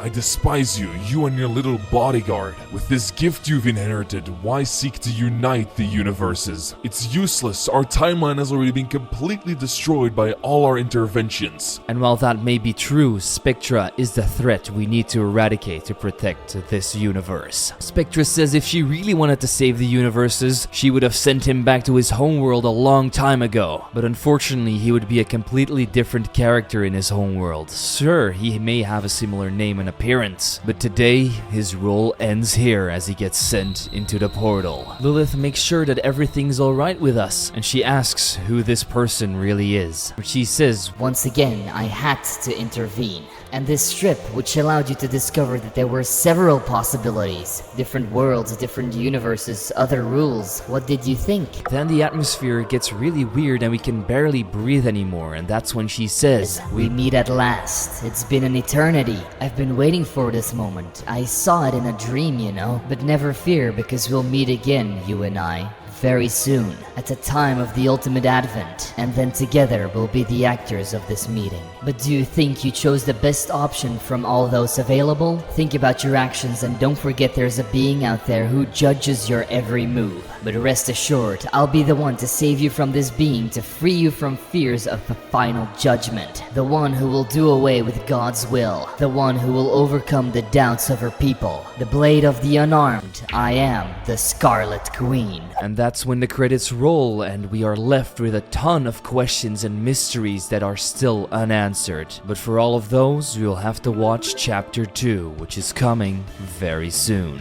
I despise you, you and your little bodyguard. With this gift you've inherited, why seek to unite the universes? It's useless, our timeline has already been completely destroyed by all our interventions. And while that may be true, Spectra is the threat we need to eradicate to protect this universe. Spectra says if she really wanted to save the universes, she would have sent him back to his homeworld a long time ago. But unfortunately, he would be a completely different character in his homeworld. Sure, he may have a similar name and appearance, but today, his role ends here as he gets sent into the portal. Lilith makes sure that everything's alright with us, and she asks who this person really is. But she says, Once again, I had to intervene. And this strip, which allowed you to discover that there were several possibilities, different worlds, different universes, other rules, what did you think? then the atmosphere gets really weird and we can barely breathe anymore, and that's when she says, We meet at last. It's been an eternity. I've been waiting for this moment. I saw it in a dream, you know. But never fear, because we'll meet again, you and I. Very soon, at the time of the ultimate advent, and then together we'll be the actors of this meeting. But do you think you chose the best option from all those available? Think about your actions and don't forget there's a being out there who judges your every move. But rest assured, I'll be the one to save you from this being, to free you from fears of the final judgment. The one who will do away with God's will. The one who will overcome the doubts of her people. The blade of the unarmed. I am the Scarlet Queen. and that's when the credits roll and we are left with a ton of questions and mysteries that are still unanswered. But for all of those, you'll have to watch Chapter 2, which is coming very soon.